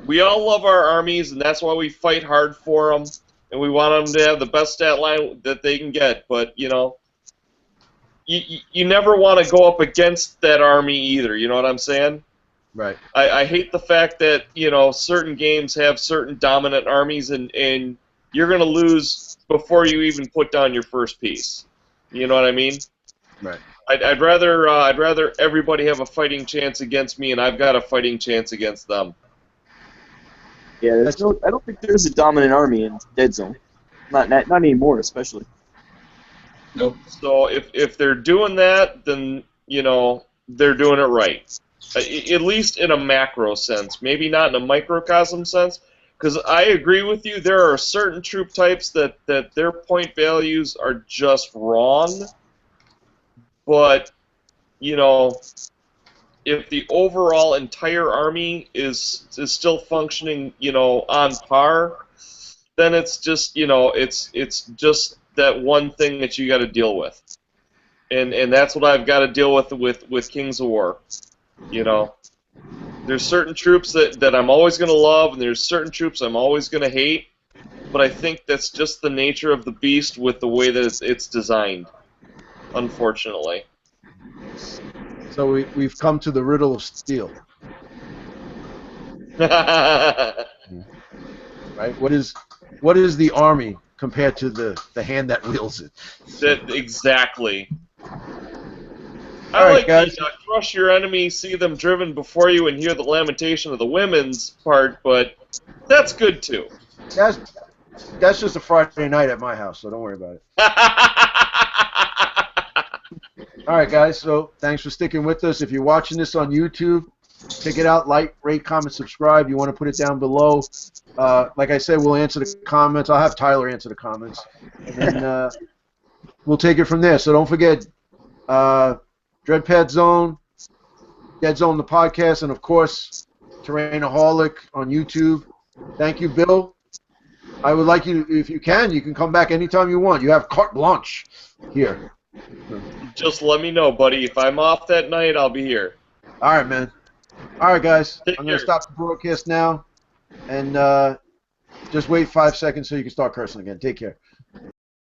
We all love our armies, and that's why we fight hard for them, and we want them to have the best stat line that they can get. But, you never want to go up against that army either, you know what I'm saying? Right. I hate the fact that, certain games have certain dominant armies, and you're going to lose before you even put down your first piece. You know what I mean? Right. I'd rather everybody have a fighting chance against me, and I've got a fighting chance against them. Yeah, I don't think there's a dominant army in Deadzone. Not anymore, especially. Nope. So if they're doing that, then they're doing it right. At least in a macro sense, maybe not in a microcosm sense. Because I agree with you, there are certain troop types that their point values are just wrong. But if the overall entire army is still functioning, on par, then it's just it's just that one thing that you got to deal with, and that's what I've got to deal with Kings of War. There's certain troops that I'm always going to love, and there's certain troops I'm always going to hate. But I think that's just the nature of the beast with the way that it's designed, unfortunately. So we've come to the riddle of steel. Right? What is the army compared to the hand that wields it? Exactly. All I right, like guys. the crush your enemy, see them driven before you, and hear the lamentation of the women's part, but that's good too. That's just a Friday night at my house, so don't worry about it. All right, guys. So thanks for sticking with us. If you're watching this on YouTube, check it out. Like, rate, comment, subscribe. You want to put it down below. Like I said, we'll answer the comments. I'll have Tyler answer the comments, and then we'll take it from there. So don't forget, Dreadpad Zone, Deadzone the podcast, and of course, Terrainaholic on YouTube. Thank you, Bill. I would like you, if you can come back anytime you want. You have carte blanche here. Just let me know, buddy. If I'm off that night, I'll be here. All right, man. All right, guys. Take I'm going care. to stop the broadcast now, and just wait 5 seconds so you can start cursing again. Take care.